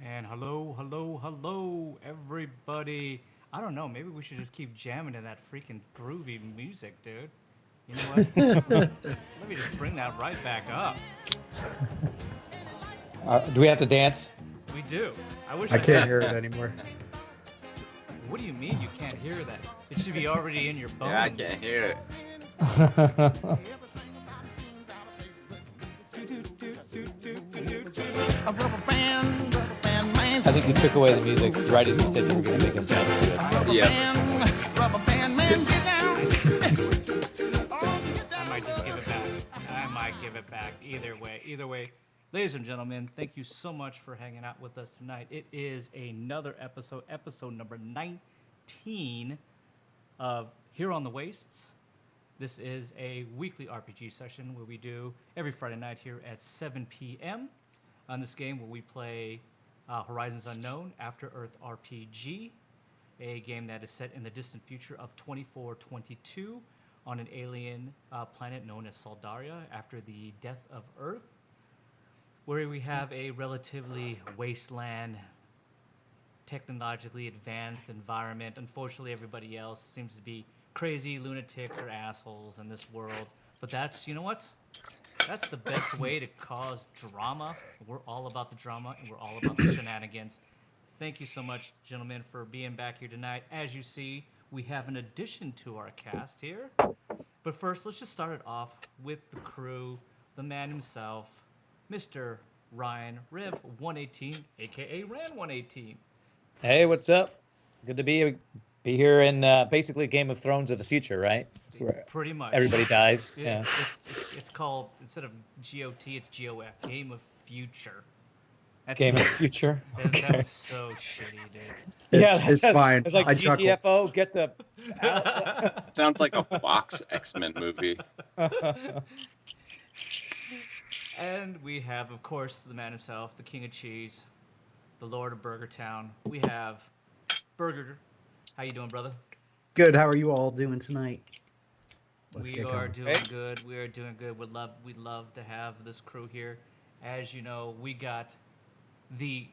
And hello, everybody. I don't know, maybe we should just keep jamming to that freaking groovy music, dude. You know what? Let me just bring that right back up. Do we have to dance? We do. I wish I can't had. hear it anymore. What do you mean you can't hear that? It should be already in your bones. Yeah, I can't hear it. I think you took away the music right as you said you were going to make us dance to it. Yeah. I might just give it back. I might give it back. Either way. Ladies and gentlemen, thank you so much for hanging out with us tonight. It is another episode number 19 of Here on the Wastes. This is a weekly RPG session where we do every Friday night here at 7 p.m. on this game where we play Horizons Unknown After Earth RPG, a game that is set in the distant future of 2422 on an alien planet known as Soldaria after the death of Earth, where we have a relatively wasteland, technologically advanced environment. Unfortunately, everybody else seems to be crazy lunatics or assholes in this world. But that's, you know what? That's the best way to cause drama. We're all about the drama, and we're all about the shenanigans. Thank you so much, gentlemen, for being back here tonight. As you see, we have an addition to our cast here. But first, let's just start it off with the crew, the man himself, Mr. Ryan Riv 118, a.k.a. Ran 118. Hey, what's up? Good to be here in basically Game of Thrones of the future, right? That's where Pretty much. everybody dies. Yeah. Yeah. It's called, instead of GOT, it's GOF, Game of Future. That's Game of Future. That was so shitty, dude. It's fine. It's like I chuckle. GTFO, get the... Sounds like a Fox X-Men movie. And we have, of course, the man himself, the king of cheese, the lord of Burgher Town. We have Burgher. How you doing, brother? Good. How are you all doing tonight? Let's We get are going. doing good. We are doing good. We'd love to have this crew here. As you know, we got the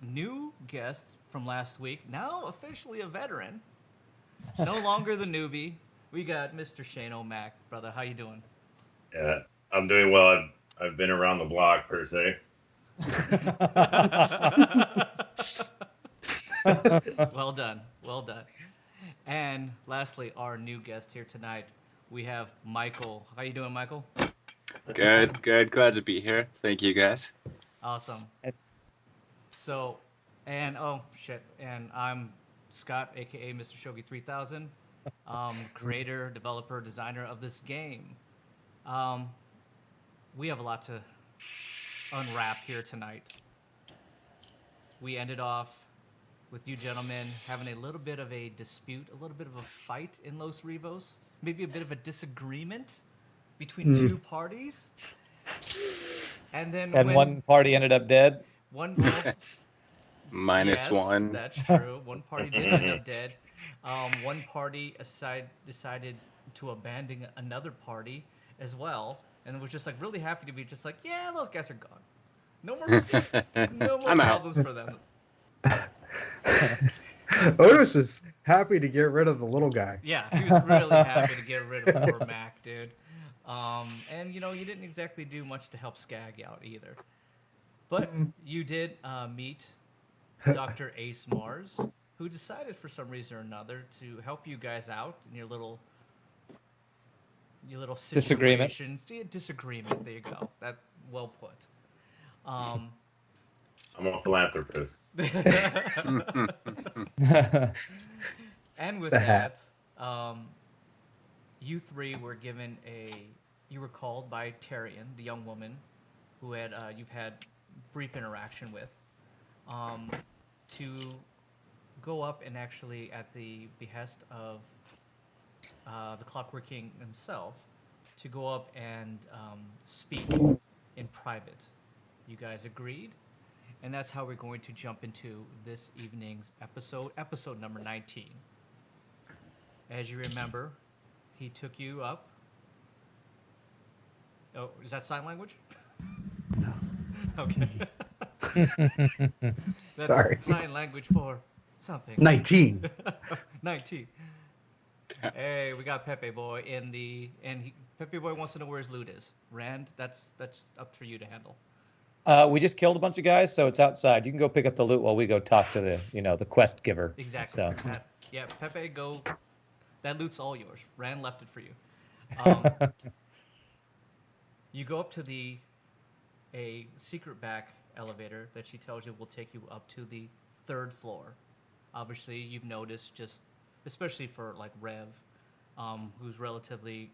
new guest from last week, now officially a veteran. No longer the newbie. We got Mr. Shane O'Mac, brother. How you doing? Yeah, I'm doing well. I've been around the block per se. Well done. And lastly, our new guest here tonight, we have Michael. How you doing, Michael? Good. Glad to be here. Thank you, guys. Awesome. So, and I'm Scott, aka Mr. Shogi 3000, creator, developer, designer of this game. We have a lot to unwrap here tonight. We ended off with you gentlemen having a little bit of a dispute, a little bit of a fight in Los Rivos, maybe a bit of a disagreement between two parties. And then one party ended up dead. Minus one. That's true. One party did end up dead. One party decided to abandon another party as well, and was just like really happy to be just like, yeah, those guys are gone. No more I'm out. problems for them. Otis is happy to get rid of the little guy. Yeah, he was really happy to get rid of poor Mac, dude. And you didn't exactly do much to help Skag out either. But you did meet Dr. Ace Mars, who decided for some reason or another to help you guys out in your little Disagreement. situations. Disagreement. There you go. That well put. I'm a philanthropist. And with The that, hat. you three were given you were called by Tyrion, the young woman who you've had brief interaction with, to go up and actually, at the behest of the Clockwork King himself, to go up and speak in private. You guys agreed, and that's how we're going to jump into this evening's episode number 19. As you remember, he took you up. Oh, is that sign language? No. Okay. That's Sorry. sign language for something. 19. 19. Hey, we got Pepe Boy Pepe Boy wants to know where his loot is. Rand, that's up for you to handle. We just killed a bunch of guys, so it's outside. You can go pick up the loot while we go talk to the quest giver. Exactly. So. Yeah, Pepe, go. That loot's all yours. Rand left it for you. You go up to a secret back elevator that she tells you will take you up to the 3rd floor. Obviously, you've noticed especially for like Rev, who's relatively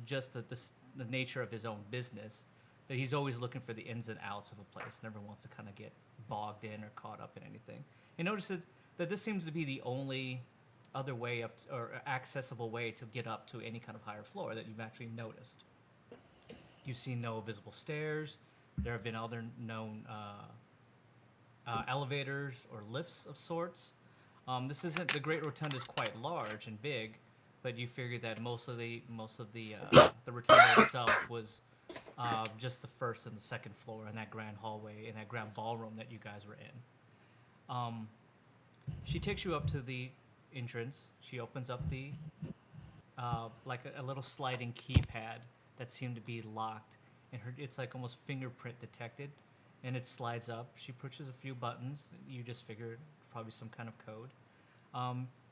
just the nature of his own business, that he's always looking for the ins and outs of a place, never wants to kind of get bogged in or caught up in anything. And notices that this seems to be the only other way up or accessible way to get up to any kind of higher floor that you've actually noticed. You've seen no visible stairs. There have been other known elevators or lifts of sorts. This isn't the Great Rotunda is quite large and big, but you figured that most of the rotunda itself was just the 1st and the 2nd floor in that grand hallway in that grand ballroom that you guys were in. She takes you up to the entrance. She opens up the like a little sliding keypad that seemed to be locked, and it's like almost fingerprint detected, and it slides up. She pushes a few buttons. You just figured probably some kind of code.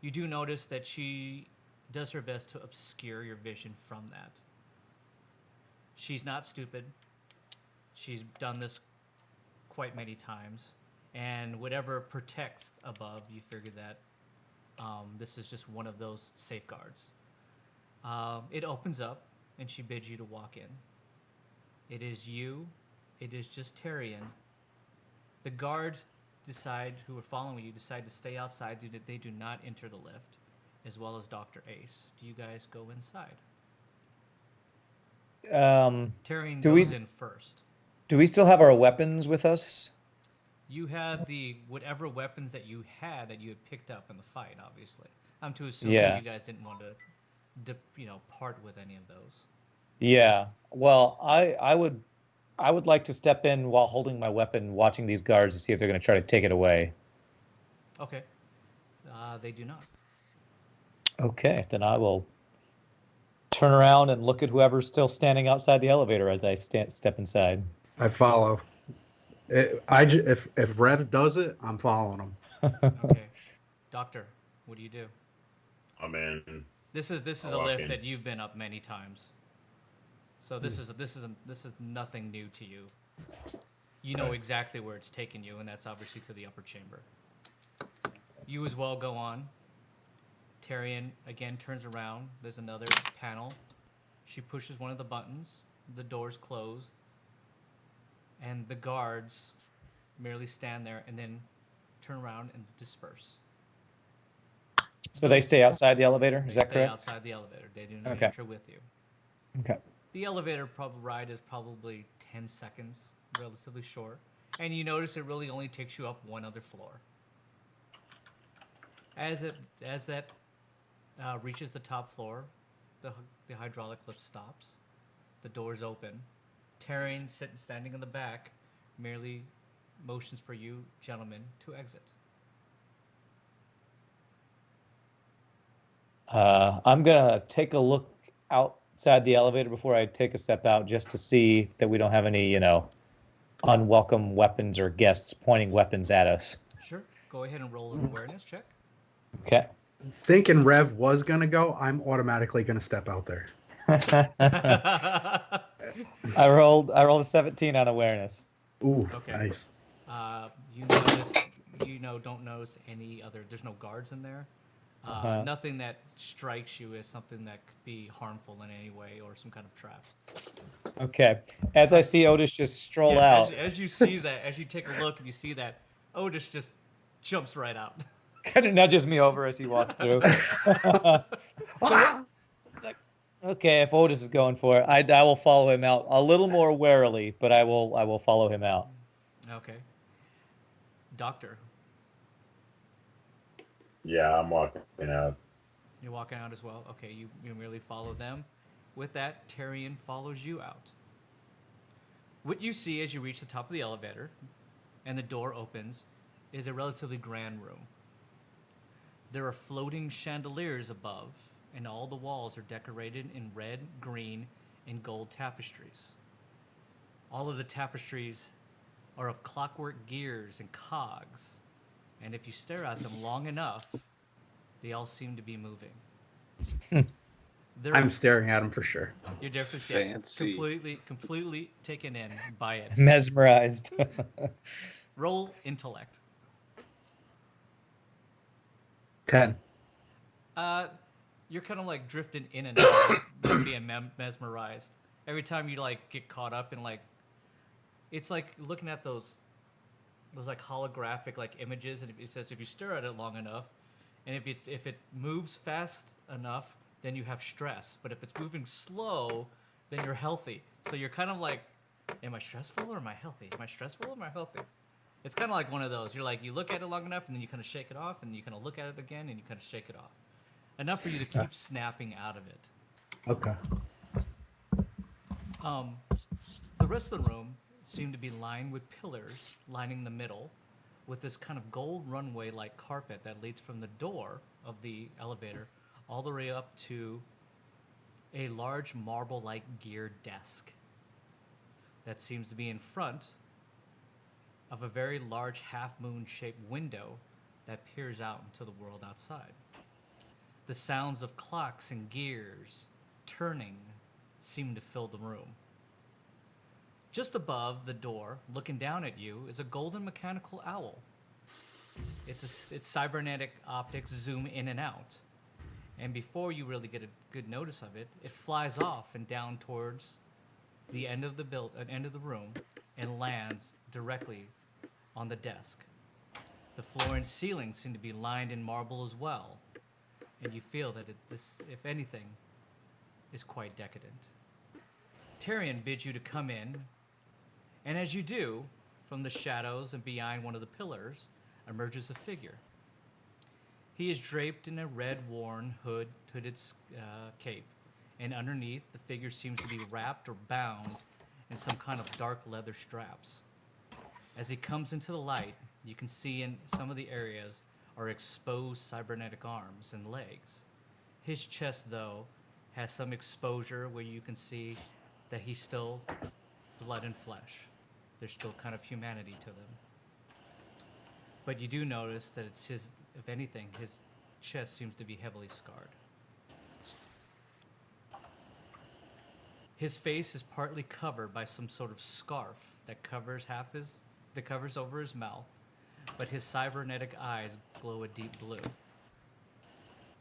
You do notice that she does her best to obscure your vision from that. She's not stupid. She's done this quite many times, and whatever protects above, you figure that this is just one of those safeguards. It opens up, and she bids you to walk in. It is you. It is just Tyrion. The guards who are following you decide to stay outside. They do not enter the lift, as well as Dr. Ace. Do you guys go inside? Tyrion goes in first. Do we still have our weapons with us? You had whatever weapons that you had picked up in the fight, obviously. I'm to assume that you guys didn't want to part with any of those. Yeah. Well, I would like to step in while holding my weapon, watching these guards to see if they're going to try to take it away. Okay. They do not. Okay, then I will turn around and look at whoever's still standing outside the elevator as I step inside. I follow. If Rev does it, I'm following him. Okay. Doctor, what do you do? I'm in. This is a lift that you've been up many times. So this is nothing new to you. You know exactly where it's taken you, and that's obviously to the upper chamber. You as well go on. Tyrion again turns around. There's another panel. She pushes one of the buttons. The doors close. And the guards merely stand there and then turn around and disperse. So they stay outside the elevator? Is that correct? They stay outside the elevator. They do not enter with you. Okay. The elevator ride is probably 10 seconds, relatively short. And you notice it really only takes you up one other floor. As that reaches the top floor, the hydraulic lift stops. The doors open. Tyrion, standing in the back, merely motions for you, gentlemen, to exit. I'm going to take a look outside the elevator before I take a step out, just to see that we don't have any, unwelcome weapons or guests pointing weapons at us. Sure. Go ahead and roll an awareness check. Okay. Thinking Rev was going to go, I'm automatically going to step out there. I rolled a 17 on awareness. Ooh, Okay. nice. Don't notice any other, there's no guards in there. Nothing that strikes you as something that could be harmful in any way or some kind of trap. Okay. As I see Otis just stroll out. As you see that, as you take a look and you see that, Otis just jumps right out. Kind of nudges me over as he walks through. Okay, if Otis is going for it, I will follow him out a little more warily, but I will follow him out. Okay. Doctor, Yeah, I'm walking out. you're walking out as well? Okay, you merely follow them. With that, Tyrion follows you out. What you see as you reach the top of the elevator, and the door opens, is a relatively grand room. There are floating chandeliers above, and all the walls are decorated in red, green, and gold tapestries. All of the tapestries are of clockwork gears and cogs, and if you stare at them long enough, they all seem to be moving. I'm staring at him for sure. You're different, Fancy. completely taken in by it. Mesmerized. Roll intellect. 10. You're kind of like drifting in and out, of just being mesmerized. Every time you like get caught up in like, it's like looking at those like holographic like images, and it says if you stare at it long enough, and if it moves fast enough, then you have stress. But if it's moving slow, then you're healthy. So you're kind of like, am I stressful or am I healthy? Am I stressful or am I healthy? It's kind of like one of those. You're like, you look at it long enough, and then you kind of shake it off, and you kind of look at it again, and you kind of shake it off. Enough for you to keep snapping out of it. Okay. The rest of the room seemed to be lined with pillars lining the middle, with this kind of gold runway-like carpet that leads from the door of the elevator all the way up to a large marble-like geared desk that seems to be in front of a very large half-moon shaped window that peers out into the world outside. The sounds of clocks and gears turning seem to fill the room. Just above the door, looking down at you, is a golden mechanical owl. Its cybernetic optics zoom in and out, and before you really get a good notice of it, it flies off and down towards the end of the room, and lands directly on the desk. The floor and ceiling seem to be lined in marble as well, and you feel that this, if anything, is quite decadent. Tyrion bids you to come in, and as you do, from the shadows and behind one of the pillars emerges a figure. He is draped in a red worn hooded cape, and underneath the figure seems to be wrapped or bound in some kind of dark leather straps. As he comes into the light, you can see in some of the areas are exposed cybernetic arms and legs. His chest, though, has some exposure where you can see that he's still blood and flesh. There's still kind of humanity to them. But you do notice that it's his, if anything, his chest seems to be heavily scarred. His face is partly covered by some sort of scarf that covers over his mouth, but his cybernetic eyes glow a deep blue.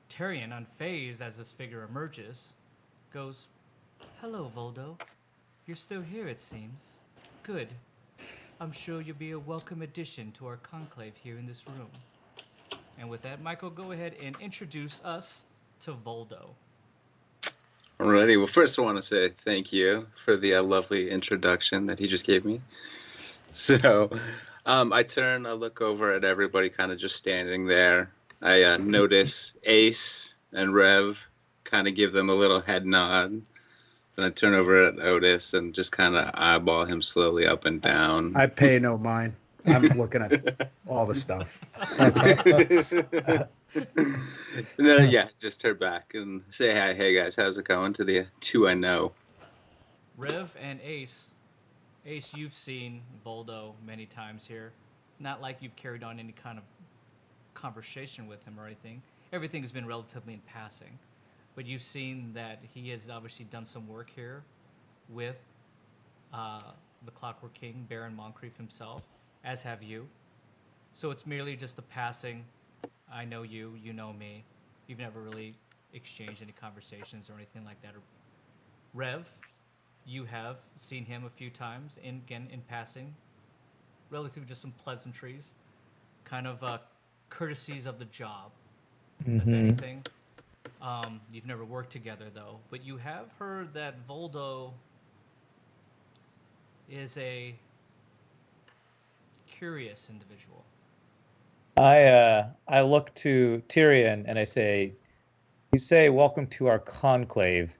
Tyrion, unfazed as this figure emerges, goes, "Hello, Voldo. You're still here, it seems. Good. I'm sure you'll be a welcome addition to our conclave here in this room." And with that, Michael, go ahead and introduce us to Voldo. Alrighty. Well, first I want to say thank you for the lovely introduction that he just gave me. So I turn, I look over at everybody kind of just standing there. I notice Ace and Rev, kind of give them a little head nod. Then I turn over at Otis and just kind of eyeball him slowly up and down. I pay no mind. I'm looking at all the stuff. And then, yeah, just turn back and say, hi, hey guys, how's it going to the two I know? Rev and Ace. Ace, you've seen Voldo many times here. Not like you've carried on any kind of conversation with him or anything. Everything has been relatively in passing. But you've seen that he has obviously done some work here with the Clockwork King, Baron Moncrief himself, as have you. So it's merely just a passing, I know you, you know me. You've never really exchanged any conversations or anything like that. Rev, you have seen him a few times, in passing, relatively just some pleasantries, kind of courtesies of the job, if anything. You've never worked together, though, but you have heard that Voldo is a curious individual. I look to Tyrion and I say, "You say welcome to our conclave.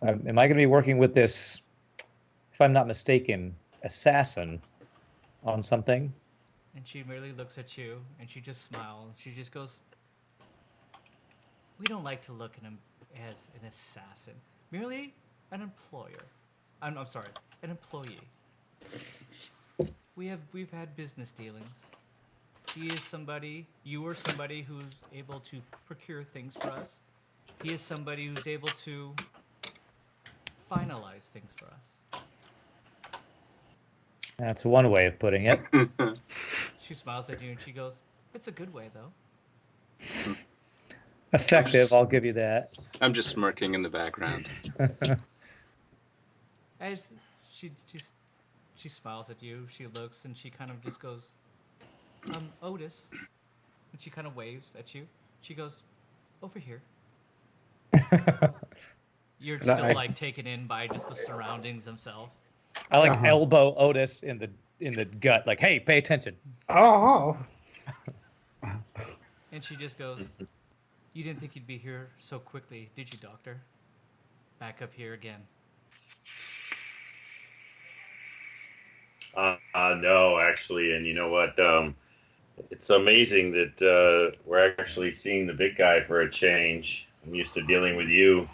Am I going to be working with this, if I'm not mistaken, assassin?" on something. And she merely looks at you, and she just smiles. She just goes, "We don't like to look at him as an assassin. Merely an employer. I'm sorry, an employee. We've had business dealings. You are somebody who's able to procure things for us. He is somebody who's able to finalize things for us." That's one way of putting it. She smiles at you and she goes, "It's a good way, though." Effective, I'll give you that. I'm just smirking in the background. As she smiles at you, she looks and she kind of just goes, "Otis," and she kind of waves at you. She goes, "Over here." You're still like taken in by just the surroundings themselves. I like elbow Otis in the gut, like, "Hey, pay attention." Oh. And she just goes, "You didn't think you'd be here so quickly, did you, Doctor? Back up here again." No, actually, and you know what? It's amazing that we're actually seeing the big guy for a change. I'm used to dealing with you,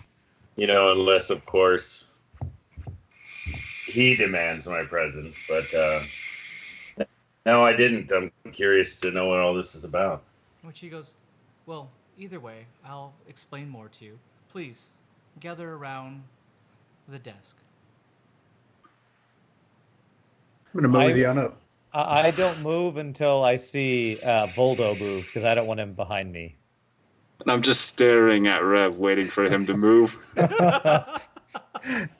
unless, of course, he demands my presence. But no, I didn't. I'm curious to know what all this is about. When she goes, "Well, either way, I'll explain more to you. Please, gather around the desk." I'm gonna mosey on up. I don't move until I see Voldo move, because I don't want him behind me. And I'm just staring at Rev, waiting for him to move.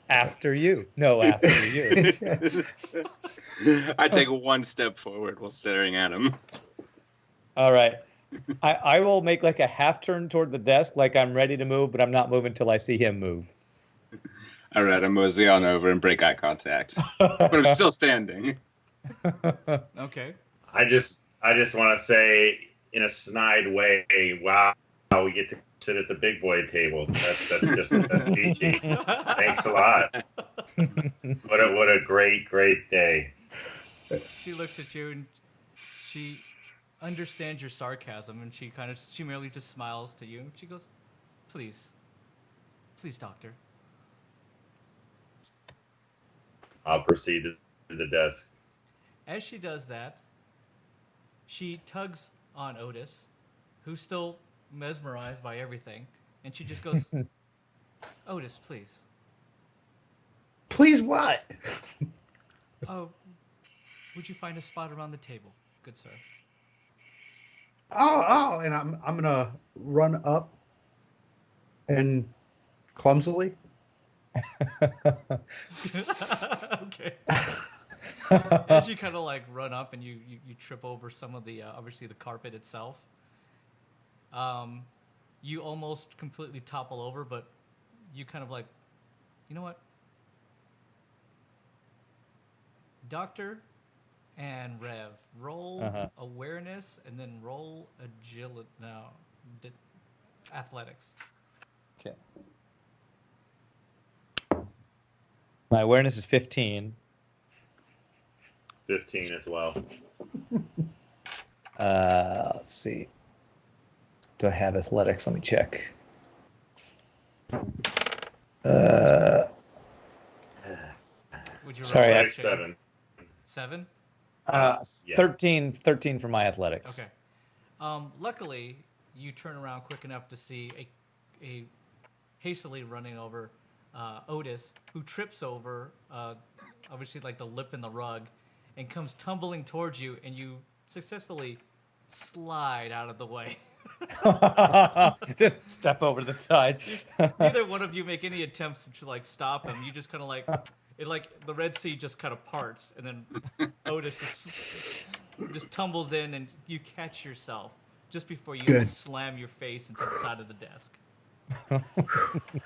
After you. No, after you. I take one step forward while staring at him. All right. I will make like a half turn toward the desk, like I'm ready to move, but I'm not moving until I see him move. All right, I mosey on over and break eye contact. But I'm still standing. Okay. I just want to say, in a snide way, wow, we get to sit at the big boy table. That's peachy. Thanks a lot. What a great day. She looks at you and she understands your sarcasm, and she merely just smiles to you. And she goes, please, Doctor." I'll proceed to the desk. As she does that, she tugs on Otis, who's still mesmerized by everything, and she just goes, "Otis, please." Please what? "Oh, would you find a spot around the table, good sir?" Oh, and I'm gonna run up and clumsily. Okay. As you kind of like run up and you trip over some of the obviously the carpet itself. You almost completely topple over, but you kind of like, you know what? Doctor and Rev, roll awareness and then roll agility. No, athletics. Okay. My awareness is 15. 15 as well. Let's see. Do I have athletics? Let me check. Would you Sorry, roll I- a check? 7. 7? Yeah. 13 for my athletics. Okay. Luckily, you turn around quick enough to see a hastily running over Otis, who trips over obviously like the lip in the rug, and comes tumbling towards you, and you successfully slide out of the way. Just step over to the side. Neither one of you make any attempts to like stop him. You just kind of like it, like the Red Sea just kind of parts, and then Otis just tumbles in, and you catch yourself just before you Good. slam your face into the side of the desk. I'm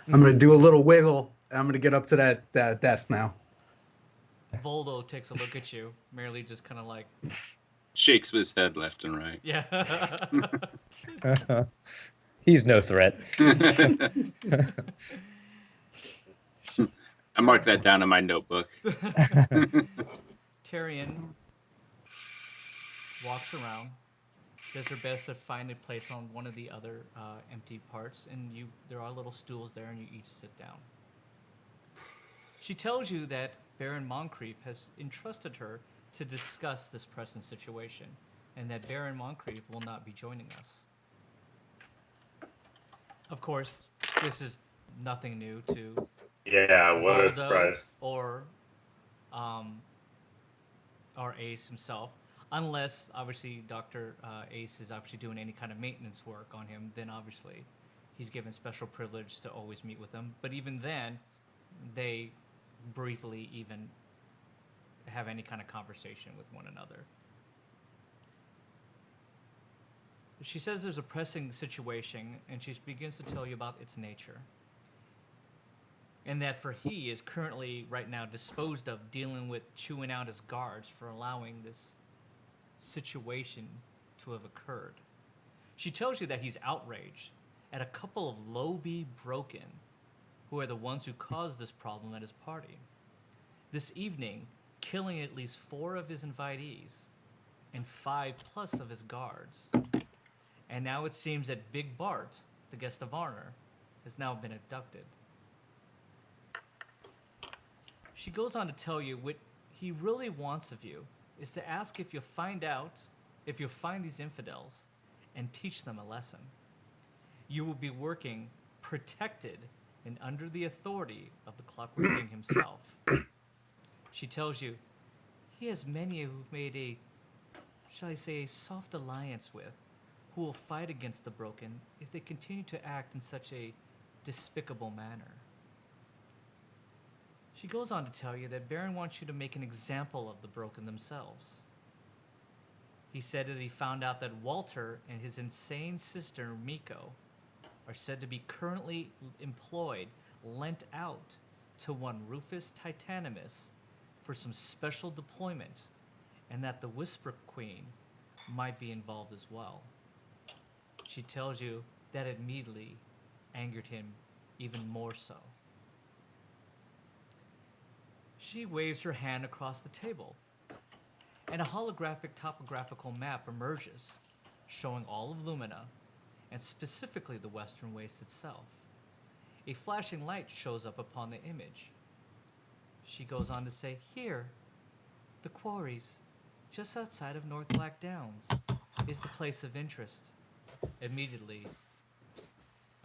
gonna do a little wiggle. And I'm gonna get up to that desk now. Voldo takes a look at you, merely just kind of like, Shakes his head left and right. yeah. He's no threat. I marked that down in my notebook. Tyrion, walks around, does her best to find a place on one of the other empty parts, and there are little stools there, and you each sit down. She tells you that Baron Moncrief has entrusted her to discuss this present situation, and that Baron Moncrief will not be joining us. Of course, this is nothing new to Yeah, what a Voldo surprise. um, or Ace himself, unless obviously Dr. Ace is obviously doing any kind of maintenance work on him. Then obviously he's given special privilege to always meet with them. But even then, they briefly even have any kind of conversation with one another. She says there's a pressing situation, and she begins to tell you about its nature. And that for he is currently, right now, disposed of dealing with chewing out his guards for allowing this situation to have occurred. She tells you that he's outraged at a couple of low-B broken, who are the ones who caused this problem at his party. This evening, killing at least 4 of his invitees and 5 plus of his guards. And now it seems that Big Bart, the guest of honor, has now been abducted. She goes on to tell you what he really wants of you is to ask if you'll find these infidels and teach them a lesson. You will be working protected and under the authority of the Clockwork King himself. She tells you he has many who've made a, shall I say, a soft alliance with, who will fight against the broken if they continue to act in such a despicable manner. She goes on to tell you that Baron wants you to make an example of the broken themselves. He said that he found out that Walter and his insane sister Miko are said to be currently employed, lent out to one Rufus Titanimus for some special deployment, and that the Whisper Queen might be involved as well. She tells you that it immediately angered him even more so. She waves her hand across the table, and a holographic topographical map emerges, showing all of Lumina, and specifically the Western Waste itself. A flashing light shows up upon the image. She goes on to say, here, the quarries, just outside of North Black Downs, is the place of interest. Immediately,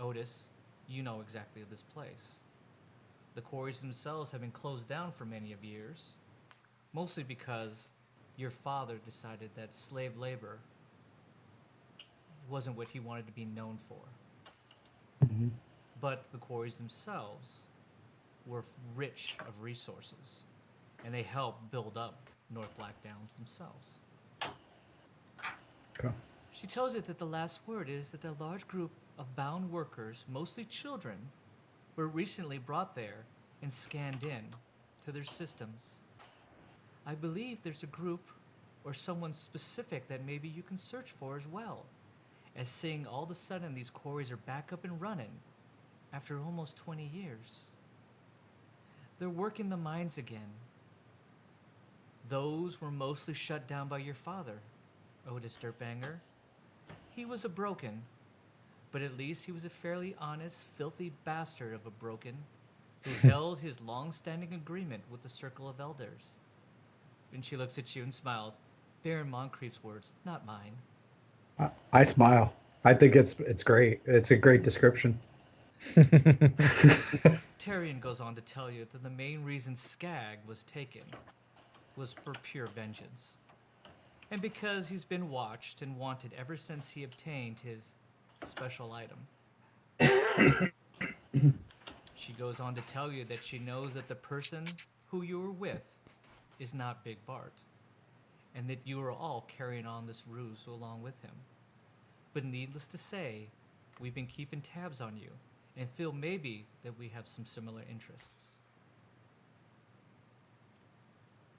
Otis, you know exactly this place. The quarries themselves have been closed down for many of years, mostly because your father decided that slave labor wasn't what he wanted to be known for. Mm-hmm. But the quarries themselves were rich of resources, and they helped build up North Black Downs themselves. Okay. She tells it that the last word is that a large group of bound workers, mostly children, were recently brought there and scanned in to their systems. I believe there's a group or someone specific that maybe you can search for as well, as seeing all of a sudden these quarries are back up and running after almost 20 years. They're working the mines again. Those were mostly shut down by your father, Otis Dirtbanger. He was a broken, but at least he was a fairly honest, filthy bastard of a broken who held his long-standing agreement with the Circle of Elders. And she looks at you and smiles. Baron Moncrief's words, not mine. I smile. I think it's great. It's a great description. Tyrion goes on to tell you that the main reason Skag was taken was for pure vengeance. And because he's been watched and wanted ever since he obtained his special item. She goes on to tell you that she knows that the person who you were with is not Big Bart, and that you are all carrying on this ruse along with him. But needless to say, we've been keeping tabs on you, and feel maybe that we have some similar interests.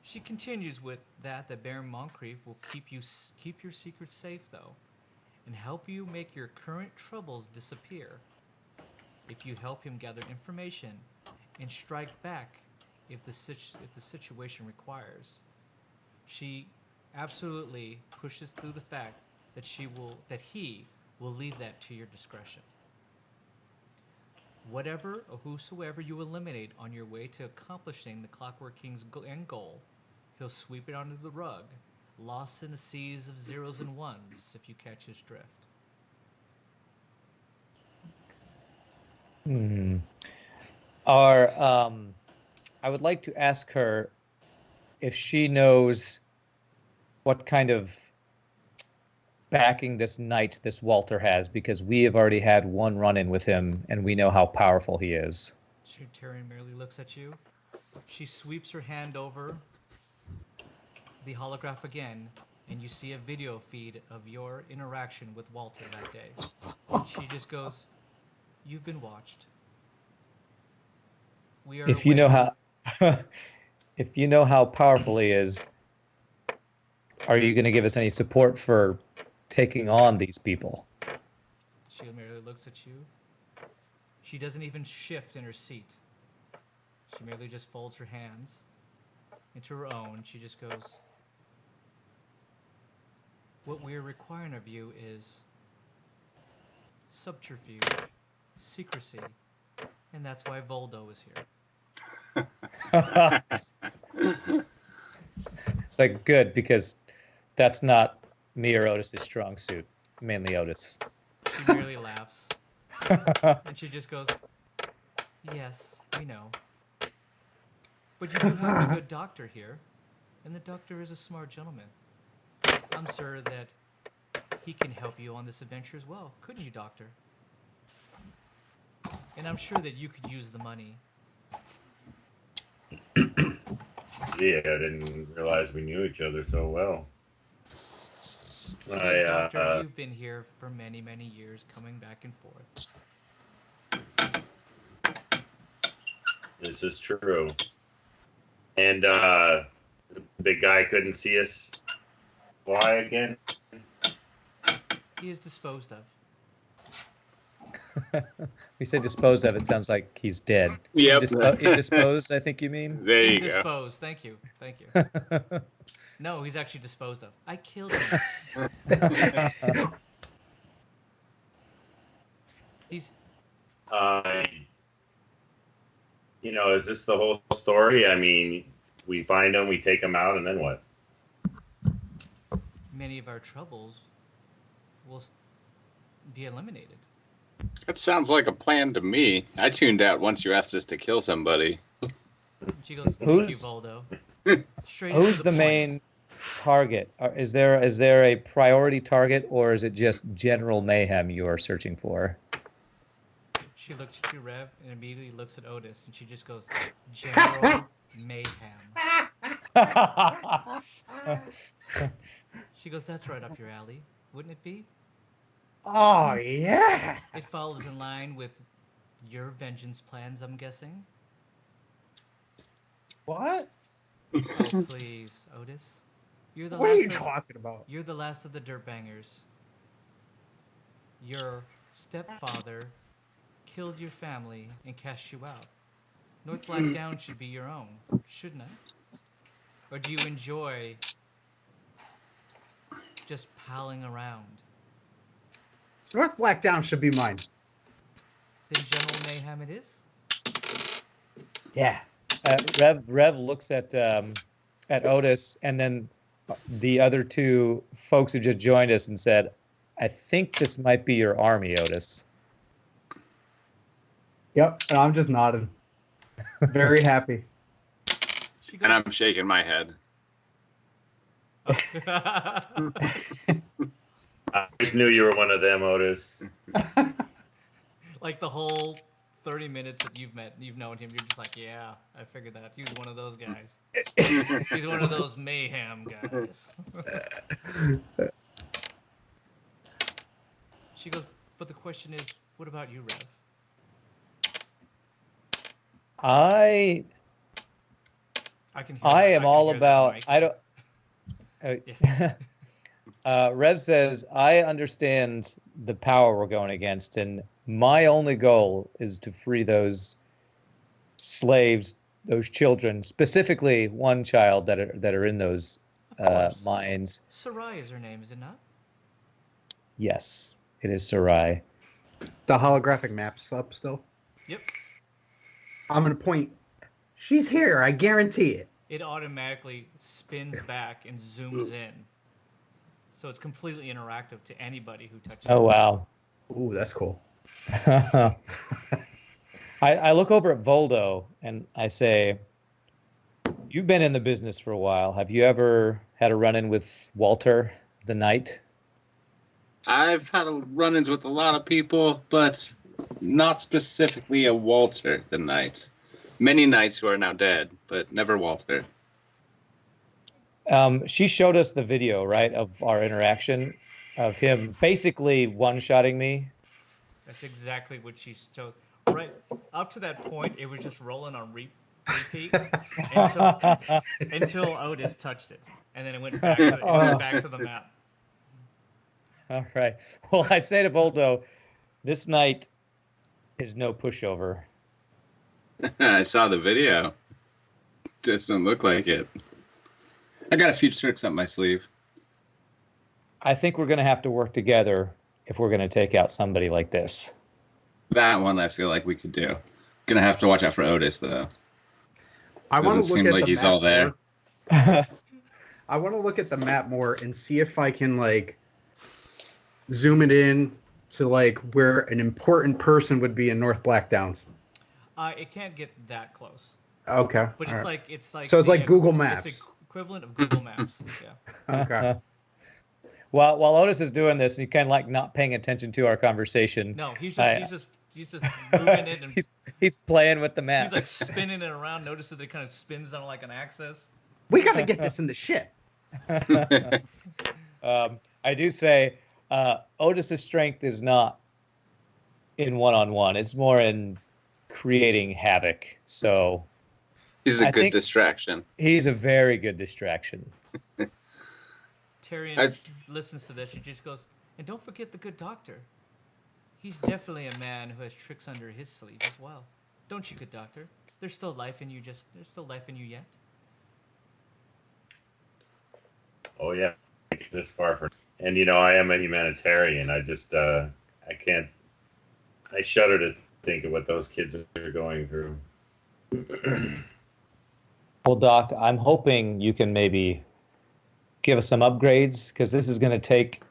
She continues with that Baron Moncrief will keep your secrets safe, though, and help you make your current troubles disappear if you help him gather information and strike back if the situation requires. She absolutely pushes through the fact that he will leave that to your discretion. Whatever or whosoever you eliminate on your way to accomplishing the Clockwork King's end goal, he'll sweep it under the rug, lost in the seas of zeros and ones, if you catch his drift. I would like to ask her if she knows what kind of backing this knight, this Walter, has, because we have already had one run-in with him, and we know how powerful he is. Tyrion merely looks at you. She sweeps her hand over the holograph again, and you see a video feed of your interaction with Walter that day. And she just goes, "You've been watched. We are If you know aware." how, if you know how powerful he is, are you going to give us any support for taking on these people? She merely looks at you. She doesn't even shift in her seat. She merely just folds her hands into her own. She just goes, "What we're requiring of you is subterfuge, secrecy, and that's why Voldo is here." It's like, good, because that's not me or Otis's strong suit. Mainly Otis. She merely laughs. And she just goes, "Yes, we know. But you do have a good doctor here, and the doctor is a smart gentleman. I'm sure that he can help you on this adventure as well, couldn't you, doctor? And I'm sure that you could use the money." Yeah, I didn't realize we knew each other so well. Because, doctor, you've been here for many, many years, coming back and forth. This is true. And the big guy couldn't see us. Why again? He is disposed of. We said disposed of. It sounds like he's dead. Yep. Indisposed, I think you mean. There you go. Indisposed. Thank you. Thank you. No, he's actually disposed of. I killed him. He's. Is this the whole story? I mean, we find him, we take him out, and then what? Many of our troubles will be eliminated. That sounds like a plan to me. I tuned out once you asked us to kill somebody. And she goes, "Thank you, Voldo." Straight Who's to the point. main target? Is there a priority target, or is it just general mayhem you are searching for? She looks at you, Rev, and immediately looks at Otis, and she just goes, "General mayhem." She goes, "That's right up your alley, wouldn't it be? Oh, yeah. It follows in line with your vengeance plans, I'm guessing." What? Oh, please, Otis. You're the What are last you of, talking about? You're the last of the dirtbangers. Your stepfather killed your family and cast you out. North Blackdown should be your own, shouldn't it? Or do you enjoy just palling around? North Blackdown should be mine. Then General Mayhem it is? Yeah. Rev looks at Otis, and then the other two folks who just joined us and said, "I think this might be your army, Otis." Yep. And I'm just nodding. Very happy. She And I'm shaking my head. I just knew you were one of them, Otis. Like the whole 30 minutes that you've known him, you're just like, "Yeah, I figured that. He was one of those guys. He's one of those mayhem guys." She goes, "But the question is, what about you, Rev?" I I can am all hear that, about. Mike. I don't. Yeah. Rev says, "I understand the power we're going against, and my only goal is to free those slaves, those children, specifically one child that are in those course. minds. Sarai is her name, is it not? Yes, it is Sarai. The holographic map's up still. Yep. I'm gonna point. She's here. I guarantee it. It automatically spins back and zooms in. So it's completely interactive to anybody who touches Oh it. wow. Ooh, that's cool. I look over at Voldo and I say, "You've been in the business for a while. Have you ever had a run-in with Walter the Knight?" I've had run-ins with a lot of people, but not specifically a Walter the Knight. Many knights who are now dead, but never Walter. She showed us the video, right, of our interaction, of him basically one-shotting me. That's exactly what she chose. Right up to that point, it was just rolling on repeat until Otis touched it, and then it went back to the map. All right. Well, I say to Voldo, this night is no pushover. I saw the video. Doesn't look like it. I got a few tricks up my sleeve. I think we're going to have to work together if we're going to take out somebody like this. That one I feel like we could do. Gonna have to watch out for Otis though. I want to Doesn't look seem at like the he's map all there. more. I want to look at the map more and see if I can like zoom it in to like where an important person would be in North Black Downs. It can't get that close, Okay. but all it's right. like So it's the like Google It's Maps. the equivalent of Google Maps. Yeah. Okay. While Otis is doing this, he's kind of like not paying attention to our conversation. No, he's just moving it, and he's playing with the map. he's like spinning it around. Notices that it kind of spins on like an axis. We got to get this in the ship. I do say Otis's strength is not in one-on-one. It's more in creating havoc. So He's a I good think- distraction. he's a very good distraction. Tyrion listens to this. She just goes, and don't forget the good doctor. He's definitely a man who has tricks under his sleeve as well. Don't you, good doctor? There's still life in you. There's still life in you yet. Oh yeah, this far from. And you know, I am a humanitarian. I just, I can't. I shudder to think of what those kids are going through. Well, Doc, I'm hoping you can maybe give us some upgrades, because this is going to take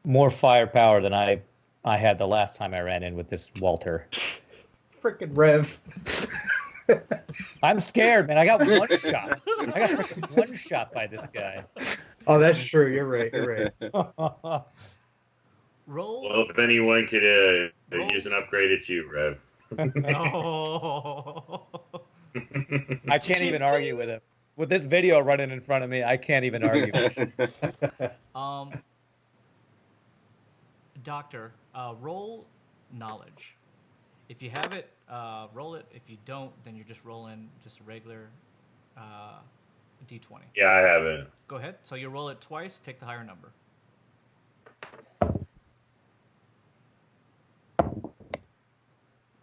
more firepower than I had the last time I ran in with this Walter. Frickin' Rev. I'm scared, man. I got one shot. I got freaking one shot by this guy. Oh, that's true. You're right. You're right. Roll. Well, if anyone could use an upgrade, it's you, Rev. Oh. I can't even argue with him. With this video running in front of me, I can't even argue. Doctor, roll knowledge. If you have it, roll it. If you don't, then you're just rolling just a regular d20. Yeah, I have it. Go ahead. So you roll it twice. Take the higher number.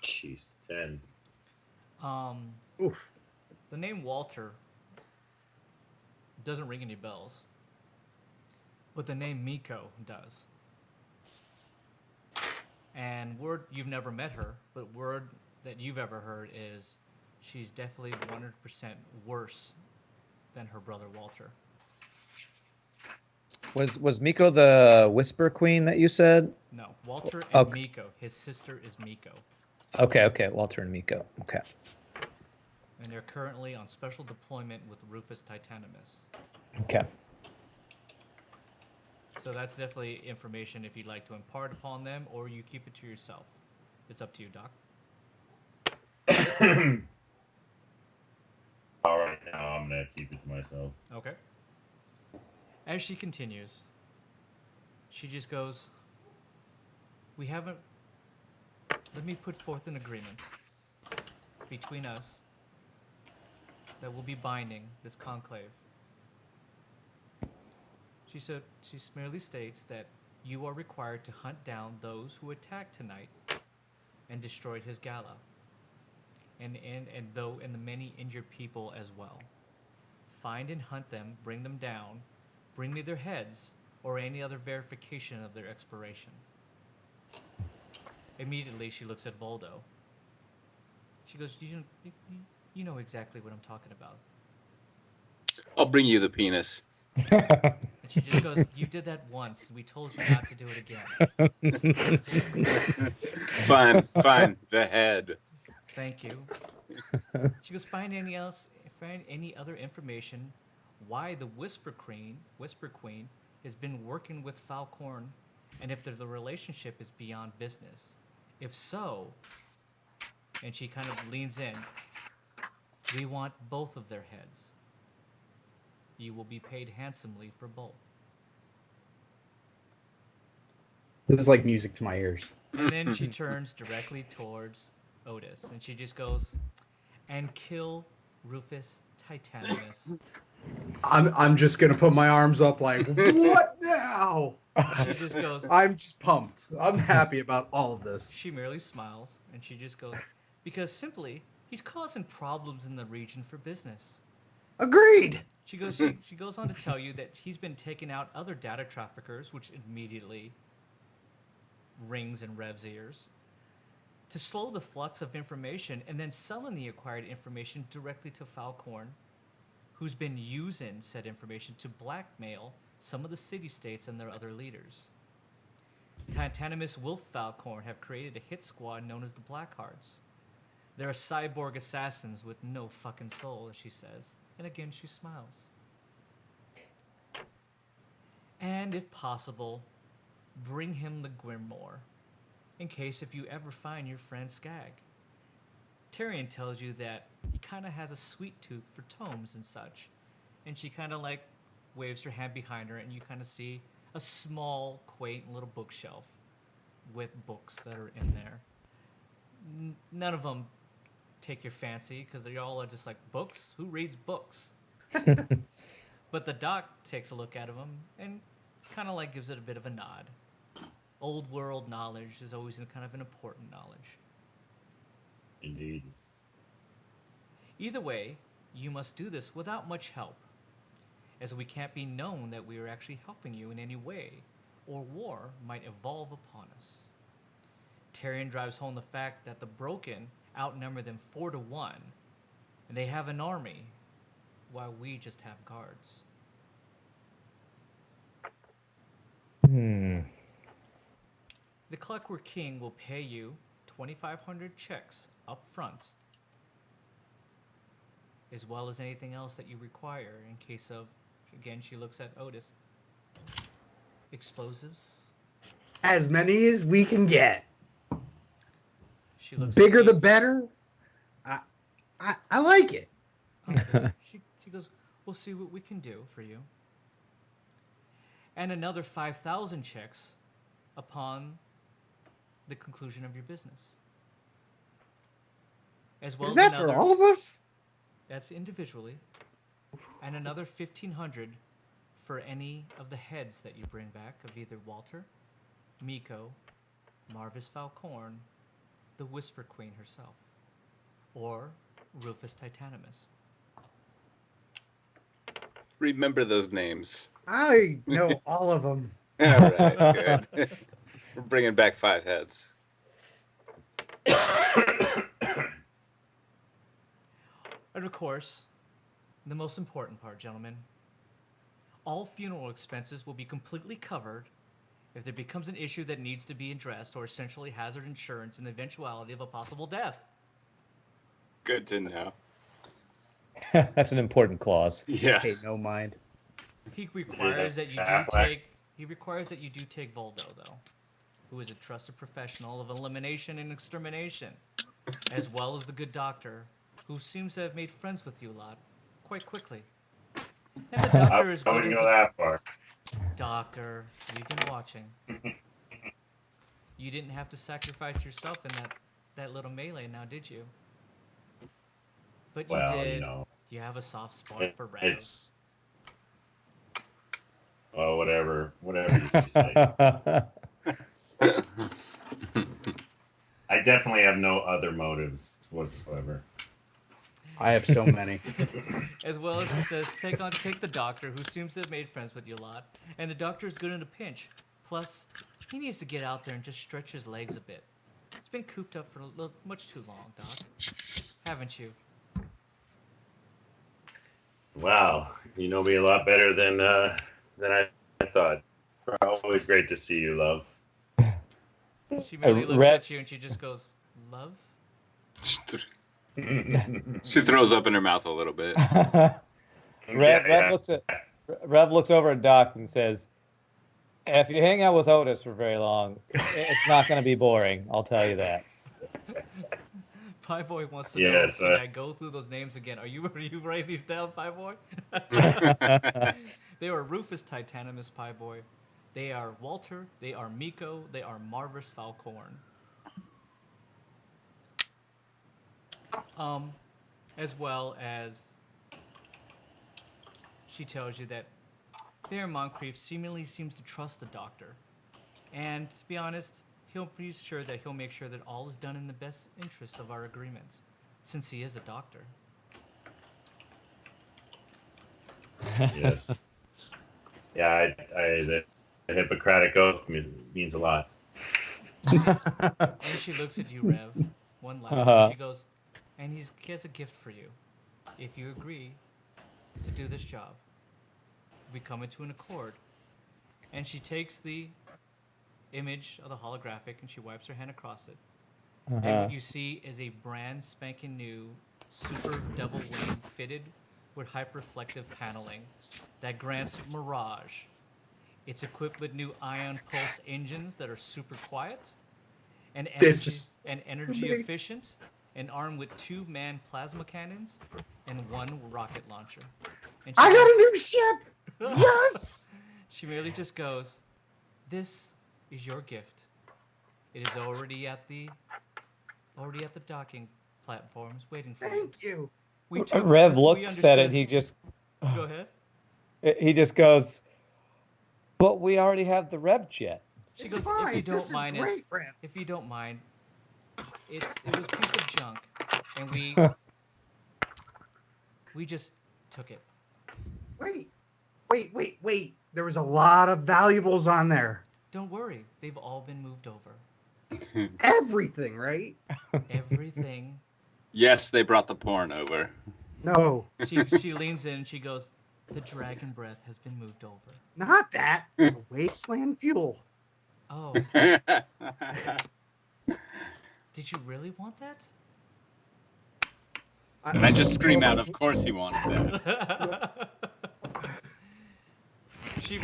Jeez, 10. Oof. The name Walter doesn't ring any bells, but the name Miko does. And word, you've never met her, but word that you've ever heard is she's definitely 100% worse than her brother Walter. Was Miko the Whisper Queen that you said? No, Walter and Okay. Miko. His sister is Miko. Okay, Walter and Miko. Okay. And they're currently on special deployment with Rufus Titanimus. Okay. So that's definitely information if you'd like to impart upon them, or you keep it to yourself. It's up to you, Doc. All right, now I'm going to keep it to myself. Okay. As she continues, she just goes, we haven't... Let me put forth an agreement between us that will be binding this conclave. She merely states that you are required to hunt down those who attacked tonight and destroyed his gala, and the many injured people as well. Find and hunt them, bring them down, Bring me their heads or any other verification of their expiration. Immediately, she looks at Voldo. She goes, you know exactly what I'm talking about. I'll bring you the penis. And she just goes, you did that once. We told you not to do it again. Fine. The head. Thank you. She goes, find any other information why the Whisper Queen has been working with Falcorn, and if the relationship is beyond business. If so, and she kind of leans in, we want both of their heads. You will be paid handsomely for both. This is like music to my ears. And then she turns directly towards Otis, and she just goes, and kill Rufus Titanimus. I'm just gonna put my arms up like, what now? She just goes, I'm just pumped. I'm happy about all of this. she merely smiles, and she just goes, because simply, he's causing problems in the region for business. Agreed. She goes on to tell you that he's been taking out other data traffickers, which immediately rings and revs ears, to slow the flux of information and then selling the acquired information directly to Falcorn, who's been using said information to blackmail some of the city-states and their other leaders. Titanimus Wolf Falcorn have created a hit squad known as the Blackhearts. They're cyborg assassins with no fucking soul, as she says. And again, she smiles. And if possible, bring him the Grimoire, in case if you ever find your friend Skag. Tyrion tells you that he kind of has a sweet tooth for tomes and such. And she kind of like waves her hand behind her, and you kind of see a small, quaint little bookshelf with books that are in there. None of them take your fancy, because they all are just like, books? Who reads books? But the doc takes a look at them and kind of like gives it a bit of a nod. Old world knowledge is always kind of an important knowledge. Indeed. Either way, you must do this without much help, as we can't be known that we are actually helping you in any way, or war might evolve upon us. Tyrion drives home the fact that the Broken outnumber them 4-1, and they have an army, while we just have guards. The Clockwork King will pay you 2,500 checks up front, as well as anything else that you require in case of, again, she looks at Otis, explosives. As many as we can get. She looks Bigger at the better. I like it. Okay. She goes, we'll see what we can do for you. And another 5,000 checks upon the conclusion of your business. As well Is as that another, for all of us? that's individually. And another 1,500 for any of the heads that you bring back of either Walter, Miko, Marvis Falcorn, the Whisper Queen herself, or Rufus Titanimus. Remember those names. I know all of them. All right, good. We're bringing back 5 heads. And of course, the most important part, gentlemen, all funeral expenses will be completely covered if there becomes an issue that needs to be addressed, or essentially hazard insurance in the eventuality of a possible death. Good to know. That's an important clause. Yeah. Hey, no mind. He requires that you do Affleck. take. He requires that you do take Voldo, though, who is a trusted professional of elimination and extermination, as well as the good doctor, who seems to have made friends with you a lot, quite quickly. And the doctor is I good wouldn't as go that far. Doctor, we've been watching. You didn't have to sacrifice yourself in that little melee, now did you? But you Well, did. you know, You have a soft spot for Raz. it's whatever you say. Hmm. I definitely have no other motives whatsoever. I have so many. As well as it says, take the doctor, who seems to have made friends with you a lot, and the doctor's good in a pinch. Plus, he needs to get out there and just stretch his legs a bit. He's been cooped up for much too long, Doc. Haven't you? Wow, you know me a lot better than I thought. Always great to see you, love. She merely looks at you and she just goes, "Love?" She throws up in her mouth a little bit. Rev looks over at Doc and says, "If you hang out with Otis for very long, it's not going to be boring. I'll tell you that." Pie Boy wants to know. Can I go through those names again? Are you writing these down, Pie Boy? They are Rufus Titanimus, Pie Boy. They are Walter. They are Miko. They are Marvis Falcorn. As well as she tells you that Baron Moncrief seemingly seems to trust the doctor, and to be honest, he'll be sure that he'll make sure that all is done in the best interest of our agreements, since he is a doctor. Yes. Yeah, the Hippocratic Oath means a lot. And she looks at you, Rev, one last time. She goes, and he has a gift for you. If you agree to do this job, we come into an accord. And she takes the image of the holographic and she wipes her hand across it. And what you see is a brand spanking new Super Devil Wing fitted with hyperreflective paneling that grants Mirage. It's equipped with new ion pulse engines that are super quiet and energy efficient, and armed with 2 man plasma cannons and 1 rocket launcher. And I got a new ship! Yes! She merely just goes, "This is your gift. It is already at the docking platforms waiting for you." Thank you. Rev looks at it. He just go ahead. He just goes, "But we already have the Rev jet." She goes, "If you don't mind, if you don't mind, it was a piece of junk, and we just took it." Wait. There was a lot of valuables on there. Don't worry, they've all been moved over. Everything, right? Everything. Yes, they brought the porn over. No. She leans in and she goes, "The dragon breath has been moved over." Not that. The wasteland fuel. Oh. Did you really want that? And I just scream out, "Of course he wanted that." She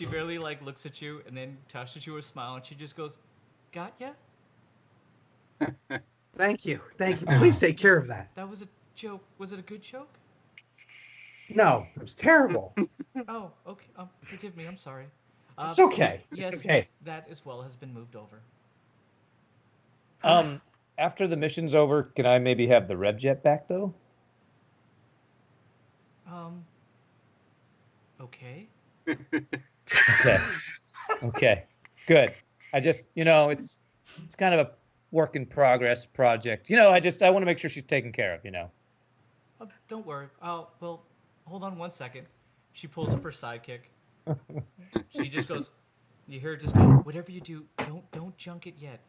barely like looks at you and then touches you with a smile and she just goes, "Got ya?" Thank you. Please take care of that. That was a joke. Was it a good joke? No, it was terrible. Oh, okay. Forgive me. I'm sorry. It's okay. Yes, It's okay. That as well has been moved over. After the mission's over, can I maybe have the Rev jet back though? Okay. Okay. Good. I just, it's kind of a work in progress project. I want to make sure she's taken care of, Don't worry. Well, hold on one second. She pulls up her sidekick. She just goes, you hear her just go, "Whatever you do, don't junk it yet.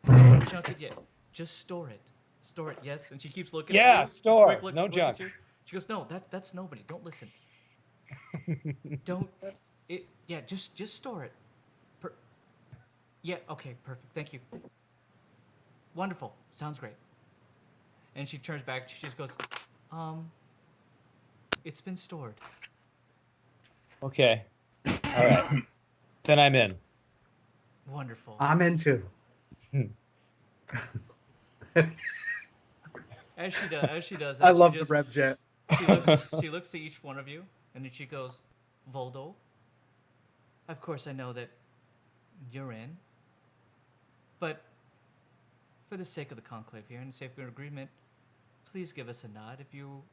Don't junk it yet. Just store it. Store it, yes?" And she keeps looking at you. Yeah, store. Quick No look junk. at you. She goes, "No, that's nobody. Don't listen. Don't it. Yeah, just store it. Yeah, okay, perfect. Thank you. Wonderful. Sounds great." And she turns back. She just goes, "It's been stored." Okay. All right. Then I'm in. Wonderful. I'm into. As she does that, I love the Rev jet. She looks to each one of you, and then she goes, "Voldo, of course I know that you're in, but for the sake of the conclave here and the sake of your agreement, please give us a nod if you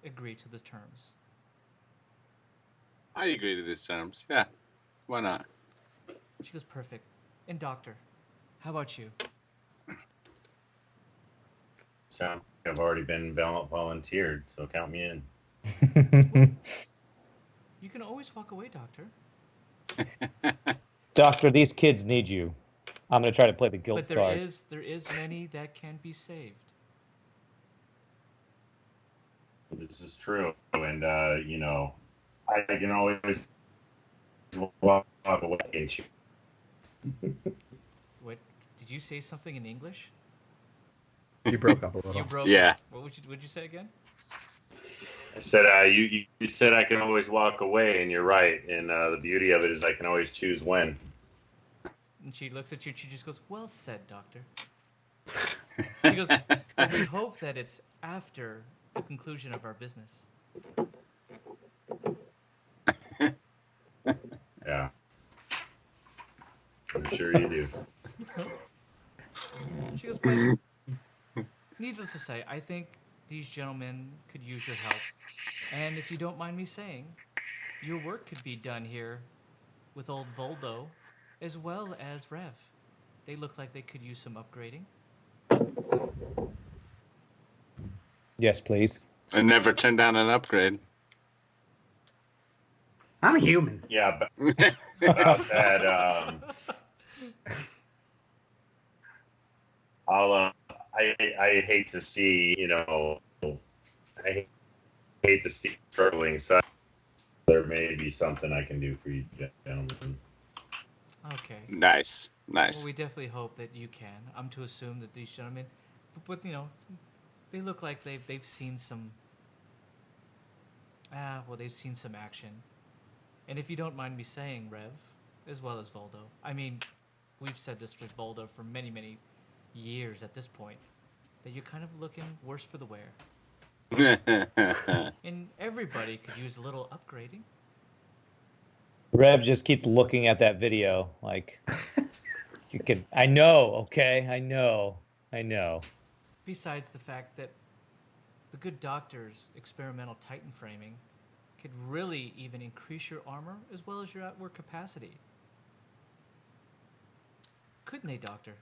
agree to the terms." I agree to these terms. Yeah, why not? She goes, "Perfect. And Doctor, how about you?" sounds like I've already been volunteered, so count me in. You can always walk away, Doctor. Doctor, these kids need you. I'm going to try to play the guilt But card. there is many that can be saved. This is true, and you know, I can always walk away. What? Did you say something in English? You broke up a little. You broke Yeah. up. What'd you say again? I said, you said I can always walk away, and you're right. And the beauty of it is I can always choose when. And she looks at you. She just goes, "Well said, Doctor." She goes, "But we hope that it's after the conclusion of our business." Yeah, I'm sure you do. She goes, "But needless to say, I think these gentlemen could use your help. And if you don't mind me saying, your work could be done here with old Voldo as well as Rev. They look like they could use some upgrading." Yes, please. I never turned down an upgrade. I'm human. Yeah, but about that, I hate to see, you know, I hate to see struggling. So there may be something I can do for you, gentlemen. Okay. Nice. Well, we definitely hope that you can. I'm to assume that these gentlemen, but you know, they look like they've seen some. They've seen some action. And if you don't mind me saying, Rev, as well as Voldo, I mean, we've said this with Voldo for many, many years at this point, that you're kind of looking worse for the wear. And everybody could use a little upgrading. Rev just keeps looking at that video like, you can. I know, okay? I know. Besides the fact that the good doctor's experimental Titan framing could really even increase your armor as well as your outward capacity. Couldn't they, Doctor?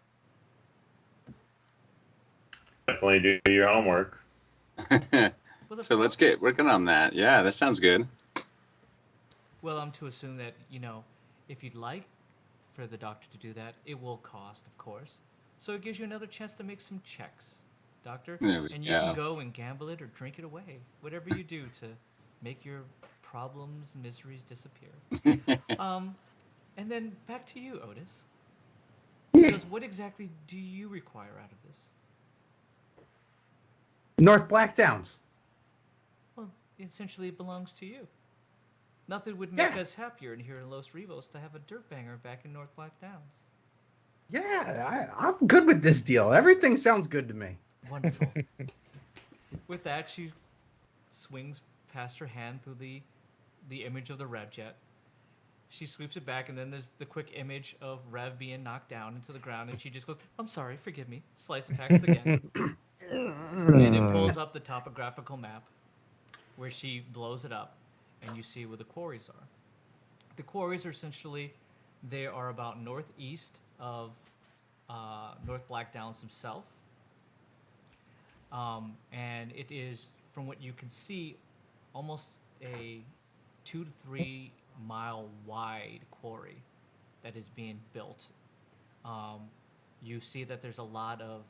Definitely do your homework. Well, So let's get working on that. Yeah, that sounds good. Well, I'm to assume that, you know, if you'd like for the doctor to do that, it will cost, of course. So it gives you another chance to make some checks, Doctor. There we And you go. can go and gamble it or drink it away. Whatever you do to make your problems and miseries disappear. And then back to you, Otis. Because what exactly do you require out of this? North Black Downs. Well, essentially it belongs to you. Nothing would make Yeah. us happier in here in Los Rivos to have a dirt banger back in North Black Downs. Yeah, I'm good with this deal. Everything sounds good to me. Wonderful. With that, she swings past her hand through the image of the Rev jet. She sweeps it back, and then there's the quick image of Rev being knocked down into the ground, and she just goes, "I'm sorry, forgive me." Slice and packs again. And it pulls up the topographical map where she blows it up, and you see where the quarries are. The quarries are essentially, they are about northeast of North Black Downs himself. And it is, from what you can see, almost a 2 to 3 mile wide quarry that is being built. You see that there's a lot of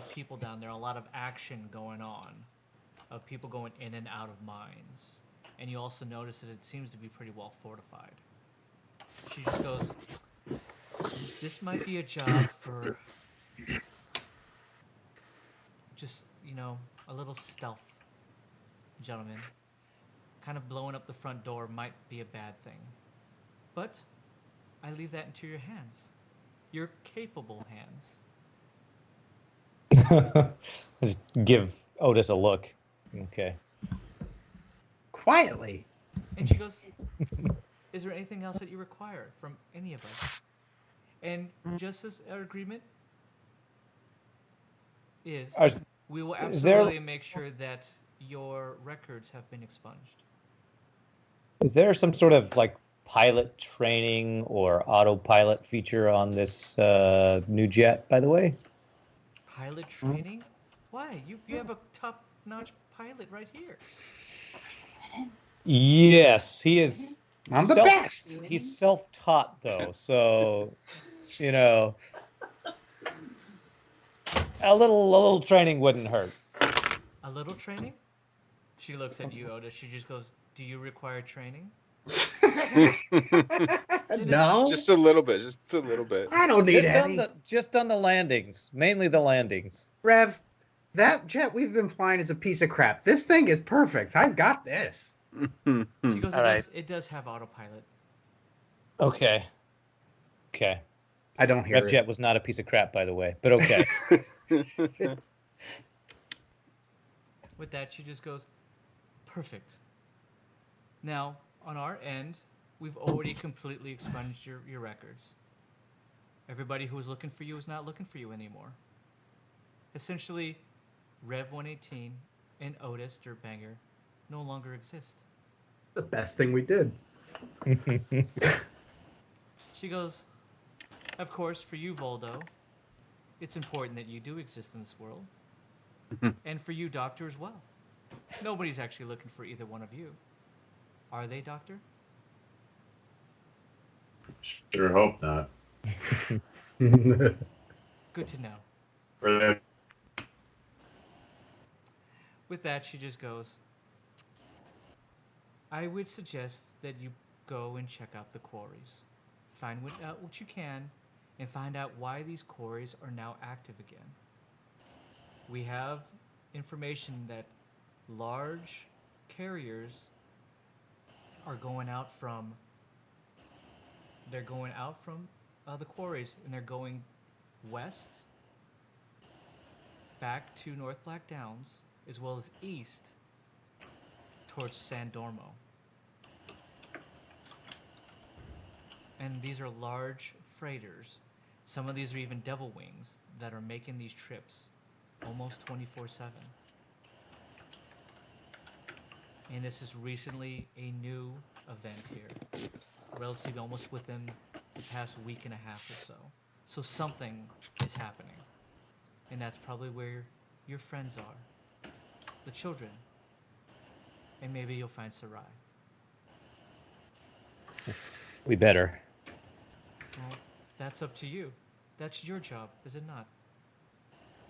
people down there, a lot of action going on, of people going in and out of mines. And you also notice that it seems to be pretty well fortified. She just goes, "This might be a job for just, you know, a little stealth, gentlemen. Kind of blowing up the front door might be a bad thing. But I leave that into your hands. Your capable hands." Just give Otis a look. Okay. Quietly. And she goes, "Is there anything else that you require from any of us?" And just as our agreement is, we will is there- absolutely make sure that your records have been expunged. Is there some sort of like pilot training or autopilot feature on this new jet, by the way? Pilot training? Why? You have a top-notch pilot right here. Yes, he is. I'm the best. He's self-taught, though, so you know, a little training wouldn't hurt. A little training? She looks at you, Otis. She just goes, "Do you require training?" No, Just a little bit. Just a little bit. I don't need any. Just on the landings, mainly the landings. Rev, that jet we've been flying is a piece of crap. This thing is perfect. I've got this. She goes, All right. it does have autopilot. Okay. I don't hear it. Jet was not a piece of crap, by the way, but okay. With that, she just goes, "Perfect. Now, on our end, we've already completely expunged your records. Everybody who was looking for you is not looking for you anymore. Essentially, Rev 118 and Otis Dirtbanger no longer exist." The best thing we did. She goes, "Of course, for you, Voldo, it's important that you do exist in this world. And for you, Doctor, as well. Nobody's actually looking for either one of you. Are they, Doctor?" Sure hope not. Good to know. For that, With that, she just goes, "I would suggest that you go and check out the quarries. Find out what you can, and find out why these quarries are now active again. We have information that large carriers are going out from the quarries, and they're going west back to North Black Downs, as well as east towards San Dormo. And these are large freighters. Some of these are even devil wings that are making these trips almost 24/7. And this is recently a new event here, relatively almost within the past week and a half or so. So something is happening. And that's probably where your friends are, the children. And maybe you'll find Sarai." We better. Well, that's up to you. That's your job, is it not?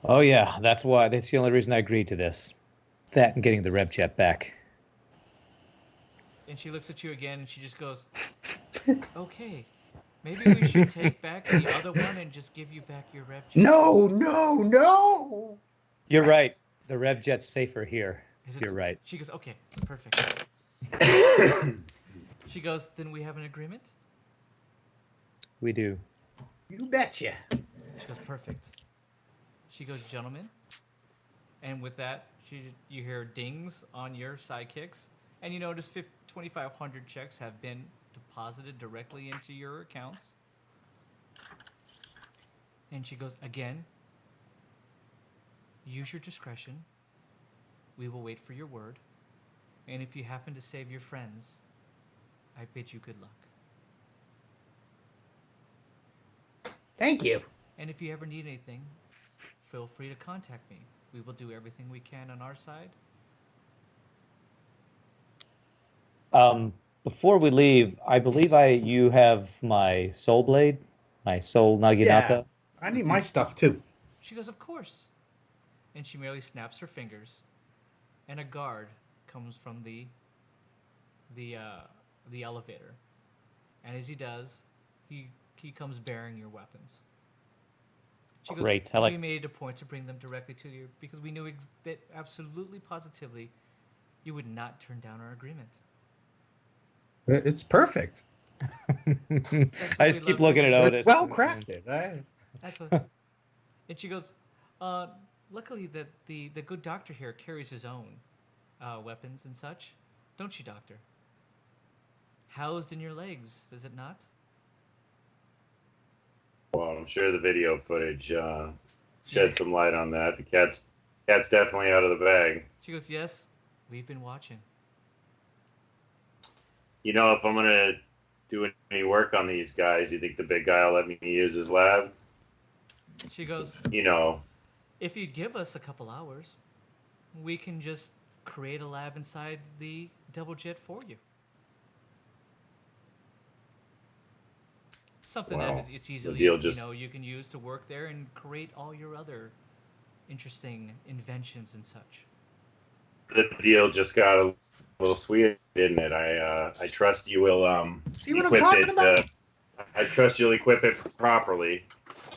Oh yeah, that's the only reason I agreed to this. That and getting the Rev jet back. And she looks at you again and she just goes, "Okay, maybe we should take back the other one and just give you back your Rev jet." No. You're right. The Rev jet's safer here. You're right. She goes, "Okay, perfect." She goes, "Then we have an agreement?" We do. You betcha. She goes, "Perfect." She goes, "Gentlemen," and with that, you hear dings on your sidekicks, and you notice 2,500 checks have been deposited directly into your accounts. And she goes, "Again, use your discretion. We will wait for your word. And if you happen to save your friends, I bid you good luck. Thank you. And if you ever need anything, feel free to contact me. We will do everything we can on our side." Before we leave, I believe you have my soul blade, my soul naginata. Yeah. I need my stuff too. She goes, "Of course." And she merely snaps her fingers, and a guard comes from the elevator. And as he does, he comes bearing your weapons. She goes, Great. "We made it a point to bring them directly to you because we knew that absolutely positively you would not turn down our agreement." It's perfect. I just keep looking at Otis. It's well crafted. That's what. And she goes, "Luckily that the good doctor here carries his own weapons and such, don't you, Doctor? Housed in your legs, is it not?" well, I'm sure the video footage shed some light on that. The cat's definitely out of the bag. She goes, "Yes, we've been watching." You know, if I'm gonna do any work on these guys, you think the big guy will let me use his lab? She goes, You know, if you give us a couple hours, we can just create a lab inside the Devil Jet for you. Something Wow. that it's The easily, deal just- you can use to work there and create all your other interesting inventions and such. the deal just got a little sweet, didn't it? I trust you will See what I'm equip talking it. about? I trust you'll equip it properly.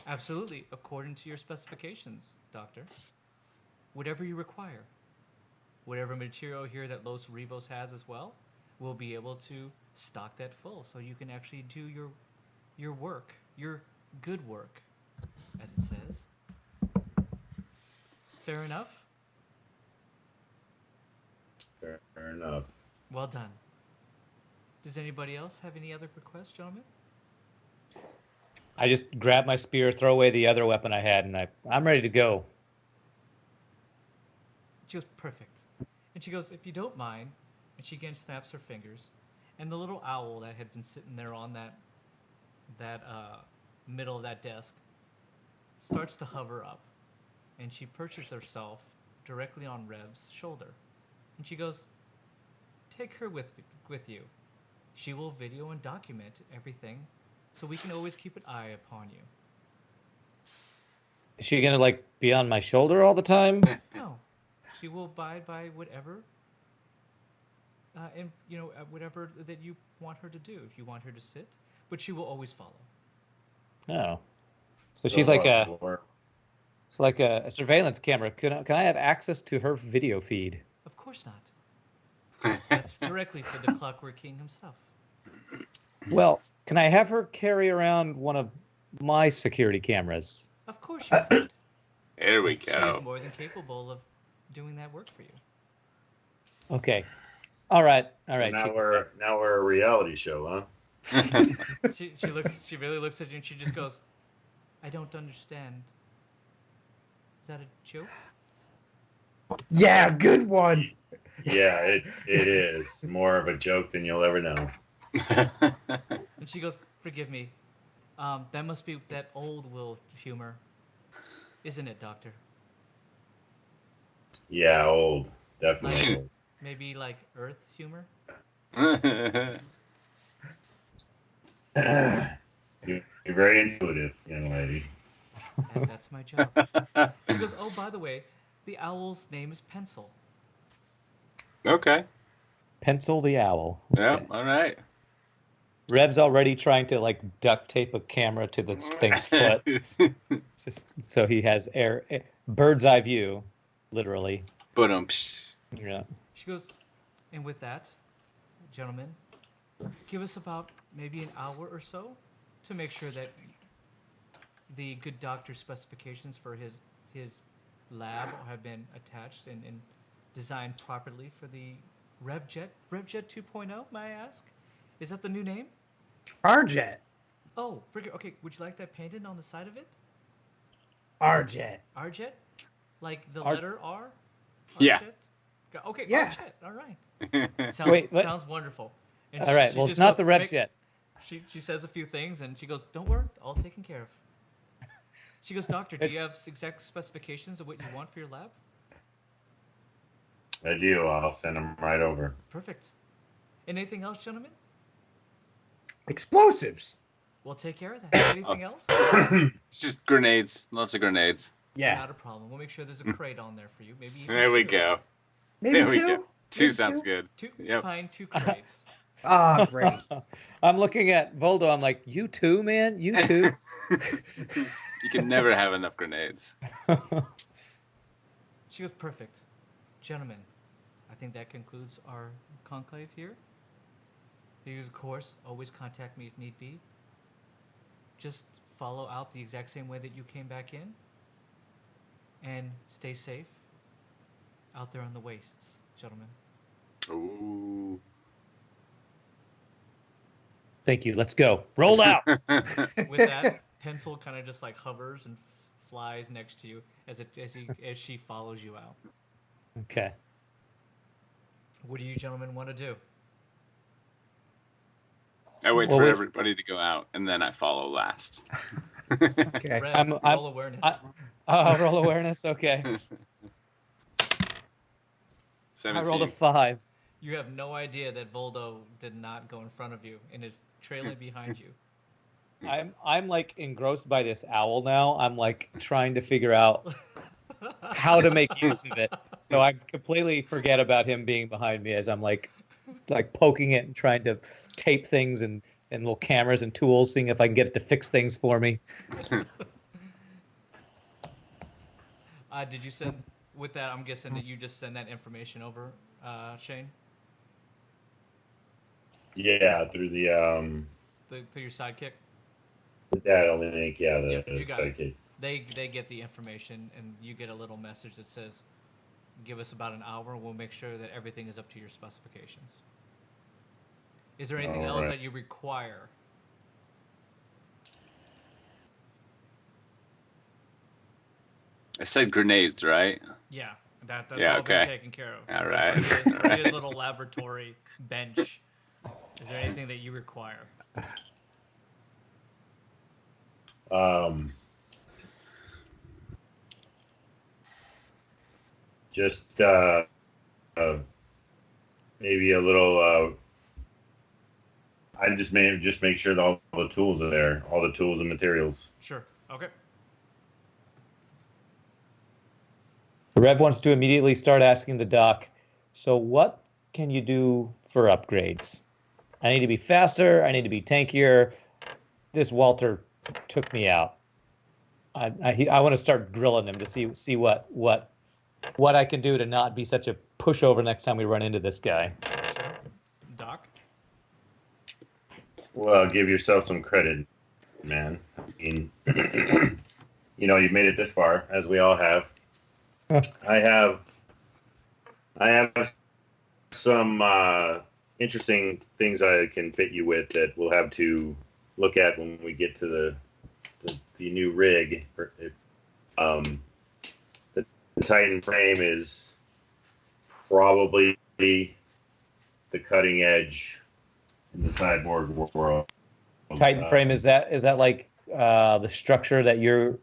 Absolutely, according to your specifications, Doctor. Whatever you require. Whatever material here that Los Rivos has as well, we'll be able to stock that full so you can actually do your work, your good work, as it says. Fair enough? Fair enough. Well done. Does anybody else have any other requests, gentlemen? I just grab my spear, throw away the other weapon I had, and I'm ready to go. She goes, perfect. And she goes, if you don't mind, and she again snaps her fingers, and the little owl that had been sitting there on that middle of that desk starts to hover up, and she perches herself directly on Rev's shoulder. And she goes, take her with you. She will video and document everything, so we can always keep an eye upon you. Is she gonna like be on my shoulder all the time? No, she will abide by whatever, and whatever that you want her to do. If you want her to sit, but she will always follow. No. So she's like a or- it's like a surveillance camera. Can I have access to her video feed? Of course not. That's directly for the Clockwork King himself. Well, can I have her carry around one of my security cameras? Of course you could. There we She's go. more than capable of doing that work for you. Okay. All right. Now we're a reality show, huh? She really looks at you and she just goes, I don't understand. Is that a joke? Yeah, good one. Yeah, it is more of a joke than you'll ever know. And she goes, forgive me. That must be that old Will humor. Isn't it, Doctor? Yeah, old, definitely. Old. Maybe like Earth humor? You're very intuitive, young lady. That's my job. She goes, oh, by the way, the owl's name is Pencil. Okay. Pencil the owl. Yeah. Okay. All right. Rev's already trying to like duct tape a camera to the thing's foot, so he has bird's eye view, literally. But Yeah. She goes, and with that, gentlemen, give us about maybe an hour or so to make sure that the good doctor's specifications for his lab have been attached and designed properly for the RevJet 2.0, may I ask? Is that the new name? Arjet. Oh, okay. Would you like that painted on the side of it? Arjet. Arjet? Like the Ar- letter R? Yeah. Arjet? Okay, Yeah. Arjet. All right. Sounds, Wait, what? sounds wonderful. And All right. she Well, just it's not goes, the RevJet. She says a few things and she goes, don't worry, all taken care of. She goes, Doctor, do you have exact specifications of what you want for your lab? I do. I'll send them right over. Perfect. And anything else, gentlemen? Explosives. We'll take care of that. Anything else? Just grenades. Lots of grenades. Yeah. Not a problem. We'll make sure there's a crate on there for you. Maybe even There we two. go. Maybe There we two. go. Two Maybe sounds two? good. Two, Yep. Fine, two crates. Ah, great. I'm looking at Voldo. I'm like, you too, man. You too. You can never have enough grenades. She goes, perfect. Gentlemen, I think that concludes our conclave here. You, of course, always contact me if need be. Just follow out the exact same way that you came back in. And stay safe out there on the wastes, gentlemen. Ooh. Thank you. Let's go. Roll out. With that, Pencil kind of just like hovers and flies next to you as she follows you out. Okay. What do you gentlemen want to do? I wait Well, for we- everybody to go out, and then I follow last. Okay. Rev, I'm- roll awareness. Roll awareness. Okay. 17. I rolled a 5. You have no idea that Voldo did not go in front of you and is trailing behind you. I'm like engrossed by this owl now. I'm like trying to figure out how to make use of it. So I completely forget about him being behind me as I'm like poking it and trying to tape things and little cameras and tools, seeing if I can get it to fix things for me. Did you send, with that, I'm guessing that you just send that information over, Shane? Yeah, through the To your sidekick? data link. Yeah, Yep, you got it. sidekick. They get the information, and you get a little message that says, give us about an hour, and we'll make sure that everything is up to your specifications. Is there anything else that you require? I said grenades, right? Yeah, that's Yeah, all okay. been taken care of. All right. His little laboratory bench. Is there anything that you require? Just maybe a little. I just make sure that all the tools are there, all the tools and materials. Sure. Okay. The Rev wants to immediately start asking the doc, so what can you do for upgrades? I need to be faster. I need to be tankier. This Walter took me out. I want to start grilling him to see what I can do to not be such a pushover next time we run into this guy. Sure. Doc? Well, give yourself some credit, man. I mean, you've made it this far, as we all have. I have some interesting things I can fit you with that we'll have to look at when we get to the new rig. The Titan frame is probably the cutting edge in the cyborg world. Titan frame, is that like the structure that your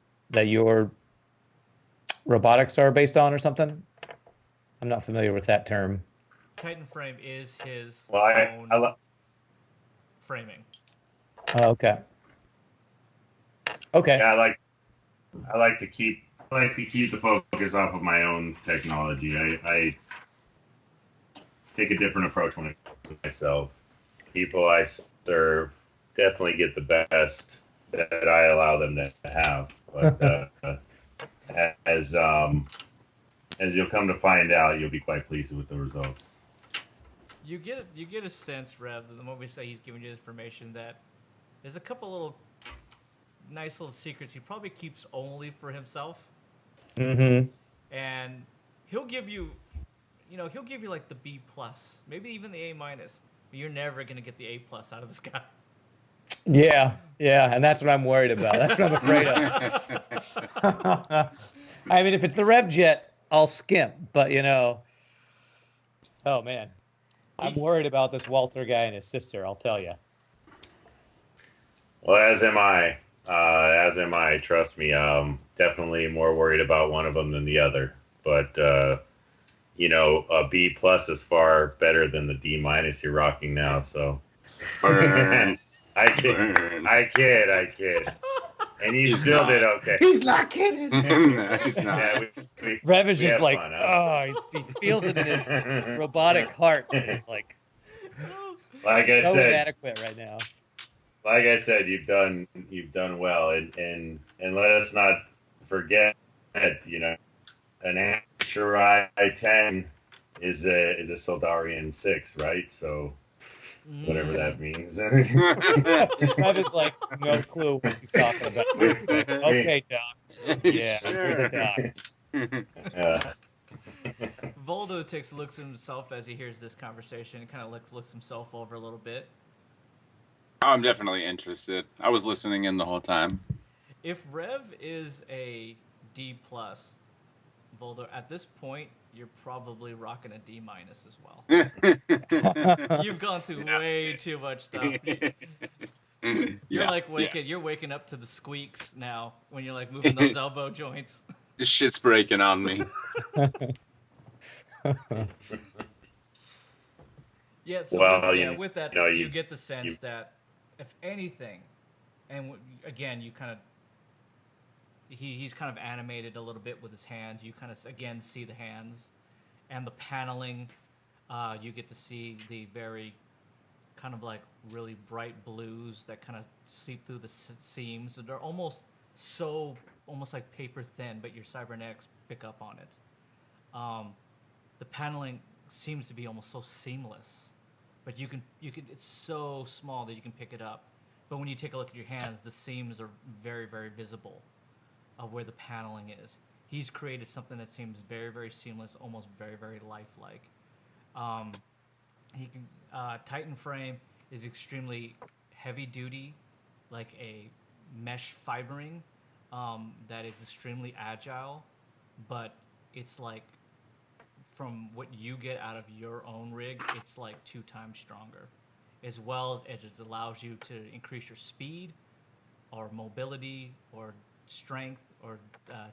robotics are based on or something? I'm not familiar with that term. Titan frame is his Well, framing. Oh, okay. Okay. Yeah, I like to keep the focus off of my own technology. I take a different approach when it comes to myself. People I serve definitely get the best that I allow them to have. But as you'll come to find out, you'll be quite pleased with the results. You get a sense, Rev, that the moment we say he's giving you information, that there's a couple little nice little secrets he probably keeps only for himself. Mm-hmm. And he'll give you like the B plus, maybe even the A minus, but you're never gonna get the A plus out of this guy. Yeah, and that's what I'm worried about. That's what I'm afraid of. I mean, if it's the Rev jet, I'll skimp, but oh man, I'm worried about this Walter guy and his sister. I'll tell you. Well, as am I. Trust me. Definitely more worried about one of them than the other. But a B plus is far better than the D minus you're rocking now. So I kid. And you He's still not. did okay. He's not kidding. No, he's not. Yeah, Rev is we just have like, fun, huh? he feels it in his robotic heart. It's like like I so said, inadequate right now. like I said, you've done well, and let us not forget that an Asher I-10 is a Soldarian 6, right? So whatever that means. Rev is like, no clue what he's talking about. Okay, Doc. Yeah, Sure. Doc. Voldo looks at himself as he hears this conversation and kind of looks himself over a little bit. I'm definitely interested. I was listening in the whole time. If Rev is a D plus, Voldo, at this point, you're probably rocking a D- as well. You've gone through way too much stuff. You're like you're waking up to the squeaks now when you're like moving those elbow joints. This shit's breaking on me. Yeah. So Well, with that, you know, you get the sense you- that if anything, and again, you kind of he's kind of animated a little bit with his hands. You kind of again see the hands and the paneling. You get to see the very kind of like really bright blues that kind of seep through the seams. They're almost like paper thin, but your cybernetics pick up on it. The paneling seems to be almost so seamless, but you can it's so small that you can pick it up. But when you take a look at your hands, the seams are very, very visible of where the paneling is. He's created something that seems very, very seamless, almost very, very lifelike. He can Titan frame is extremely heavy duty, like a mesh fibering that is extremely agile, but it's like from what you get out of your own rig, it's like 2 times stronger, as well as it allows you to increase your speed or mobility or strength or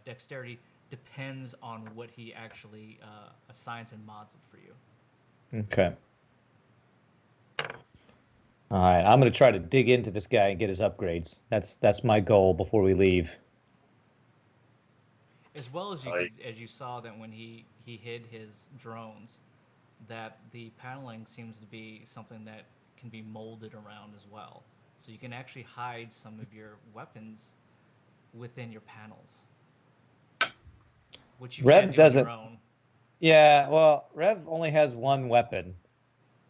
dexterity, depends on what he actually assigns and mods it for you. Okay. All right, I'm going to try to dig into this guy and get his upgrades. That's my goal before we leave. As well as as you saw that when he hid his drones, that the paneling seems to be something that can be molded around as well. So you can actually hide some of your weapons within your panels, which you Rev can't do on doesn't. your own. Yeah, well, Rev only has one weapon,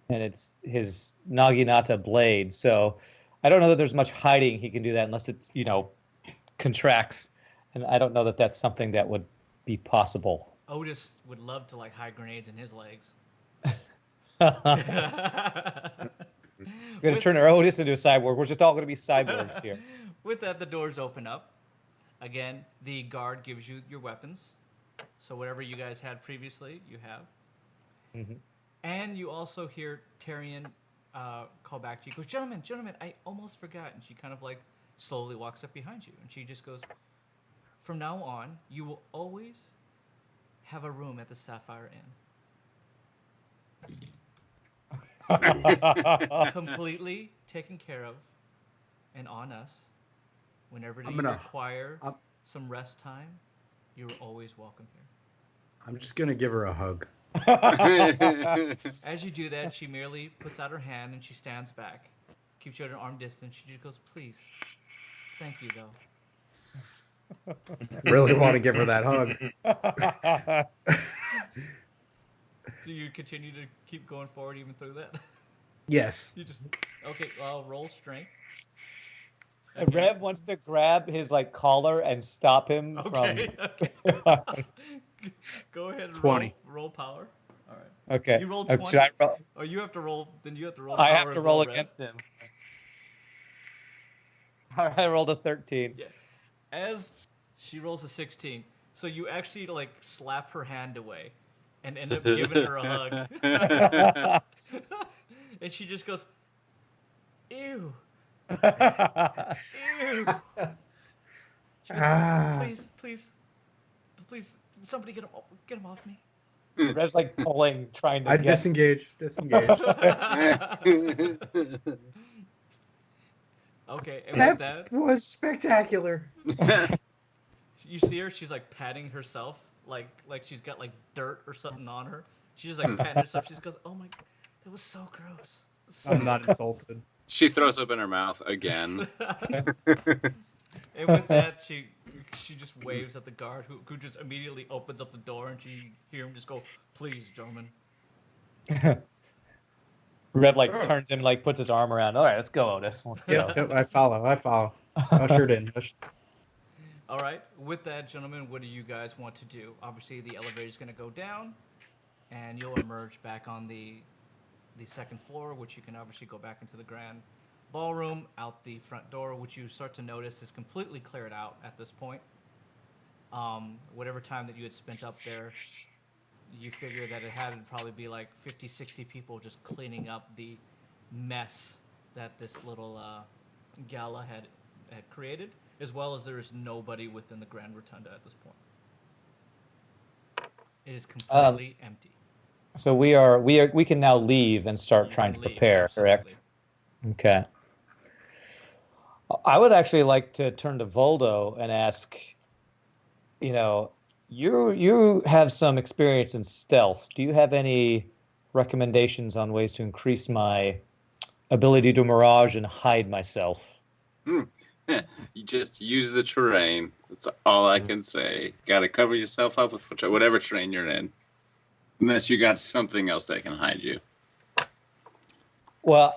and it's his Naginata blade. So I don't know that there's much hiding he can do that unless it's, contracts. And I don't know that that's something that would be possible. Otis would love to like hide grenades in his legs. We're going to turn our Otis into a cyborg. We're just all going to be cyborgs here. With that, the doors open up. Again, the guard gives you your weapons. So whatever you guys had previously, you have. Mm-hmm. And you also hear Tyrion call back to you. Goes, gentlemen, I almost forgot. And she kind of like slowly walks up behind you. And she just goes, from now on, you will always have a room at the Sapphire Inn. Completely taken care of and on us. Whenever you require some rest time, you're always welcome here. I'm just going to give her a hug. As you do that, she merely puts out her hand and she stands back. Keeps you at an arm distance. She just goes, please. Thank you, though. Really want to give her that hug. Do you continue to keep going forward even through that? Yes. You just okay. Well, roll strength. And Rev wants to grab his collar and stop him Okay. from. Go ahead and 20. roll power. All right. Okay. You rolled Should 20. I roll? Oh, you have to roll. Then you have to roll. I power have to as roll well, Rev. against him. All right, I rolled a 13. Yeah. As she rolls a 16, so you actually slap her hand away, and end up giving her a hug. And she just goes, "Ew, ew." She goes, please, somebody get him off me. Rev's pulling, trying to. I disengage. Okay, and with That was spectacular. you see her. She's patting herself, like she's got dirt or something on her. She's just patting herself. She just goes, "Oh my, that was so gross." I'm not insulted. She throws up in her mouth again. And with that, she just waves at the guard, who just immediately opens up the door, and she hear him just go, "Please, gentlemen." Rev turns him, puts his arm around. All right, let's go, Otis. Let's go. Yep, I follow. Ushered in. All right. With that, gentlemen, what do you guys want to do? Obviously, the elevator is going to go down, and you'll emerge back on the second floor, which you can obviously go back into the grand ballroom out the front door, which you start to notice is completely cleared out at this point. Whatever time that you had spent up there, you figure that it had to probably be like 50, 60 people just cleaning up the mess that this little gala had created, as well as there is nobody within the Grand Rotunda at this point. It is completely empty. So we can now leave and start trying to prepare, correct? Okay. I would actually like to turn to Voldo and ask, you have some experience in stealth. Do you have any recommendations on ways to increase my ability to mirage and hide myself? You just use the terrain. That's all I can say. Got to cover yourself up with whatever terrain you're in, unless you got something else that can hide you. Well,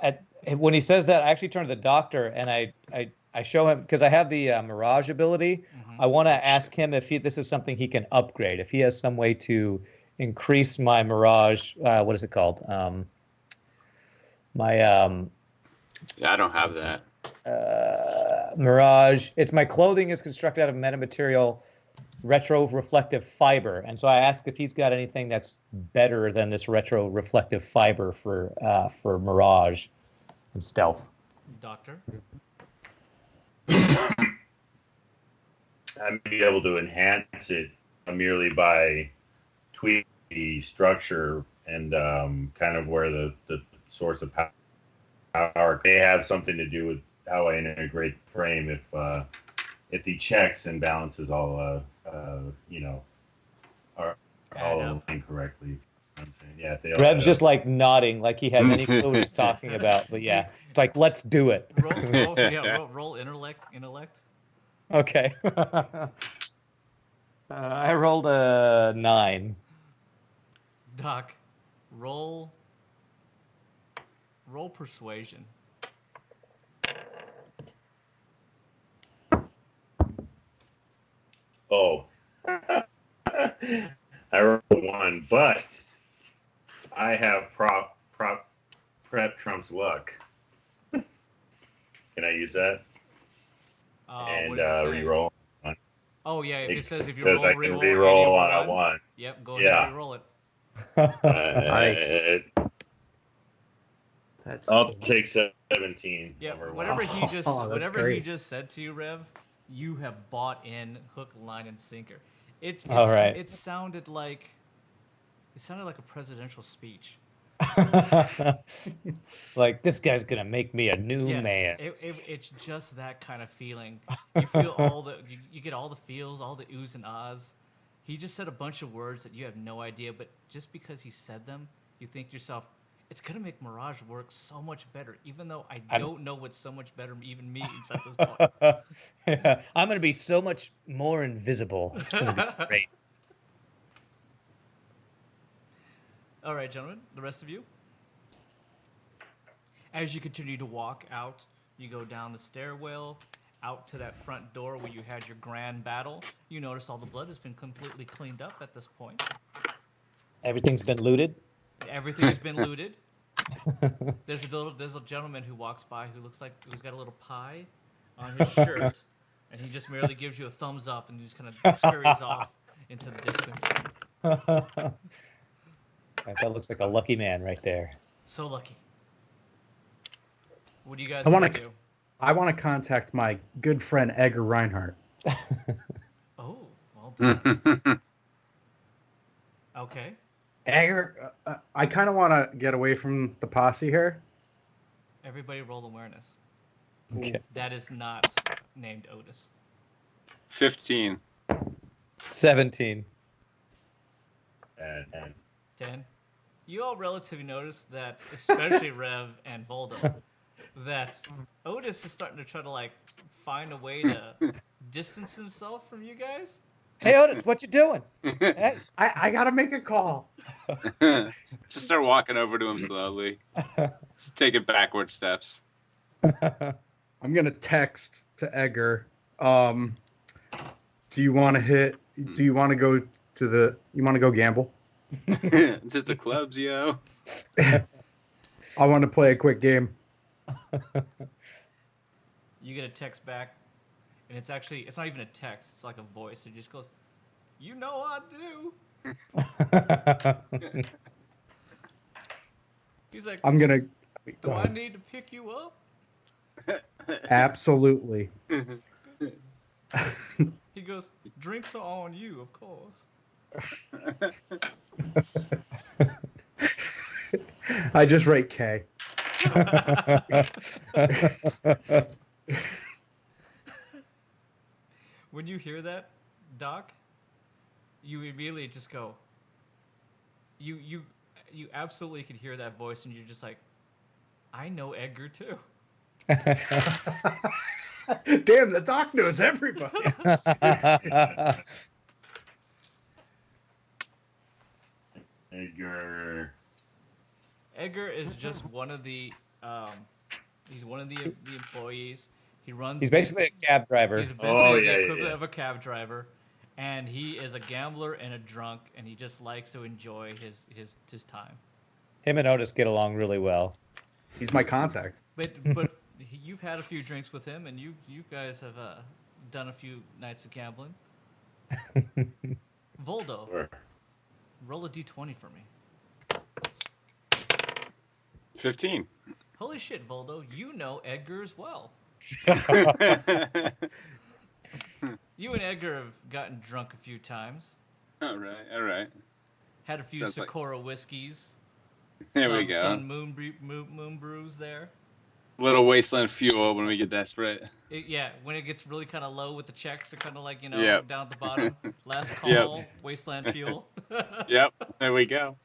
when he says that, I actually turn to the doctor and I show him, because I have the mirage ability. Mm-hmm. I want to ask him if this is something he can upgrade. If he has some way to increase my mirage. What is it called? Yeah, I don't have that. Mirage. It's my clothing is constructed out of metamaterial retro-reflective fiber, and so I asked if he's got anything that's better than this retro-reflective fiber for mirage and stealth. Doctor? I'd be able to enhance it merely by tweaking the structure and kind of where the source of power may have something to do with how I integrate the frame. If the checks and balances all are all incorrectly. I'm saying, yeah, they Rev's just like nodding, like he has any clue what he's talking about. But yeah, it's like, let's do it. Roll intellect. Okay. I rolled a 9. Doc, roll persuasion. Oh. I rolled 1, but I have prep trumps luck. Can I use that? And re-roll? Oh yeah, if it says if you roll, I can re-roll on a 1. Yep, go ahead and re-roll it. Nice. I'll take 17. Yeah, whatever he just said to you, Rev, you have bought in hook, line, and sinker. It sounded like a presidential speach. Like, this guy's gonna make me a new man. It's just that kind of feeling. You feel you get all the feels, all the oohs and ahs. He just said a bunch of words that you have no idea, but just because he said them, you think to yourself, it's gonna make Mirage work so much better, even though I don't know what's so much better even means at this point. Yeah, I'm gonna be so much more invisible. It's gonna be great. All right, gentlemen, the rest of you. As you continue to walk out, you go down the stairwell, out to that front door where you had your grand battle. You notice all the blood has been completely cleaned up at this point. Everything's been looted? Everything has been looted. There's a gentleman who walks by who's got a little pie on his shirt, and he just merely gives you a thumbs up and he just kind of scurries off into the distance. That looks like a lucky man right there. So lucky. What do you guys want to do? I want to contact my good friend Edgar Reinhardt. Oh, well done. Okay. Edgar, I kind of want to get away from the posse here. Everybody roll awareness. Okay. That is not named Otis. 15. 17. 10. You all relatively notice that, especially Rev and Voldo, that Otis is starting to try to find a way to distance himself from you guys. Hey Otis, what you doing? Hey. I gotta make a call. Just start walking over to him slowly. Just taking backward steps. I'm gonna text to Edgar. Do you want to hit? Do you want to go to the? You want to go gamble? It's at the clubs, yo. I want to play a quick game. You get a text back, and it's not even a text. It's like a voice. It just goes, "You know I do." He's like, I'm gonna. do I need to pick you up? Absolutely. He goes, drinks are on you, of course. I just write K. When you hear that, Doc, you immediately just go. You absolutely could hear that voice, and you're just like, I know Edgar too. Damn, the doc knows everybody. Edgar. Edgar is just one of the he's one of the employees. He runs. He's basically a cab driver. He's basically the equivalent yeah. of a cab driver, and he is a gambler and a drunk, and he just likes to enjoy his time. Him and Otis get along really well. He's my contact. But you've had a few drinks with him, and you guys have done a few nights of gambling. Voldo, Sure. roll a d20 for me. 15. Holy shit, Voldo, you know Edgar as well. You and Edgar have gotten drunk a few times. All right. Had a few Sounds like- Socorro whiskeys. There we go. Some moon brews there. Little wasteland fuel when we get desperate. When it gets really kind of low with the checks, they're kind of like, Yep. down at the bottom. Last call, Yep. wasteland fuel. Yep, there we go.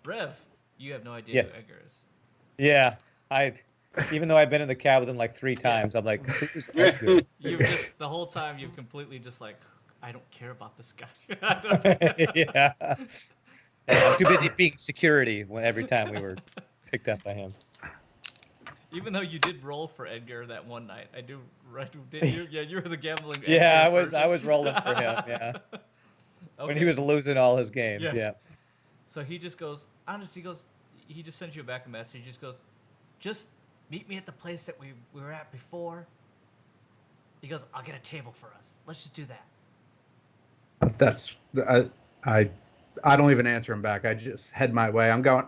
Rev, you have no idea Yeah. who Edgar is. Yeah, even though I've been in the cab with him like 3 times, I'm like, who's Edgar? You've just, the whole time, you've completely just like, I don't care about this guy. Yeah. I'm too busy being security every time we were picked up by him. Even though you did roll for Edgar that one night, I do. Right? Did you? Yeah, you were the gambling. Yeah, Edgar I was person. rolling for him. Yeah, when Okay. he was losing all his games. Yeah. Yeah. So he just goes. Honestly, he just sends you back a message. He just goes, just meet me at the place that we were at before. He goes, I'll get a table for us. Let's just do that. That's I don't even answer him back. I just head my way. I'm going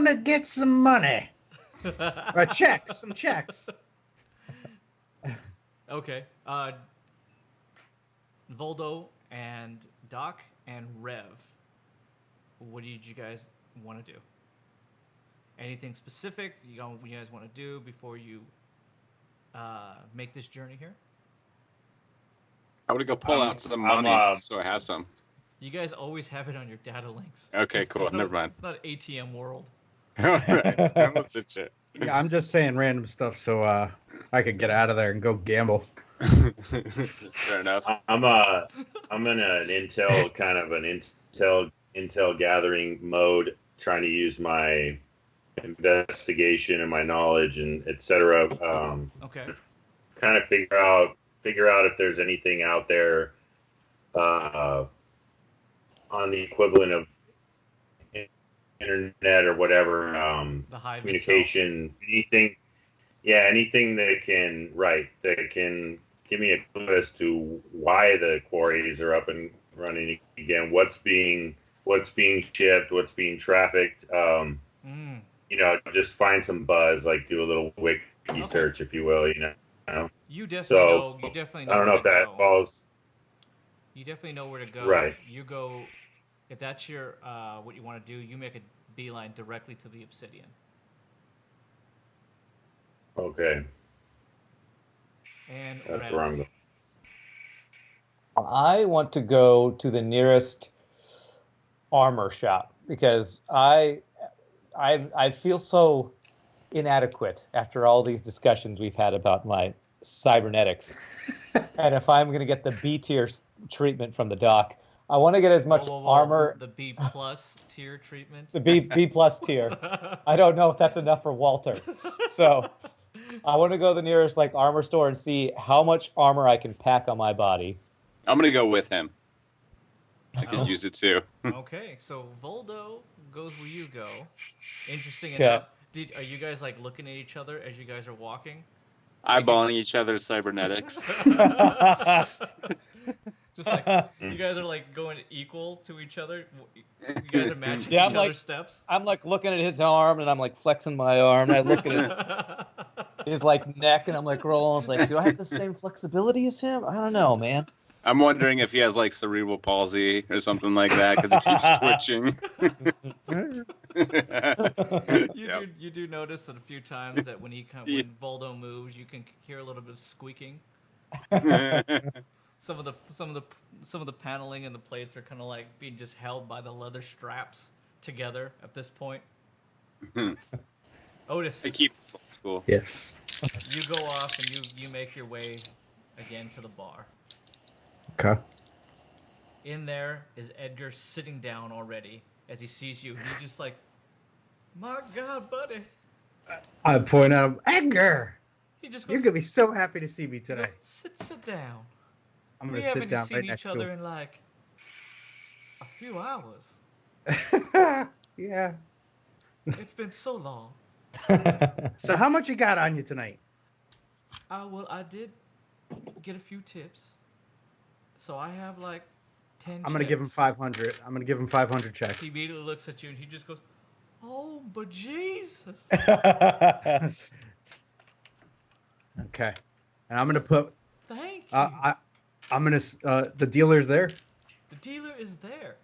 to get some money. Some checks. Okay. Voldo and Doc and Rev, what did you guys want to do? Anything specific you guys want to do before you make this journey here? I would go pull out some money so I have some. You guys always have it on your data links. Okay, cool. Never mind. It's not ATM world. All right. That's it, shit. Yeah, I'm just saying random stuff so I could get out of there and go gamble. Fair enough. I'm in an intel gathering mode, trying to use my investigation and my knowledge and etc. Okay. Kind of figure out if there's anything out there on the equivalent of internet or whatever, The hive communication, anything that can give me a clue as to why the quarries are up and running again, what's being shipped, what's being trafficced. Just find some buzz, like do a little wiki search, if you will. You definitely know. You definitely know. I don't know if that falls. You definitely know where to go. Right. You go, if that's your what you want to do. You make a beeline directly to the Obsidian. Okay, And that's Rev, where I'm going. I want to go to the nearest armor shop because I feel so inadequate after all these discussions we've had about my cybernetics. And if I'm going to get the B tier treatment from the doc, I want to get as much armor. The B+ tier treatment. The B+ tier. I don't know if that's enough for Walter. So I want to go to the nearest armor store and see how much armor I can pack on my body. I'm going to go with him. I could use it too. Okay, so Voldo goes where you go. Interesting Okay. enough. Are you guys looking at each other as you guys are walking? Eyeballing each other's cybernetics. Just like you guys are like going equal to each other. You guys are matching Yeah, each other's steps. I'm like looking at his arm and I'm like flexing my arm. And I look at his like neck and I'm like rolling. It's like, do I have the same flexibility as him? I don't know, man. I'm wondering if he has like cerebral palsy or something like that because he keeps twitching. You do notice that a few times that when when Voldo moves, you can hear a little bit of squeaking. Some of the paneling and the plates are kind of like being just held by the leather straps together at this point. Otis, I keep school. Yes. you go off and you make your way again to the bar. Okay. In there is Edgar sitting down already as he sees you. He's just like, my God, buddy. I point out, Edgar, He just you're goes, gonna be so happy to see me he today. goes, sit down. I'm We gonna sit haven't down seen right each next other to in like a few hours. him. Yeah. It's been so long. So how much you got on you tonight? Well, I did get a few tips. So I have like 10 I'm gonna give him checks. 500. I'm gonna give him 500 checks. He immediately looks at you and he just goes, oh, but Jesus. Okay. And I'm gonna put. Thank you. I'm gonna. The dealer's there. The dealer is there.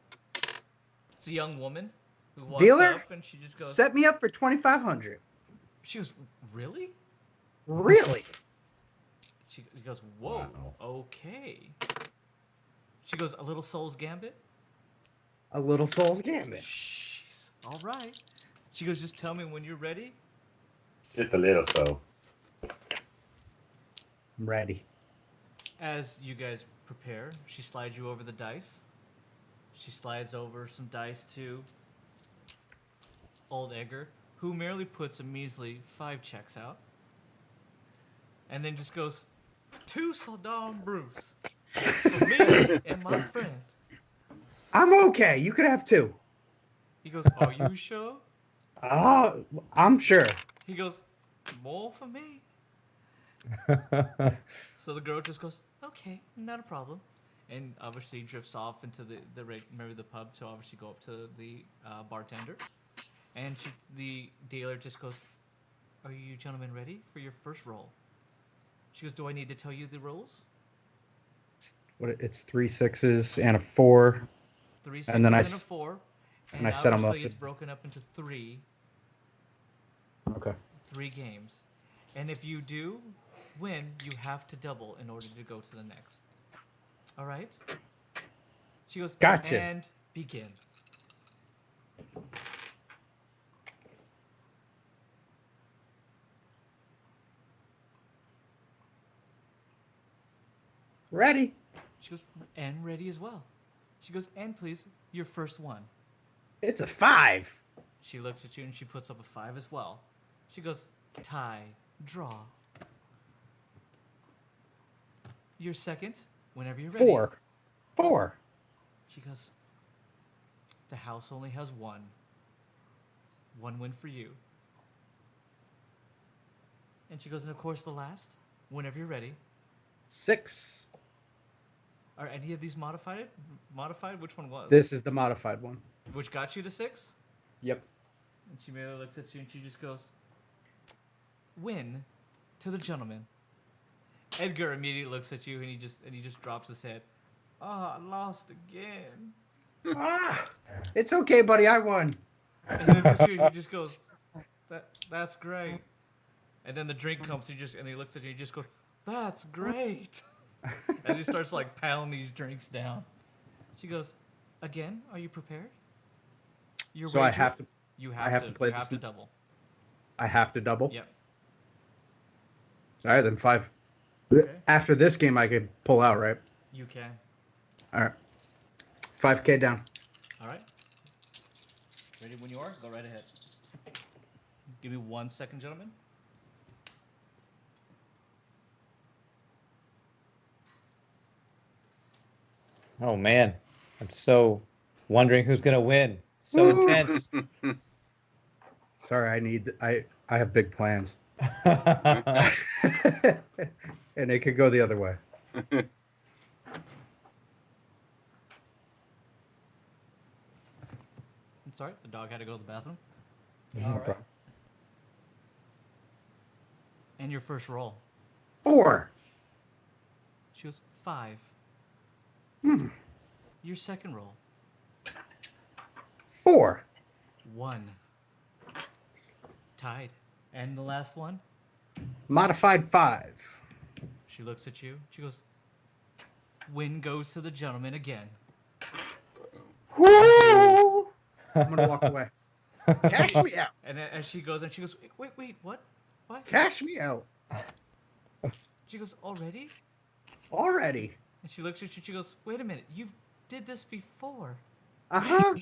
It's a young woman who walks Dealer? up and she just goes, Set me up for 2,500. she goes, really? Really? She goes, whoa, Wow. okay. She goes, a little Soul's Gambit? A little Soul's Gambit. Jeez, all right. She goes, just tell me when you're ready. Just a little so. I'm ready. As you guys prepare, she slides you over the dice. She slides over some dice to old Edgar, who merely puts a measly 5 checks out. And then just goes, to Saddam Bruce. For me and my friend. I'm okay. You could have 2. He goes, are you sure? Oh, I'm sure. He goes, more for me. So the girl just goes, okay, not a problem. And obviously drifts off into maybe the pub to obviously go up to the bartender. And the dealer just goes, are you gentlemen ready for your first roll? She goes, do I need to tell you the rolls? What? It's 3 6s and a 4. 3 And then 6s and a 4. And I set 'em up obviously it's with- broken up into 3 Okay. games. And if you do win, you have to double in order to go to the next. All right? She goes, Gotcha. and begin. Ready? She goes, and ready as well. She goes, and please, your first one. It's a 5. She looks at you and she puts up a 5 as well. She goes, tie, draw. Your second, whenever you're ready. 4. 4. She goes, the house only has 1. 1 win for you. And she goes, and of course the last, whenever you're ready. 6. Are any of these modified? Modified? Which one was? This is the modified one. Which got you to 6? Yep. And she merely looks at you and she just goes, win to the gentleman. Edgar immediately looks at you and he just drops his head. Ah, I lost again. It's okay, buddy. I won. And he looks at you and he just goes, that's great. And then the drink comes and he looks at you and he just goes, that's great. As he starts like pounding these drinks down. She goes, again, are you prepared? So I have to. You I have have to to play you have this- to double. I have to double. Yep. All right, then 5. Okay. After this game, I could pull out, right? You can. All right. 5K down. All right. Ready when you are? Go right ahead. Give me 1 second, gentlemen. Oh man, I'm so wondering who's gonna win. So intense. Sorry, I have big plans. And it could go the other way. sorry. The dog had to go to the bathroom. No All right. problem. And your first roll. 4. She goes, 5. Your second roll. 4. 1. Tied. And the last one? Modified 5. She looks at you. She goes, win goes to the gentleman again. Woo! I'm gonna walk away. Cash me out. And as she goes, wait, what? What? Cash me out. She goes, already? Already. And she looks at you. She goes, wait a minute. You did this before. Uh-huh.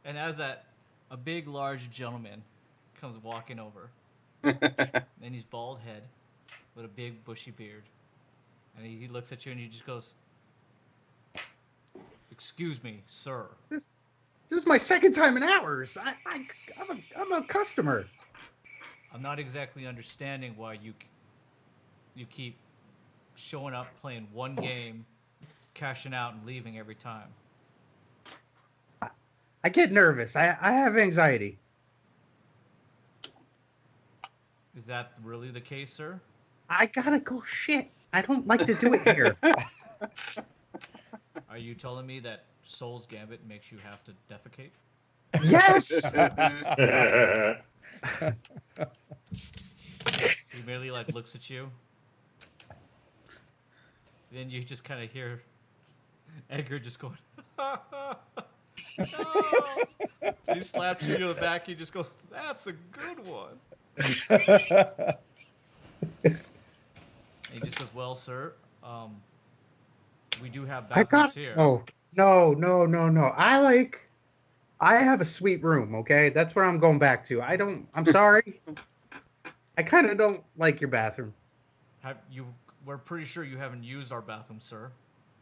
And as a big, large gentleman comes walking over, and he's bald head with a big, bushy beard, and he looks at you and he just goes, "Excuse me, sir." This is my second time in hours. I'm a customer. I'm not exactly understanding why you keep showing up, playing one game, cashing out, and leaving every time. I get nervous. I have anxiety. Is that really the case, sir? I gotta go shit. I don't like to do it here. Are you telling me that Soul's Gambit makes you have to defecate? Yes. He merely looks at you. Then you just kind of hear Edgar just going, no. He slaps you in the back. He just goes, "That's a good one." And he just goes, "Well, sir, we do have bathrooms here." Oh, no. I have a sweet room, okay? That's where I'm going back to. I'm sorry. I kind of don't like your bathroom. We're pretty sure you haven't used our bathroom, sir.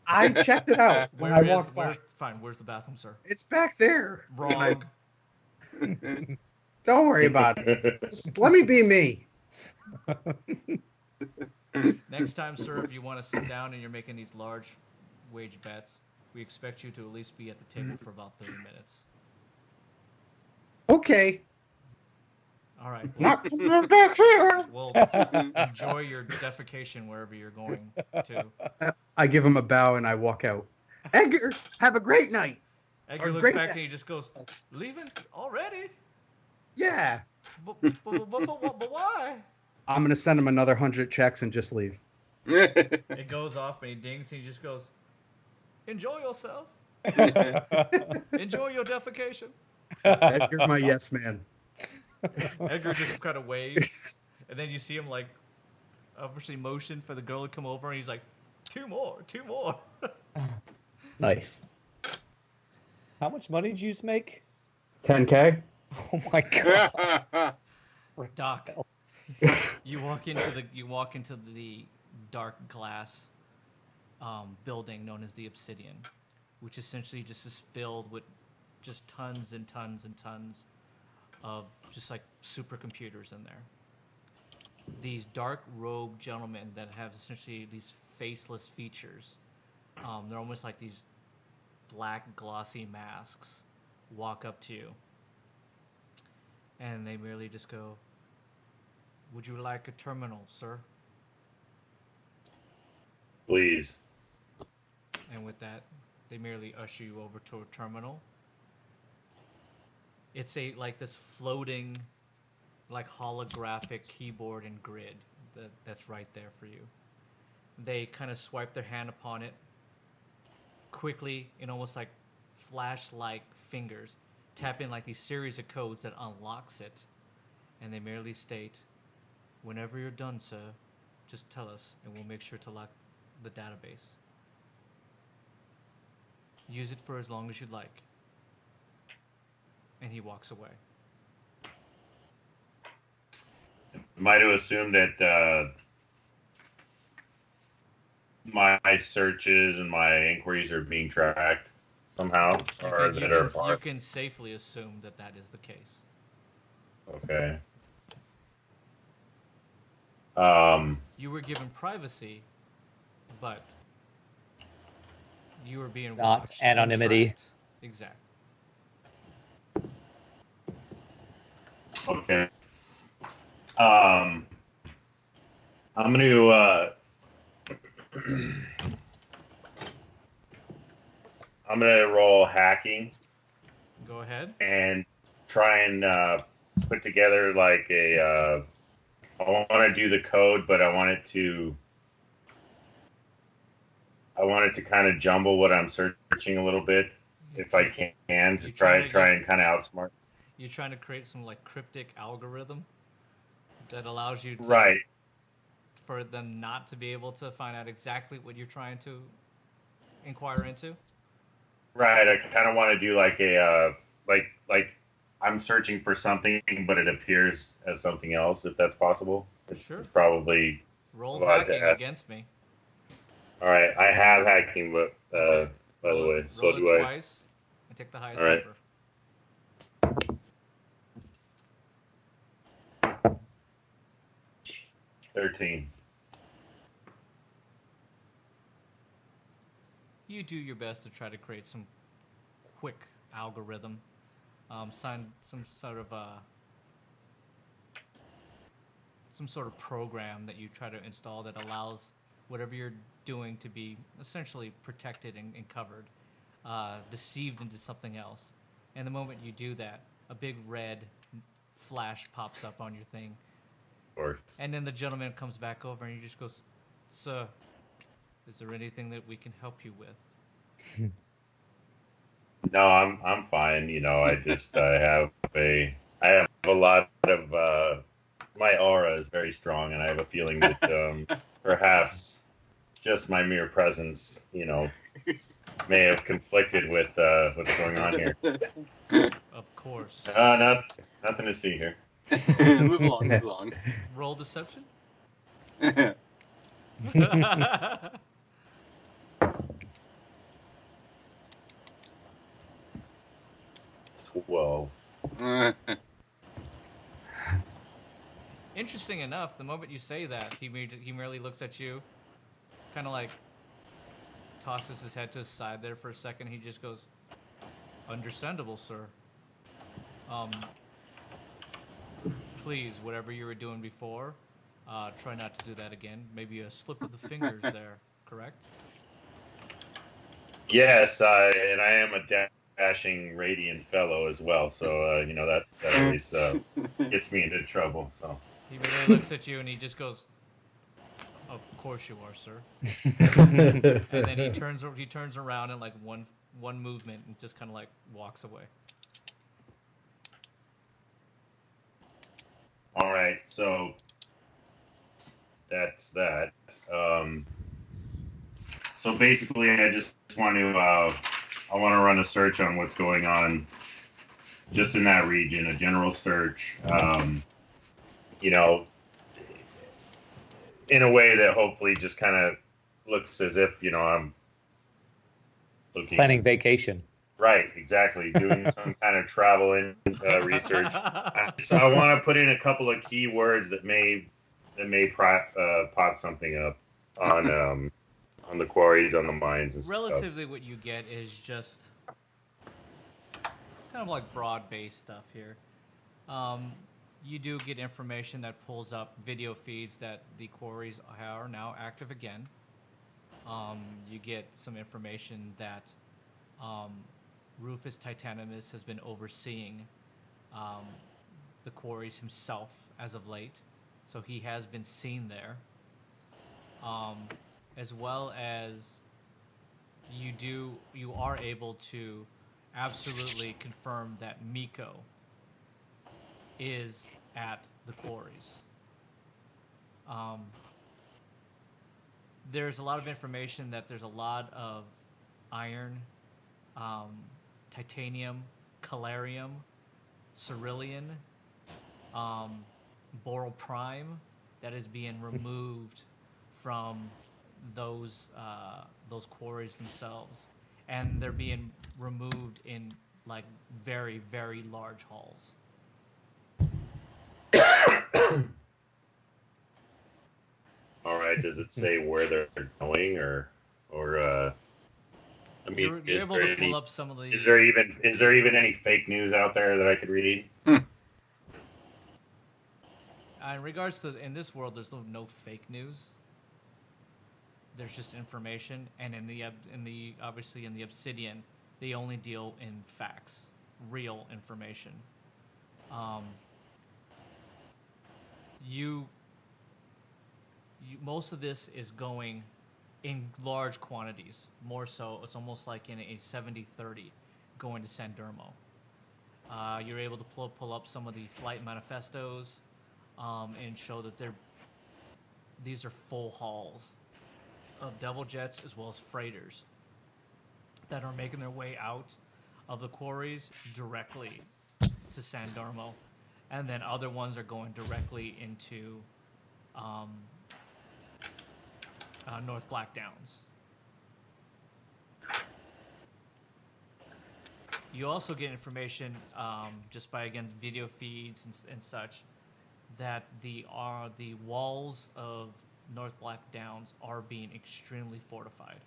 I checked it out when I walked by. Where's the bathroom, sir? It's back there. Wrong. Don't worry about it. Just let me be me. Next time, sir, if you want to sit down and you're making these large wage bets, we expect you to at least be at the table for about 30 minutes. Okay. All right. Not coming back here. Well, enjoy your defecation wherever you're going to. I give him a bow and I walk out. Edgar, have a great night. Edgar looks back and he just goes, "Leaving already? Yeah. But why?" I'm gonna send him another 100 checks and just leave. It goes off and he dings and he just goes, "Enjoy yourself. Enjoy your defecation." Edgar, my yes man. Edgar just kind of waves, and then you see him obviously motion for the girl to come over, and he's like, two more. Nice. How much money did you just make? 10K. Oh my god. Doc, you walk into the dark glass building known as the Obsidian, which essentially just is filled with just tons and tons and tons of just supercomputers in there. These dark robed gentlemen that have essentially these faceless features, they're almost like these black glossy masks, walk up to you and they merely just go, "Would you like a terminal, sir?" Please. And with that, they merely usher you over to a terminal. It's this floating, holographic keyboard and grid that's right there for you. They kind of swipe their hand upon it quickly in almost flash-like fingers, tap in these series of codes that unlocks it, and they merely state, "Whenever you're done, sir, just tell us and we'll make sure to lock the database. Use it for as long as you'd like." And he walks away. Am I to assume that my searches and my inquiries are being tracked somehow? You can safely assume that is the case. Okay. You were given privacy, but You are being Not watched. and anonymity. tracked. Exactly. Okay. I'm gonna I'm gonna roll hacking Go ahead. and try and put together like a. I want to do the code, but I want it to kind of jumble what I'm searching a little bit, if I can, to You try trying to and kind of outsmart. You're trying to create some like cryptic algorithm that allows you to Right. for them not to be able to find out exactly what you're trying to inquire into. Right. I kind of want to do like a like I'm searching for something, but it appears as something else, if that's possible. Sure. It's probably Roll a lot to hacking ask. against me. All right. I have hacking, but Okay. by the Roll way, it, so roll do it I. twice and take the highest All right. number. 13. You do your best to try to create some quick algorithm, some sort of program that you try to install that allows whatever you're doing to be essentially protected and covered, deceived into something else. And the moment you do that, a big red flash pops up on your thing. Of course. And then the gentleman comes back over and he just goes, "Sir, is there anything that we can help you with?" No, I'm fine. You know, I just I have a lot of my aura is very strong, and I have a feeling that perhaps just my mere presence, you know, may have conflicted with what's going on here. Of course. Nothing to see here. Move along. Roll deception. 12. Interesting enough, the moment you say that, he merely looks at you, kind of like tosses his head to his side there for a second. He just goes, "Understandable, sir. Please, whatever you were doing before, try not to do that again. Maybe a slip of the fingers there, correct?" Yes, and I am a dashing, radiant fellow as well. So you know that always gets me into trouble. So He really looks at you and he just goes, "Of course you are, sir." And then he turns around in like one movement and just kind of like walks away. all right, so that's that. So basically, I just want to run a search on what's going on just in that region, a general search. You know, in a way that hopefully just kind of looks as if, you know, I'm looking Planning vacation. right, exactly, doing some kind of travel and research. So I want to put in a couple of keywords that may pop something up on the quarries, on the mines, and Relatively, what you get is just kind of like broad-based stuff here. You do get information that pulls up video feeds that the quarries are now active again. You get some information that Rufus Titanimus has been overseeing the quarries himself as of late, so he has been seen there. As well as you are able to absolutely confirm that Miko is at the quarries. There's a lot of information that there's a lot of iron, titanium, calarium, cerulean, boral prime that is being removed from those quarries themselves, and they're being removed in like very, very large hauls. All right. Does it say where they're going or I mean, You're able to pull up some of the. Is there even any fake news out there that I could read? In regards to in this world, there's no fake news. There's just information, and in the obviously in the Obsidian, they only deal in facts, real information. Most of this is going in large quantities. More so, it's almost like in a 70-30 going to San Dermo. You're able to pull up some of the flight manifestos and show that these are full hauls of devil jets as well as freighters that are making their way out of the quarries directly to San Darmo, and then other ones are going directly into North Black Downs. You also get information just by, again, video feeds and such, that the walls of North Black Downs are being extremely fortified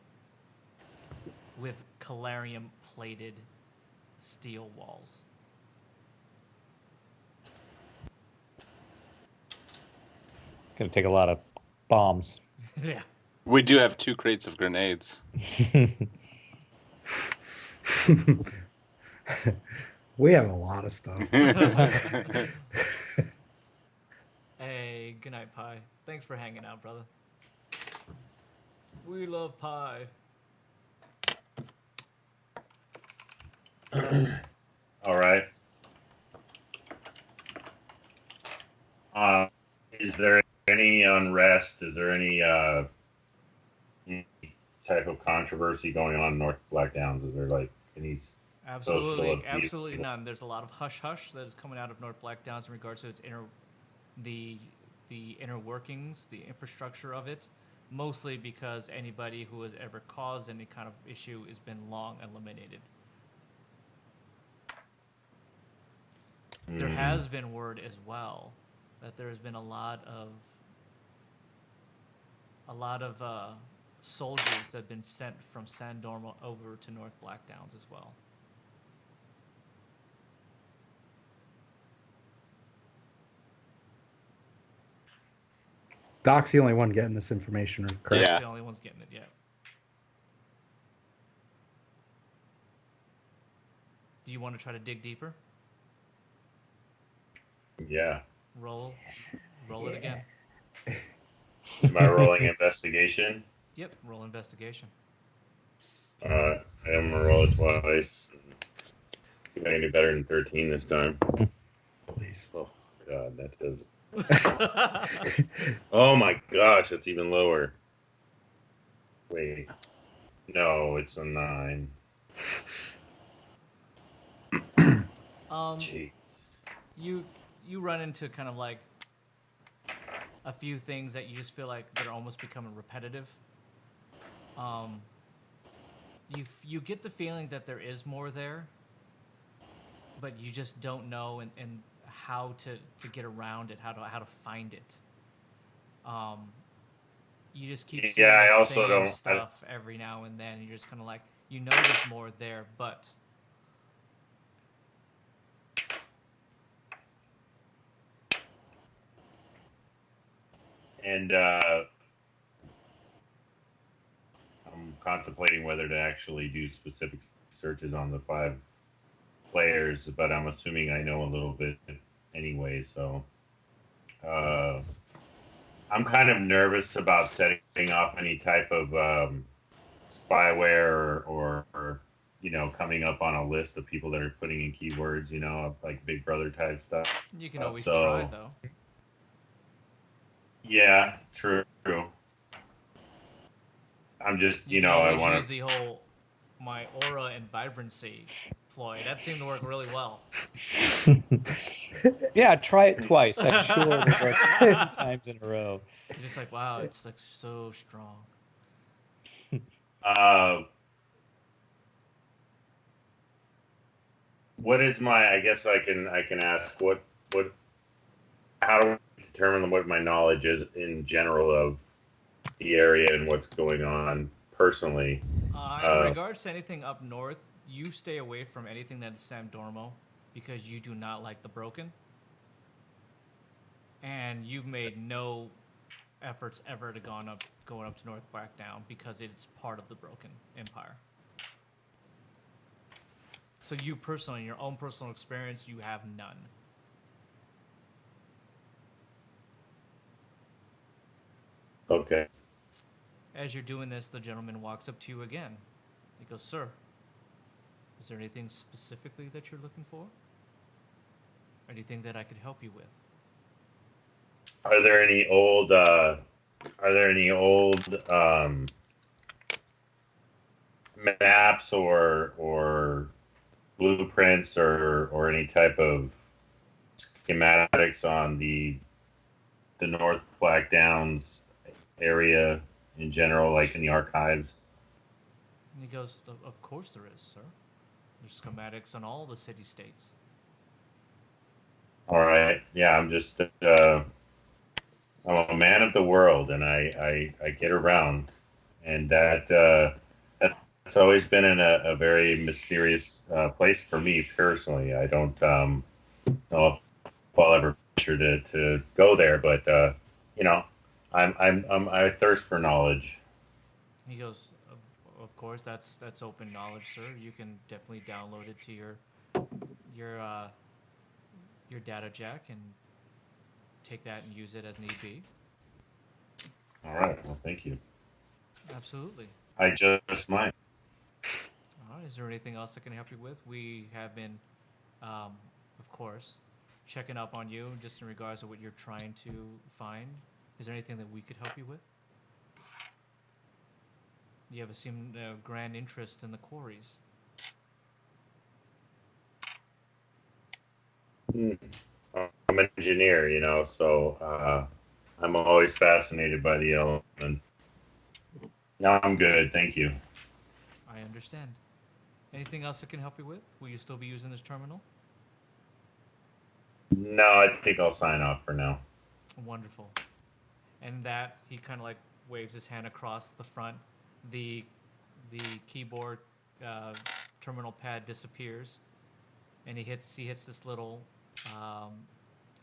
with calarium plated steel walls. Gonna take a lot of bombs. Yeah. We do have 2 crates of grenades. We have a lot of stuff. Hey, good night, Pie. Thanks for hanging out, brother. We love pie. All right. Is there any unrest? Is there any type of controversy going on in North Black Downs? Is there like any Absolutely none. There's a lot of hush hush that is coming out of North Black Downs in regards to its the inner workings, the infrastructure of it, mostly because anybody who has ever caused any kind of issue has been long eliminated. There has been word as well that there has been a lot of soldiers that have been sent from San Dormo over to North Black Downs as well. Doc's the only one getting this information, correct? That's the only one's getting it yet. Do you want to try to dig deeper? Yeah. Roll it again. Am I rolling investigation? Yep, roll investigation. I'm gonna roll it twice. See if I can do better than 13 this time. Please. Oh God, that does. Oh my gosh, that's even lower. Wait, no, it's a 9. Jeez. You run into kind of like a few things that you just feel like they're almost becoming repetitive. You get the feeling that there is more there, but you just don't know and how to get around it, how to find it. You just keep seeing the same stuff every now and then. You're just kind of like, you know there's more there, but And I'm contemplating whether to actually do specific searches on the 5 players, but I'm assuming I know a little bit anyway, so I'm kind of nervous about setting off any type of spyware or coming up on a list of people that are putting in keywords, like Big Brother type stuff. you can always try, though. Yeah, true. I'm just, You I want use the whole my aura and vibrancy ploy. That seemed to work really well. Yeah, try it twice. I'm sure it'll work 10 times in a row. You're just like, wow, it's like so strong. What is I guess I can ask how do I determine what my knowledge is in general of the area and what's going on personally? In regards to anything up north, you stay away from anything that's San Dormo because you do not like the Broken. And you've made no efforts ever to going up to North Blackdown because it's part of the Broken Empire. So you personally, in your own personal experience, you have none. Okay. As you're doing this, the gentleman walks up to you again. He goes, "Sir, is there anything specifically that you're looking for? Anything that I could help you with?" Are there any old maps or blueprints or any type of schematics on the North Black Downs area in general, like in the archives? And he goes, "Of course there is, sir. There's schematics on all the city-states." All right. Yeah, I'm just I'm a man of the world, and I get around, and that's always been in a very mysterious place for me personally. I don't know if I'll ever venture to go there, but I thirst for knowledge. He goes, "Of course, that's open knowledge, sir. You can definitely download it to your data jack and take that and use it as need be." All right. Well, thank you. Absolutely. I just might. All right. Is there anything else I can help you with? We have been, of course, checking up on you just in regards to what you're trying to find. Is there anything that we could help you with? You have seemed grand interest in the quarries. I'm an engineer, so I'm always fascinated by the elements. No, I'm good. Thank you. I understand. Anything else I can help you with? Will you still be using this terminal? No, I think I'll sign off for now. Wonderful. And that, he kind of like waves his hand across the front. The keyboard terminal pad disappears, and he hits this little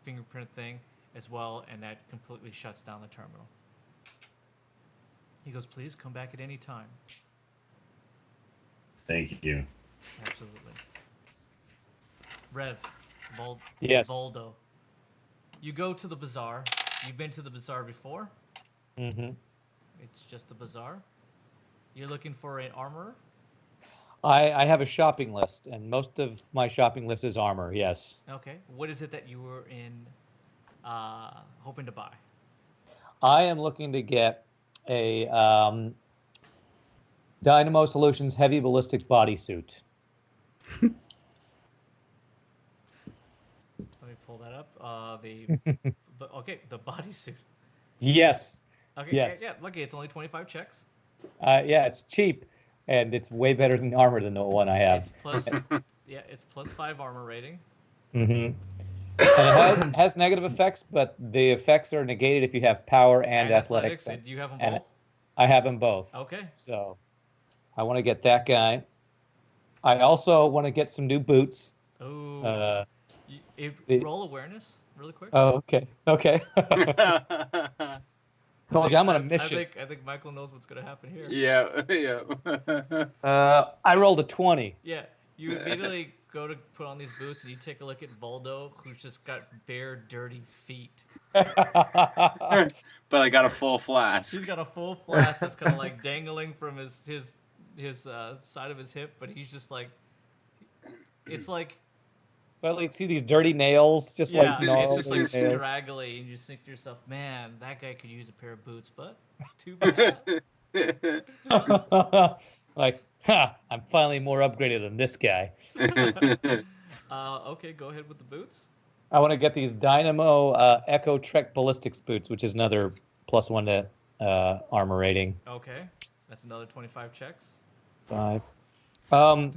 fingerprint thing as well, and that completely shuts down the terminal. He goes, "Please come back at any time." Thank you. Absolutely. Rev, Yes. Voldo. You go to the bazaar. You've been to the bazaar before. Mm-hmm. It's just a bazaar. You're looking for an armorer? I have a shopping list, and most of my shopping list is armor. Yes. Okay. What is it that you were hoping to buy? I am looking to get a Dynamo Solutions heavy ballistic bodysuit. Let me pull that up. The bodysuit. Yes. Okay. Yes. Yeah. Lucky, it's only 25 checks. Yeah, it's cheap, and it's way better than armor than the one I have. It's plus. Yeah, it's plus 5 armor rating. Mm-hmm. And it has negative effects, but the effects are negated if you have power and athletics. And do you have them and both? I have them both. Okay. So I want to get that guy. I also want to get some new boots. Oh. Roll awareness really quick. Oh, okay. Okay. Told you I'm on a mission. I think Michael knows what's going to happen here. Yeah. I rolled a 20. Yeah. You immediately go to put on these boots and you take a look at Voldo, who's just got bare, dirty feet. But I got a full flask. He's got a full flask that's kind of like dangling from his side of his hip, but he's just like, it's like. But like, see these dirty nails, just Yeah, like gnarly it's just like nails. straggly, and you just think to yourself, man, that guy could use a pair of boots, but too bad. Like, I'm finally more upgraded than this guy. Okay, go ahead with the boots. I want to get these Dynamo Echo Trek Ballistics boots, which is another +1 to armor rating. Okay, that's another 25 checks. 5. I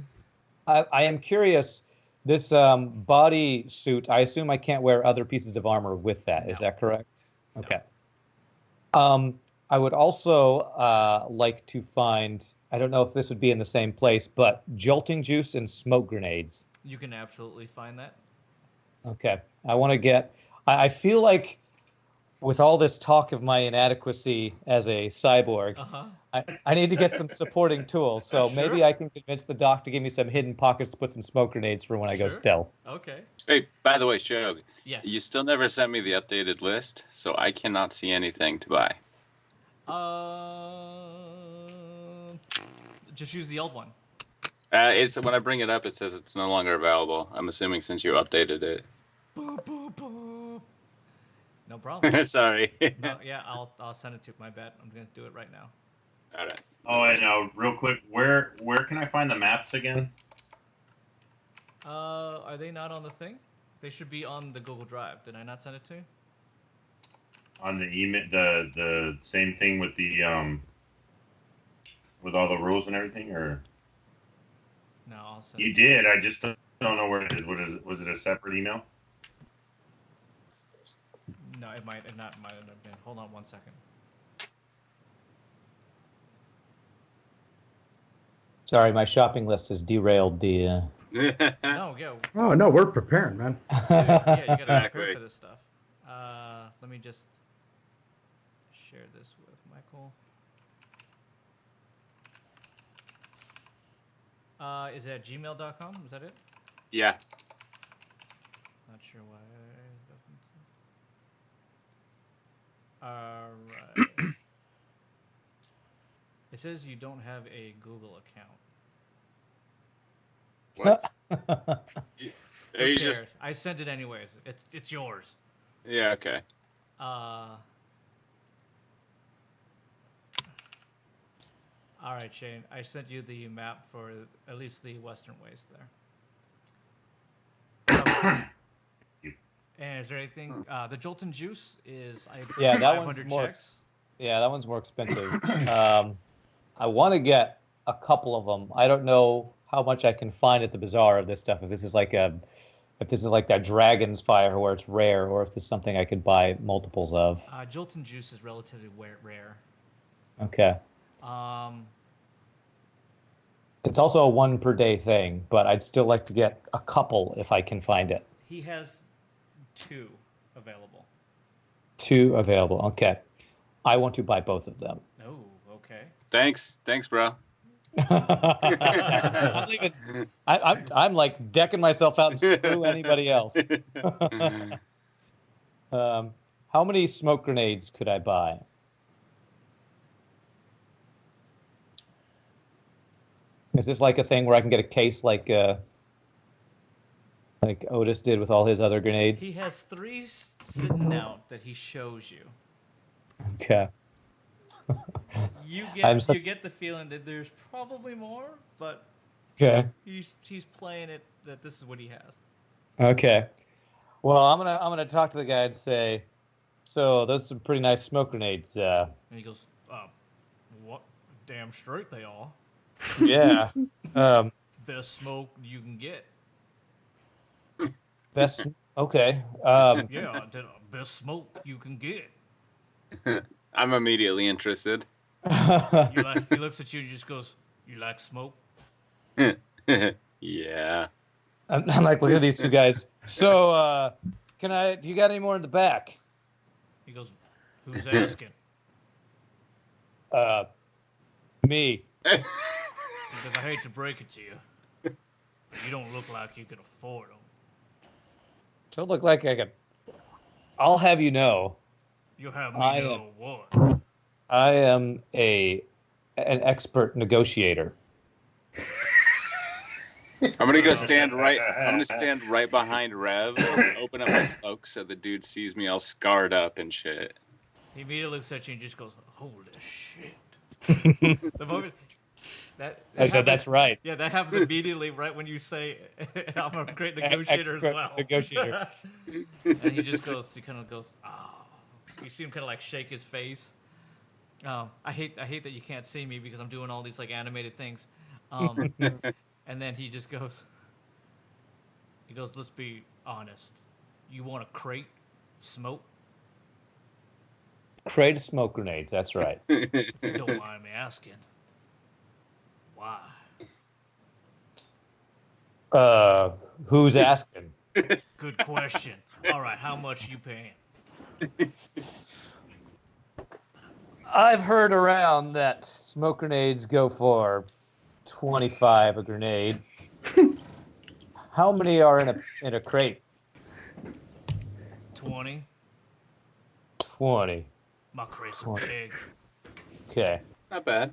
am curious. This body suit, I assume I can't wear other pieces of armor with that. No. Is that correct? No. Okay. I would also like to find, I don't know if this would be in the same place, but jolting juice and smoke grenades. You can absolutely find that. Okay. I want to get, I feel like with all this talk of my inadequacy as a cyborg, Uh-huh. I need to get some supporting tools. So Sure. maybe I can convince the doc to give me some hidden pockets to put some smoke grenades for when I go Sure. stealth. Okay. Hey, by the way, Shog, Yes. you still never sent me the updated list, so I cannot see anything to buy. Just use the old one. It's when I bring it up, it says it's no longer available. I'm assuming since you updated it. Boop, boop, boop. No problem. Sorry. No, yeah, I'll send it to you. My bad. I'm gonna do it right now. All right. Oh, and real quick, where can I find the maps again? Are they not on the thing? They should be on the Google Drive. Did I not send it to you? On the email, the same thing with the with all the rules and everything, or No, I'll send you it to you. did? I just don't know where it is. What is it? Was it a separate email? No, it might not have been. Hold on 1 second. Sorry, my shopping list has derailed the. No, yeah. Oh no, we're preparing, man. Yeah, you gotta Exactly. prepare for this stuff. Let me just share this with Michael. Is it at gmail.com? Is that it? Yeah. Not sure why it doesn't. Alright. It says you don't have a Google account. What? Who You cares? just. I sent it anyways. It's yours. Yeah. Okay. All right, Shane. I sent you the map for at least the western waste there. And is there anything? The Jolton Juice is Yeah, that one's 500 more checks. Yeah, that one's more expensive. I want to get a couple of them. I don't know how much I can find at the bazaar of this stuff. If this is like that Dragon's Fire where it's rare, or if this is something I could buy multiples of. Jolton Juice is relatively rare. Okay. It's also a 1 per day thing, but I'd still like to get a couple if I can find it. He has 2 available. 2 available. Okay. I want to buy both of them. Oh, okay. Thanks, bro. I'm like decking myself out and screw anybody else. How many smoke grenades could I buy? Is this like a thing where I can get a case like Otis did with all his other grenades? He has 3 sitting out that he shows you. Okay. You I'm get the feeling that there's probably more, but Okay. he's playing it that this is what he has. Okay. Well, I'm gonna talk to the guy and say, so those are some pretty nice smoke grenades. And he goes, what? Damn straight they are. Yeah. Best smoke you can get. Best. Okay. Yeah, best smoke you can get. I'm immediately interested. He looks at you and just goes, "You like smoke?" Yeah. I'm like, look at these 2 guys. So, do you got any more in the back? He goes, "Who's asking?" Me. He goes, "I hate to break it to you, but you don't look like you can afford them." Don't look like I could. I'll have you know, You have me I know what? I am an expert negotiator. I'm gonna go stand right. I'm gonna stand right behind Rev and open up my cloak so the dude sees me all scarred up and shit. He immediately looks at you and just goes, "Holy shit!" The moment I said, that's right. Yeah, that happens immediately right when you say, "I'm a great negotiator as Expert well." negotiator. And he just goes. He kind of goes, "Oh." You see him kind of like shake his face. I hate that you can't see me because I'm doing all these like animated things. And then he just goes. He goes, "Let's be honest. You want a crate, smoke?" crate of smoke grenades. That's right. If you don't mind me asking. Why? Who's asking? Good question. All right, how much you paying? I've heard around that smoke grenades go for 25 a grenade. How many are in a crate? 20. 20. My crates are 20. big. Okay. Not bad.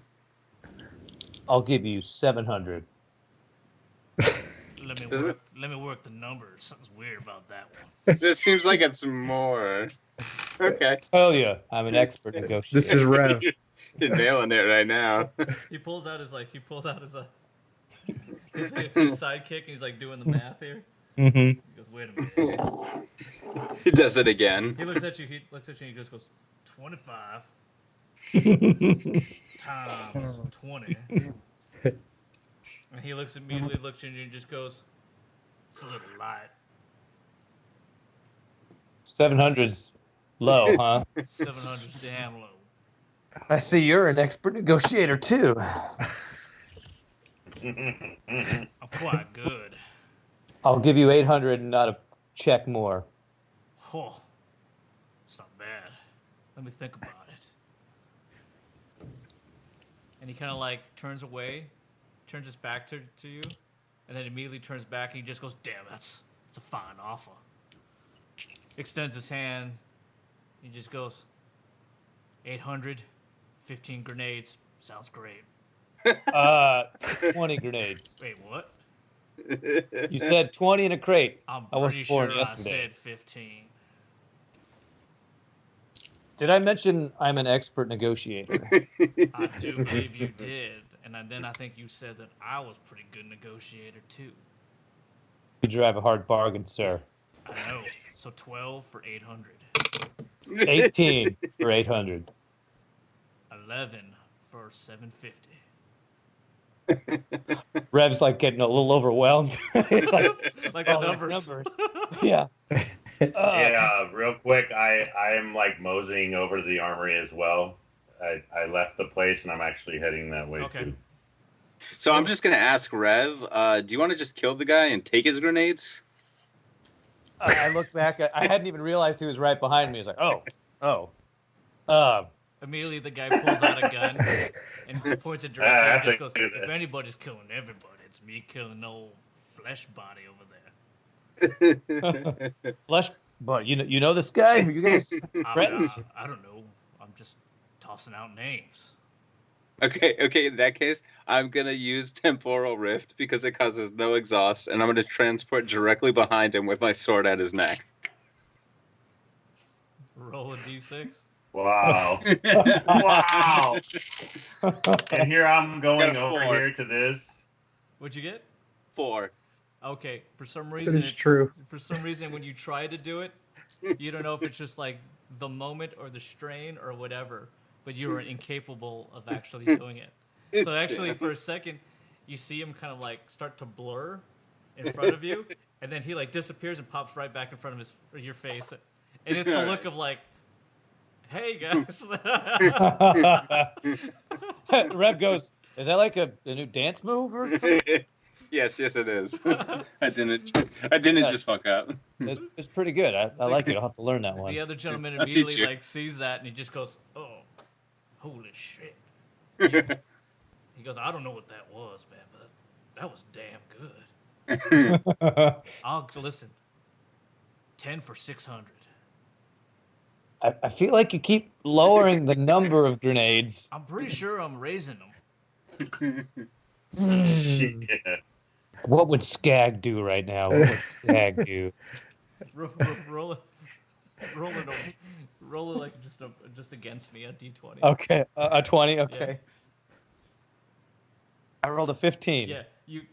I'll give you 700. Let me work the numbers. Something's weird about that one. This seems like it's more. Okay. Tell you, I'm an expert negotiator. This is Rev. You're nailing it right now. He pulls out his his sidekick and he's like doing the math here. Mm-hmm. He goes, wait a minute. He does it again. He looks at you and he just goes, 25 times 20. And he immediately looks at you and just goes, it's a little light. 700's low, huh? 700's damn low. I see you're an expert negotiator too. I'm quite good. I'll give you 800 and not a check more. Oh, it's not bad. Let me think about it. And he kind of like turns away, turns his back to you, and then immediately turns back and he just goes, damn, that's a fine offer. Extends his hand. He just goes, 800, 15 grenades. Sounds great. 20 grenades. Wait, what? You said 20 in a crate. I'm I wasn't pretty born sure I yesterday. said 15. Did I mention I'm an expert negotiator? I do believe you did. And then I think you said that I was a pretty good negotiator too. You drive a hard bargain, sir. I know. So 12 for 800. 18 for 800. 11 for 750. Rev's like getting a little overwhelmed. It's Like the all these numbers. Yeah. Yeah, real quick, I am like moseying over to the armory as well. I left the place and I'm actually heading that way Okay. too. So I'm just gonna ask Rev. Do you want to just kill the guy and take his grenades? I looked back. I hadn't even realized he was right behind me. I was like, oh. Immediately the guy pulls out a gun and points it directly and that's just a goes, good- if anybody's killing everybody, it's me killing old flesh body over there. Flesh, but you know this guy? You guys friends? I don't know. I'm just tossing out names. Okay. In that case, I'm gonna use temporal rift because it causes no exhaust, and I'm gonna transport directly behind him with my sword at his neck. Roll a d6. Wow. Wow. And here I'm going Got a over 4. here to this. What'd you get? 4. Okay, for some That reason, is true. for some reason, when you try to do it, you don't know if it's just like the moment or the strain or whatever, but you are incapable of actually doing it. So actually, for a second, you see him kind of like start to blur in front of you, and then he like disappears and pops right back in front of your face, and it's the look of like, "Hey guys." Rev goes, is that like a new dance move or something? Yes, it is. I didn't just fuck up. It's pretty good. I like it. I'll have to learn that one. The other gentleman I'll teach immediately you. like sees that and he just goes, "Oh, holy shit!" He goes, "I don't know what that was, man, but that was damn good." I'll listen. 10 for 600. I feel like you keep lowering the number of grenades. I'm pretty sure I'm raising them. Yeah. What would Skag do right now? What would Skag do? Roll it like just against me, a d20. Okay, a 20. Okay. Yeah. I rolled a 15. Yeah,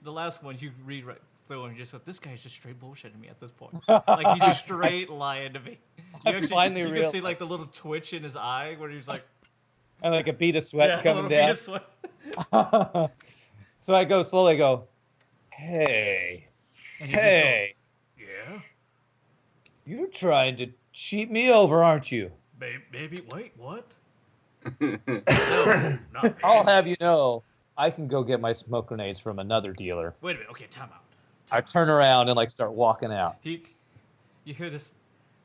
the last one you read right through and you just go, this guy's just straight bullshitting me at this point. Like he's straight lying to me. I finally you can see like realized. the little twitch in his eye where he's like, And like a bead of sweat yeah, a coming little down. bit of sweat. So I go slowly. Go, hey, And he hey, just goes, yeah. you're trying to cheat me over, aren't you? Baby, wait, what? No, not I'll me. have you know, I can go get my smoke grenades from another dealer. Wait a minute. Okay, time out. I Time turn around and like start walking out. out. You hear this?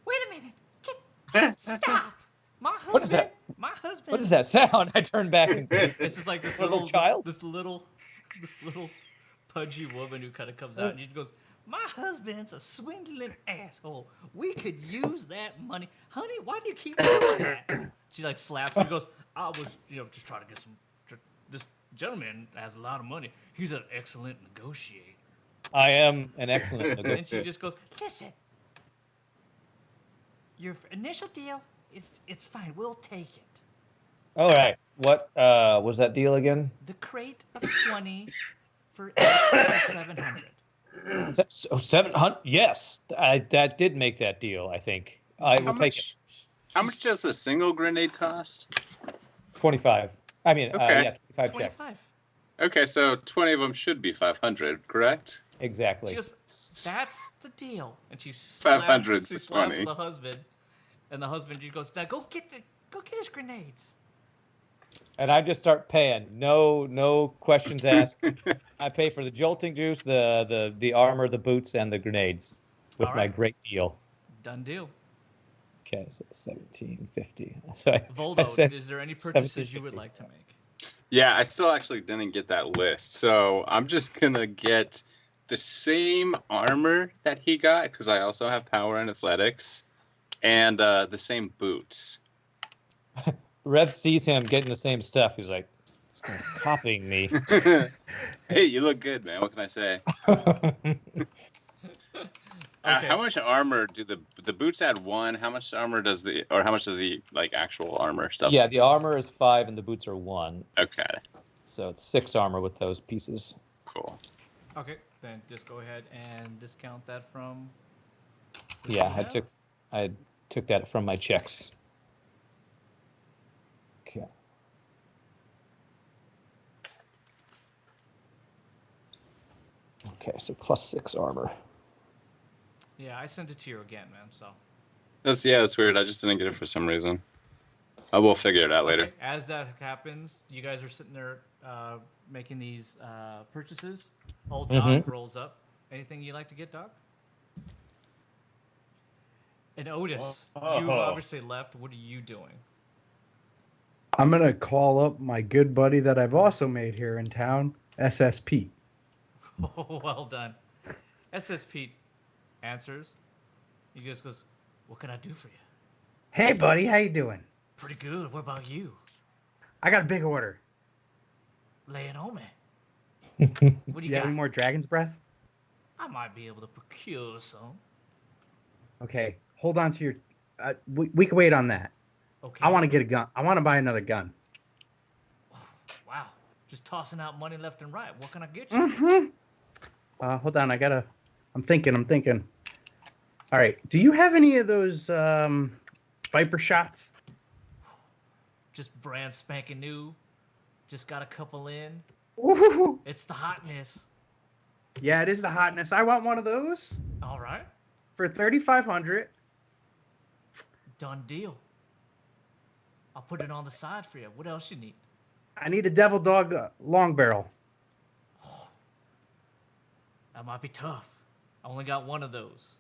Wait a minute. Stop. My husband. What is that? My husband. What is that sound? I turn back and This is like this Little little child? This little pudgy woman who kind of comes out and she goes, "My husband's a swindling asshole. We could use that money, honey. Why do you keep doing that?" She like slaps him and goes, "I was, just trying to get some. This gentleman has a lot of money. He's an excellent negotiator." I am an excellent And she negotiator. just goes, "Listen, your initial deal, it's fine. We'll take it. All right. What was that deal again? The crate of 20 for 700. 700. Yes, that did make that deal. I think I will take it. How much does a single grenade cost? 25. I mean, Okay. yeah, 25 checks. 25. Okay, so 20 of them should be 500, correct? Exactly. She goes, "That's the deal." And she 500 slaps, she to slaps 20. the husband. And the husband just goes, "Now go get his grenades." And I just start paying. No questions asked. I pay for the jolting juice, the armor, the boots, and the grenades with All my right. great deal. Done deal. Okay, so 1750. So I Voldo, said is there any purchases you would 1750. like to make? Yeah, I still actually didn't get that list. So I'm just going to get the same armor that he got, because I also have power and athletics, and the same boots. Rev sees him getting the same stuff. He's like, "This guy's copying me." Hey, you look good, man. What can I say? Okay. How much armor do the boots add? One. How much armor does the like actual armor stuff? Yeah, the armor is 5 and the boots are 1. Okay. So it's 6 armor with those pieces. Cool. Okay, then just go ahead and discount that from. what Yeah, you have. I took that from my checks. Okay. Okay, so plus 6 armor. Yeah, I sent it to you again, man. So. That's weird. I just didn't get it for some reason. I will figure it out later. Okay, as that happens, you guys are sitting there making these purchases. Old Doc rolls up. Anything you like to get, Doc? And Otis, you obviously left. What are you doing? I'm going to call up my good buddy that I've also made here in town, SS Pete. Oh, well done. SS Pete answers. He just goes, "What can I do for you?" Hey, buddy, how you doing? "Pretty good. What about you?" I got a big order. "Lay it on me." What do You you have got? any more Dragon's Breath? I might be able to procure some. Okay, hold on to your... we can wait on that. Okay. I want to get a gun. I want to buy another gun. Wow. Just tossing out money left and right. What can I get you? Mm-hmm. Hold on, I'm thinking. All right, do you have any of those Viper shots? Just brand spanking new. Just got a couple in. Ooh, It's the hotness. yeah, it is the hotness. I want one of those All right. for 3,500. Done deal. I'll put it on the side for you. What else you need? I need a Devil Dog long barrel. That might be tough. I only got one of those.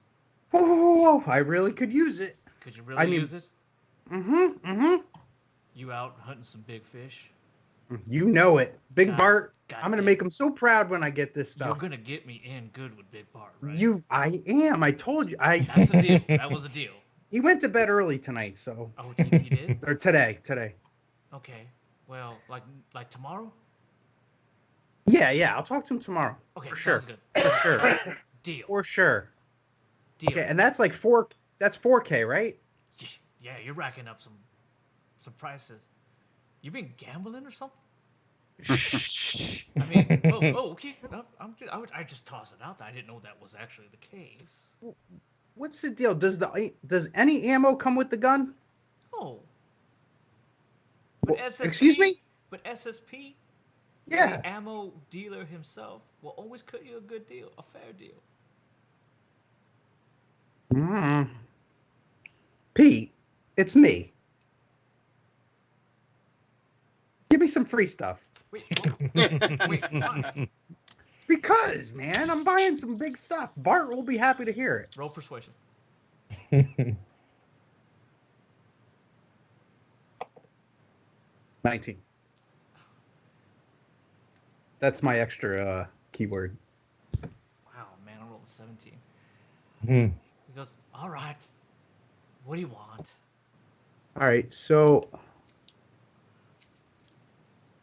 Oh, I really could use it. Could you really I mean- use it? Mm-hmm. You out hunting some big fish? You know it, Big God- Bart. God I'm gonna damn. make him so proud when I get this You're stuff. gonna get me in good with Big Bart, right? I am. I told you. That's the deal. That was a deal. He went to bed early tonight, so Oh, he did? or today. Okay. Well, like tomorrow? Yeah. I'll talk to him tomorrow. Okay, for sure. sounds good. For sure. Deal. For sure. Deal. Okay, and that's like 4. That's 4K, right? Yeah, you're racking up some prices. You been gambling or something? Shh. I mean, okay. No, I just tossed it out there. I didn't know that was actually the case. What's the deal? Does any ammo come with the gun? Oh. But Well, SSP, excuse me? But SSP, Yeah. the ammo dealer himself, will always cut you a good deal, a fair deal. Pete, it's me. free stuff. Wait, why? Because, man, I'm buying some big stuff. Bart will be happy to hear it. Roll persuasion. 19. That's my extra keyword. Wow, man, I rolled a 17. Hmm. He goes, all right, what do you want? All right, so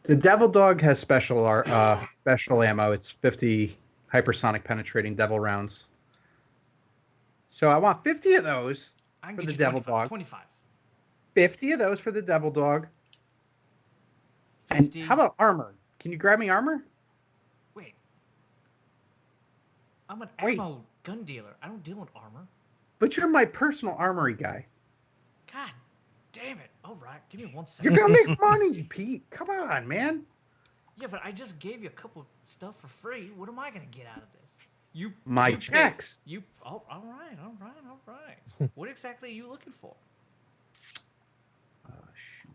the Devil Dog has special ammo. It's 50 hypersonic penetrating devil rounds. So I want 50 of those I can for get the you Devil 25. Dog. 25. 50 of those for the Devil Dog. 50. And how about armor? Can you grab me armor? Wait. I'm an Wait. ammo gun dealer. I don't deal in armor. But you're my personal armory guy. God damn it. All right, give me 1 You're second. gonna make money, Pete. Come on, man. Yeah, but I just gave you a couple stuff for free. What am I gonna get out of this? My you checks. Oh, all right. What exactly are you looking for? Oh, shoot.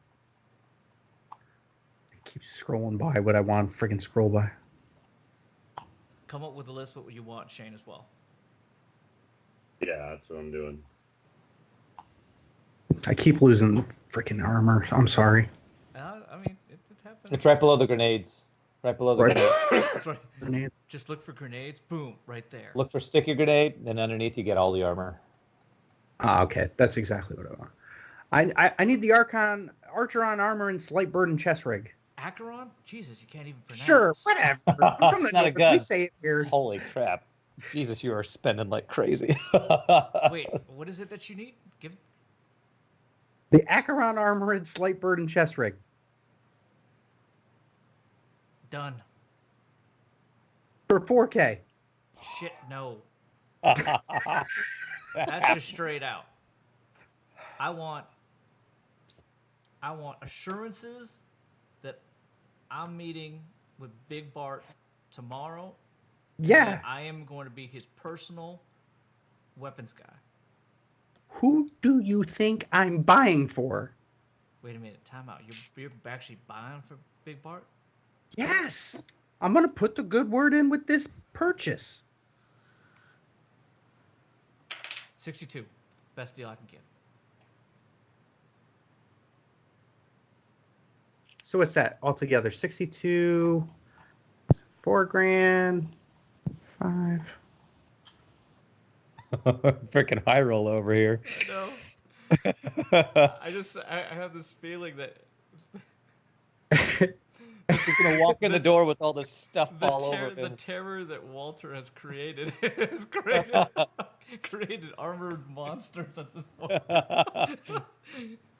I keep scrolling by what I want to friggin' scroll by. Come up with a list what you want, Shane, as well. Yeah, that's what I'm doing. I keep losing the freaking armor. I'm sorry. I mean, it happens. It's right below the grenades. Right below the Right. grenades. That's right. Grenade. Just look for grenades. Boom, right there. Look for sticky grenade, and underneath you get all the armor. Ah, okay. That's exactly what I want. I need the Archeron armor and slight burden chest rig. Acheron? Jesus, you can't even pronounce. Sure, whatever. I'm from the It's not a north. gun. We say it weird. Holy crap. Jesus, you are spending like crazy. Wait, what is it that you need? Give. The Acheron armor and slight burden chest rig. Done. For 4K. Shit, no. That's just straight out. I want assurances that I'm meeting with Big Bart tomorrow. Yeah. That I am going to be his personal weapons guy. Who do you think I'm buying for? Wait a minute, time out. You're actually buying for Big Bart? Yes. I'm going to put the good word in with this purchase. 62. Best deal I can give. So what's that altogether? 62, $4,000, 5. Freaking high roll over here. No. I have this feeling that He's gonna walk in the door with all this stuff all over the him. terror that Walter has created has created armored monsters at this point.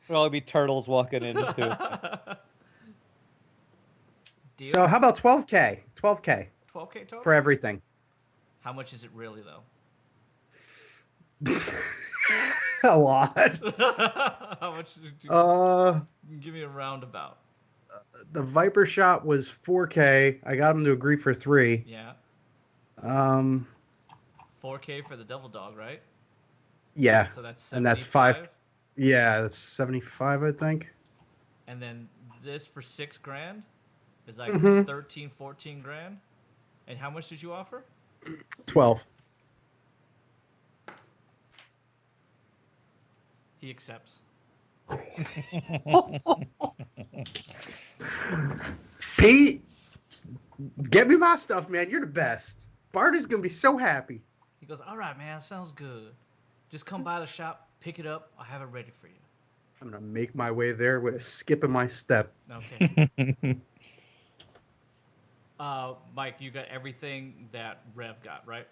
There'll all be turtles walking in too. Deal? So how about 12K? 12K 12K total? for everything. How much is it really though? A lot. How much did you give me a roundabout? The Viper shot was 4K. I got him to agree for 3. Yeah. 4K for the Devil Dog, right? Yeah. So that's 75. And that's 5. Yeah, that's 75, I think. And then this for $6,000 is like Mhm. 13, 14 grand. And how much did you offer? 12. He accepts. Pete, get me my stuff, man. You're the best. Bart is going to be so happy. He goes, all right, man, sounds good. Just come by the shop, pick it up. I'll have it ready for you. I'm going to make my way there with a skip in my step. Okay. Mike, you got everything that Rev got, right?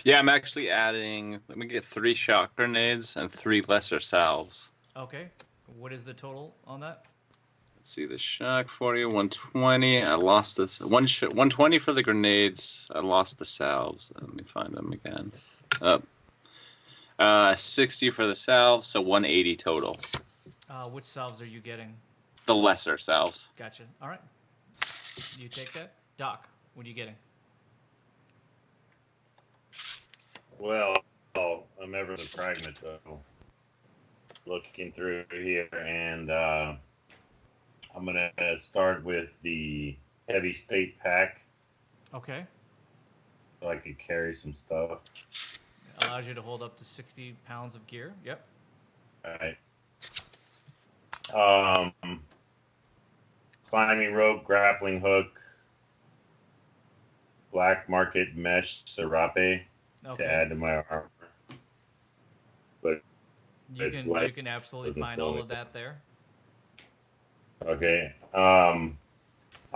Yeah, I'm actually adding. Let me get 3 shock grenades and 3 lesser salves. Okay. What is the total on that? Let's see, the shock 40, 120. I lost this 120 for the grenades. I lost the salves. Let me find them again. 60 for the salves, so 180 total. Which salves are you getting? The lesser salves. Gotcha. All right. You take that. Doc, what are you getting? Well, I'm ever the pragmatist, though. Looking through here, and I'm gonna start with the heavy state pack, Okay. so I could carry some stuff. Allows you to hold up to 60 pounds of gear. Yep. All right. Climbing rope, grappling hook, black market mesh serape to Okay. add to my armor. But You it's can light. you can absolutely Doesn't find slow all me of that there. okay. I'm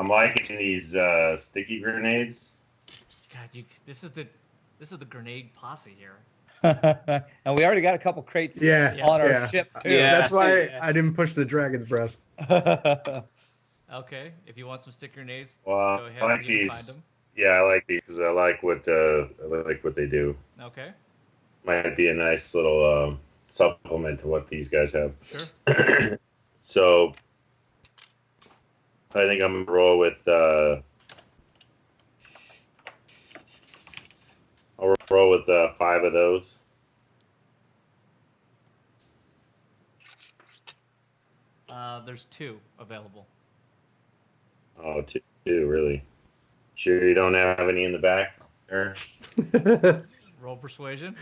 liking these sticky grenades. God, this is the grenade posse here. And we already got a couple crates Yeah, on our yeah. ship too. Yeah. That's why I didn't push the dragon's breath. Okay, if you want some stick grenades, Well, go ahead. I like You can these. find them. Yeah, I like these because I like what they do. Okay, Might be a nice little supplement to what these guys have. sure. So I think I'm gonna roll with. I'll roll with 5 of those. There's 2 available. Oh, 2, really? Sure, you don't have any in the back there? Roll persuasion.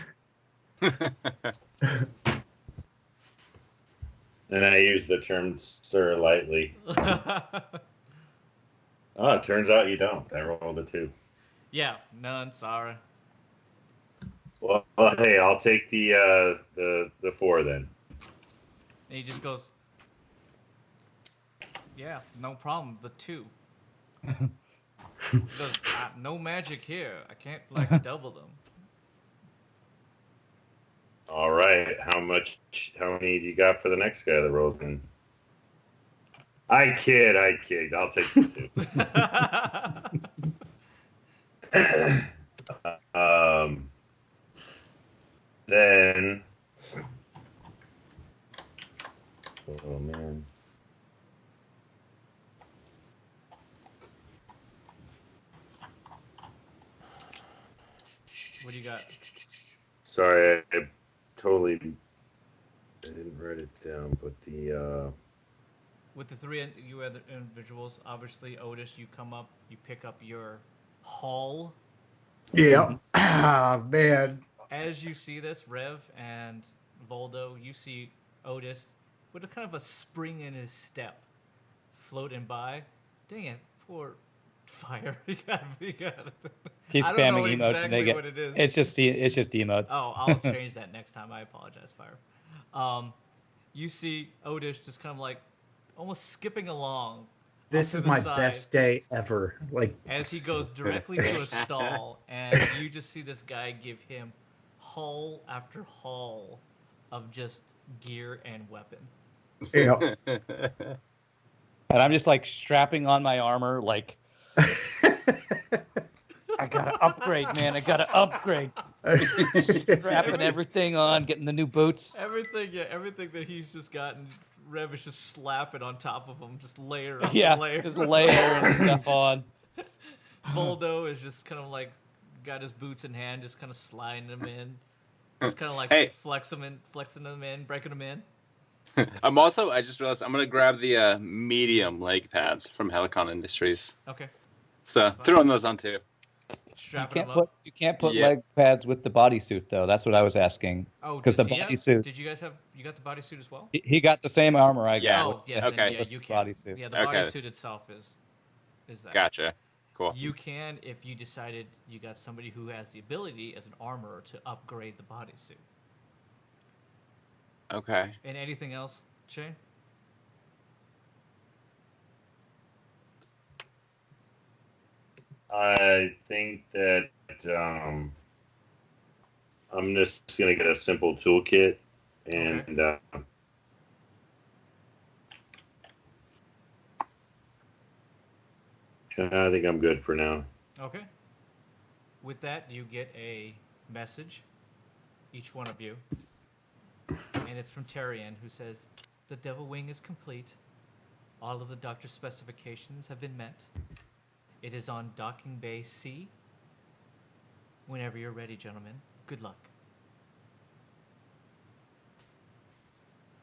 And I use the term "sir" lightly. Oh, it turns out you don't. I rolled a 2. Yeah, none. Sorry. Well, hey, I'll take the 4 then. And he just goes, yeah, no problem. The 2. There's no magic here. I can't like double them. All right, how many do you got for the next guy that rolls in? I kid. I'll take the 2. Then, oh man. What do you got? Sorry, I didn't write it down, but the With the 3 you other individuals, obviously Otis, you come up, you pick up your haul. Yeah. Ah, man. As you see this, Rev and Voldo, you see Otis with a kind of a spring in his step, floating by. Dang it, poor Fire. he got it. Keep I don't know spamming emotes exactly and they what it is. it's just emotes. Oh, I'll change that next time. I apologize, Fire. You see Otis just kind of like almost skipping along. This off to is the my side best day ever. Like, as he goes directly to a stall, and you just see this guy give him haul after haul of just gear and weapon. you know. And I'm just like strapping on my armor, like I gotta upgrade, man. I gotta upgrade. Strapping everything on, getting the new boots. Everything that he's just gotten, Rev is just slapping on top of him, just layer after Yeah, layer. just layer and stuff on. Voldo is just kind of like got his boots in hand, just kind of sliding them in, just kind of like Hey. flexing them in, breaking them in. I just realized I'm gonna grab the medium leg pads from Helicon Industries. Okay, So That's fine. throwing those on too. strapping them up. You can't put Yeah. leg pads with the bodysuit though. That's what I was asking. Oh, 'cause does the he have- bodysuit- Did you guys have? You got the bodysuit as well? He got the same armor I Yeah. got. Oh, yeah. Okay. Then, yeah, Just you the can. bodysuit. Yeah, the Okay. bodysuit itself is that. Gotcha. Cool. You can, if you decided you got somebody who has the ability as an armorer to upgrade the bodysuit. Okay. And anything else, Shane? I think that I'm just gonna get a simple toolkit, and I think I'm good for now. Okay. With that, you get a message, each one of you. And it's from Terrian, who says, "The Devil Wing is complete. All of the doctor's specifications have been met. It is on Docking Bay C. Whenever you're ready, gentlemen. Good luck."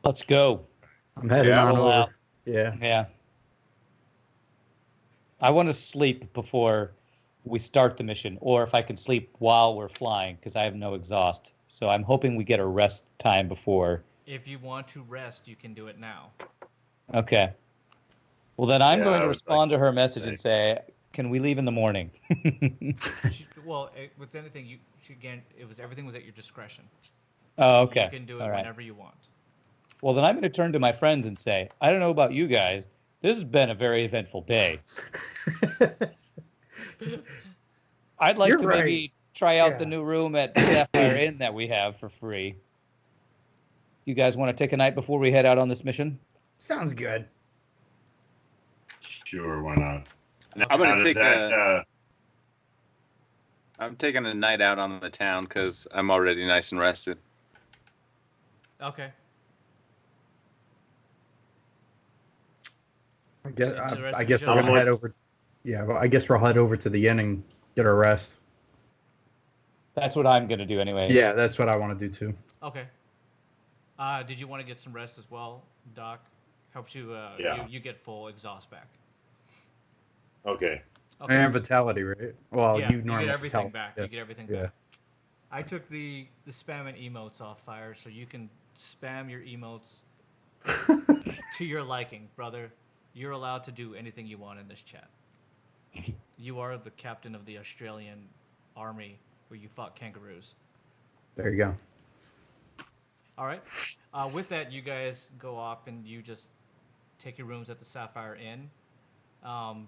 Let's go. I'm heading Yeah, on roll over. out. Yeah. Yeah. I want to sleep before we start the mission, or if I can sleep while we're flying, because I have no exhaust. So I'm hoping we get a rest time before. If you want to rest, you can do it now. Okay. Well, then I'm Yeah, going I to would respond like to her to message say. and say, "Can we leave in the morning?" Well, with anything, everything was at your discretion. Oh, You okay. can do All it right. whenever you want. Well, then I'm going to turn to my friends and say, "I don't know about you guys. This has been a very eventful day. I'd like You're to right. maybe try out the Yeah. new room at Sapphire Inn that we have for free. You guys want to take a night before we head out on this mission?" Sounds good. Sure, why not? I'm How gonna does take that? I'm taking a night out on the town because I'm already nice and rested. Okay. I guess, And the rest I of guess you we're shall- gonna head over. Yeah, well, I guess we'll head over to the inn and get our rest. That's what I'm going to do anyway. Yeah, that's what I want to do too. Okay. Did you want to get some rest as well, Doc? Helps you. Yeah. You get full exhaust back. Okay. Okay. And vitality, right? Well, Yeah, you normally get everything tell- back. Yeah. You get everything Yeah. back. I took the spam and emotes off fire, so you can spam your emotes to your liking, brother. You're allowed to do anything you want in this chat. You are the captain of the Australian army where you fought kangaroos. There you go. All right. With that, you guys go off and you just take your rooms at the Sapphire Inn.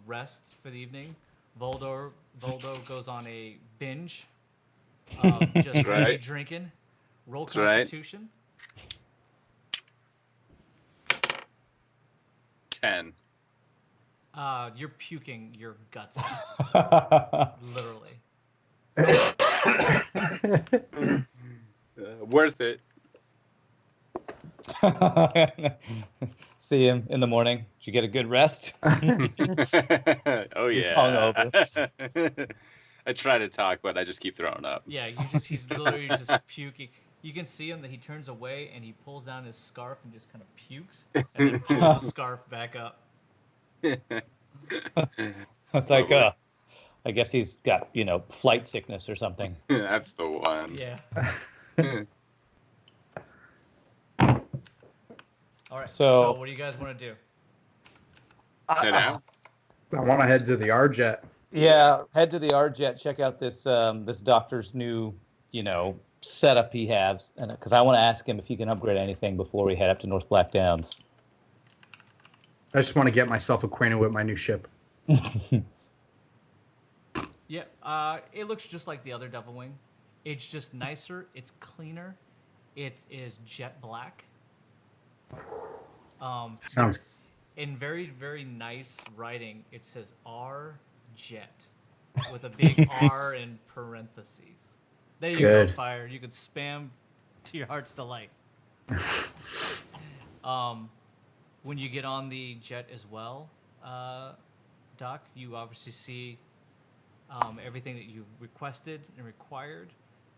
Rest for the evening. Voldo goes on a binge of just heavy right. drinking. Roll That's right. Constitution. 10. You're puking your guts out. Literally. Worth it. See him in the morning. Did you get a good rest? Oh He's yeah. hungover. I try to talk, but I just keep throwing up. Yeah, he's literally just puking. You can see him that he turns away and he pulls down his scarf and just kind of pukes and then pulls the scarf back up. It's like, I guess he's got, flight sickness or something. That's the one. Yeah. All right. So- So what do you guys want to do? Head out. I want to head to the R-Jet. Yeah, head to the R-Jet, check out this this doctor's new, setup he has, and because I want to ask him if he can upgrade anything before we head up to North Black Downs. I just want to get myself acquainted with my new ship. Yeah. It looks just like the other Devil Wing. It's just nicer. It's cleaner. It is jet black. Sounds. In very, very nice writing, it says R Jet with a big R in parentheses. There you Good. go, Fire. You can spam to your heart's delight. When you get on the jet as well, Doc, you obviously see everything that you've requested and required.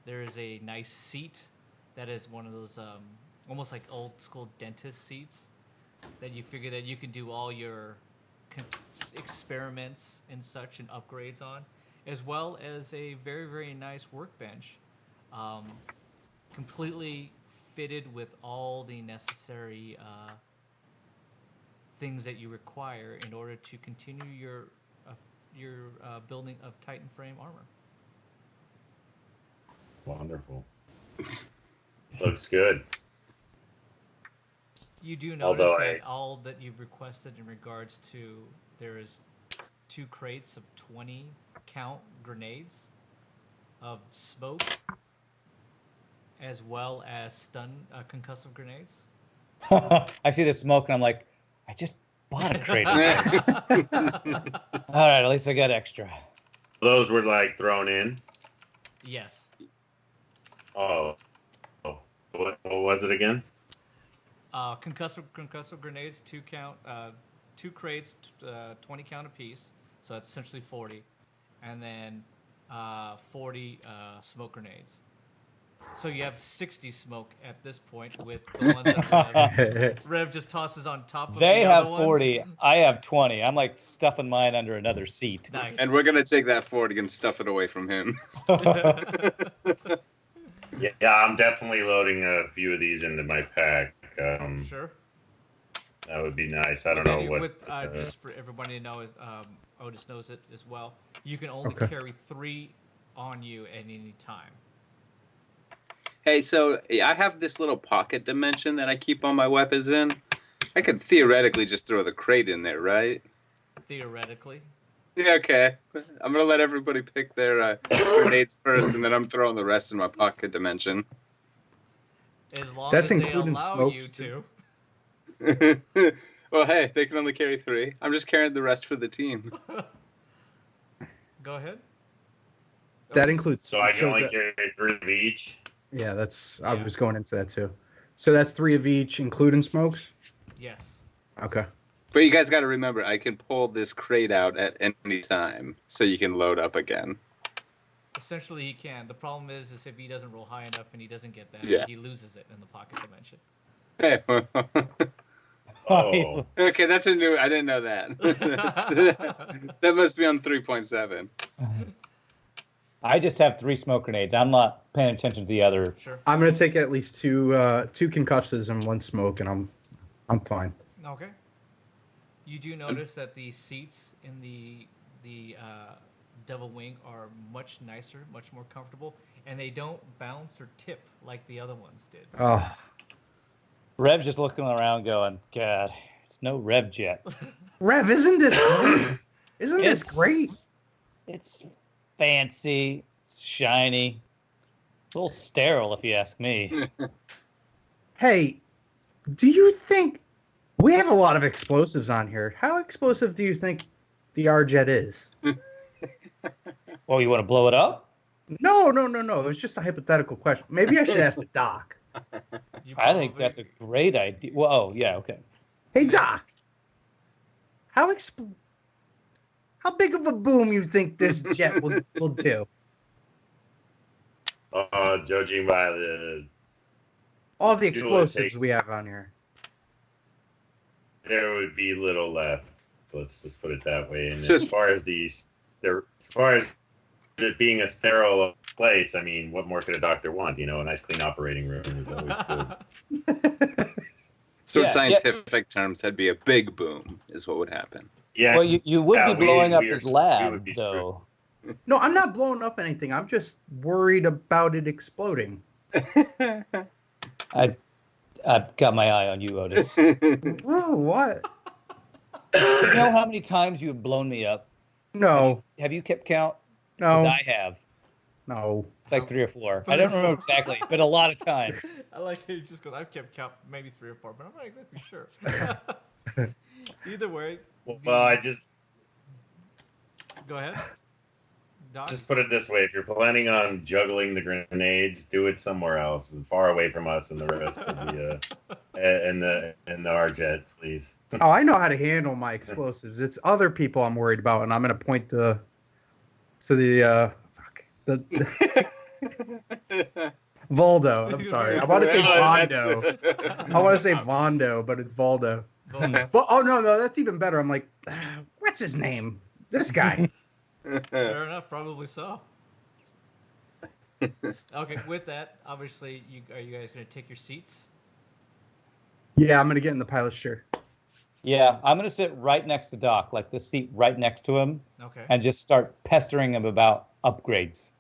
There is a nice seat that is one of those almost like old school dentist seats that you figure that you can do all your experiments and such and upgrades on, as well as a very, very nice workbench, completely fitted with all the necessary things that you require in order to continue your building of Titan frame armor. Wonderful. Looks good. You do Although notice that all that you've requested in regards to there is 2 crates of 20 count grenades of smoke, as well as concussive grenades. I see the smoke and I'm like, I just bought a crate. All right, at least I got extra. Those were like thrown in. Yes. Oh. What was it again? Concussive grenades, 2 count, 2 crates, 20 count apiece. So that's essentially 40, and then 40 smoke grenades. So you have 60 smoke at this point with the ones that Rev just tosses on top of They the have other 40. ones. I have 20. I'm like stuffing mine under another seat. Nice. And we're gonna take that 40 and stuff it away from him. Yeah, I'm definitely loading a few of these into my pack. Sure. That would be nice. I don't With know any- what. With, just for everybody to know, Otis knows it as well. You can only Okay. carry 3 on you at any time. Hey, so I have this little pocket dimension that I keep all my weapons in. I could theoretically just throw the crate in there, right? Theoretically. Yeah, okay. I'm gonna let everybody pick their grenades first, and then I'm throwing the rest in my pocket dimension. As long That's as they including allow you smokes, to. Well, hey, they can only carry 3. I'm just carrying the rest for the team. Go ahead. That Otis? includes. So I can only that- carry 3 of each. Yeah, that's. I Yeah. was going into that too. So that's 3 of each, including smokes. Yes. Okay. But you guys got to remember, I can pull this crate out at any time, so you can load up again. Essentially, he can. The problem is if he doesn't roll high enough and he doesn't get that, Yeah. he loses it in the pocket dimension. Hey, Oh, okay, that's a new. I didn't know that. That must be on 3.7. I just have 3 smoke grenades. I'm not paying attention to the other. Sure. I'm gonna take at least 2 concusses and 1 smoke, and I'm fine. Okay. You do notice that the seats in the Devil Wing are much nicer, much more comfortable, and they don't bounce or tip like the other ones did. Oh, Rev's just looking around going, God, it's no Rev jet. Rev, isn't this great? Isn't this It's- great? It's fancy, it's shiny, a little sterile if you ask me. Hey, do you think we have a lot of explosives on here? How explosive do you think the R-Jet is? Oh, you want to blow it up? No. It was just a hypothetical question. Maybe I should ask the doc. You I think probably- that's a great idea. Well, oh, yeah, okay. Hey, doc. How big of a boom you think this jet will do? judging by the, All the Do what it explosives takes. we have on here. there would be little left. Let's just put it that way. And So- as far as it being a sterile place, I mean, what more could a doctor want? You know, a nice clean operating room is always good. So Yeah, in scientific terms, that'd be a big boom, is what would happen. Yeah. Well, you would Yeah, be blowing up we his would lab, be though. No, I'm not blowing up anything. I'm just worried about it exploding. I've got my eye on you, Otis. Oh, what? You know how many times you have blown me up? No, Have you kept count? 'Cause no, I have. no. It's like 3 or 4. I don't remember exactly, but a lot of times. I like it just because I've kept count maybe 3 or 4, but I'm not exactly sure. Either way, Well, I just go ahead. Doc? just put it this way: if you're planning on juggling the grenades, do it somewhere else, and far away from us and the rest of the and the R-Jet, please. Oh, I know how to handle my explosives. It's other people I'm worried about, and I'm gonna point to the Voldo. I'm sorry. I want to say Vondo. I want to say Vondo, but it's Voldo. Well, But oh no, that's even better. I'm like, what's his name? This guy. fair enough, probably so. Okay, with that, obviously, are you guys going to take your seats? Yeah, I'm gonna get in the pilot's chair. Yeah, I'm going to sit right next to Doc, like the seat right next to him, Okay. and just start pestering him about upgrades.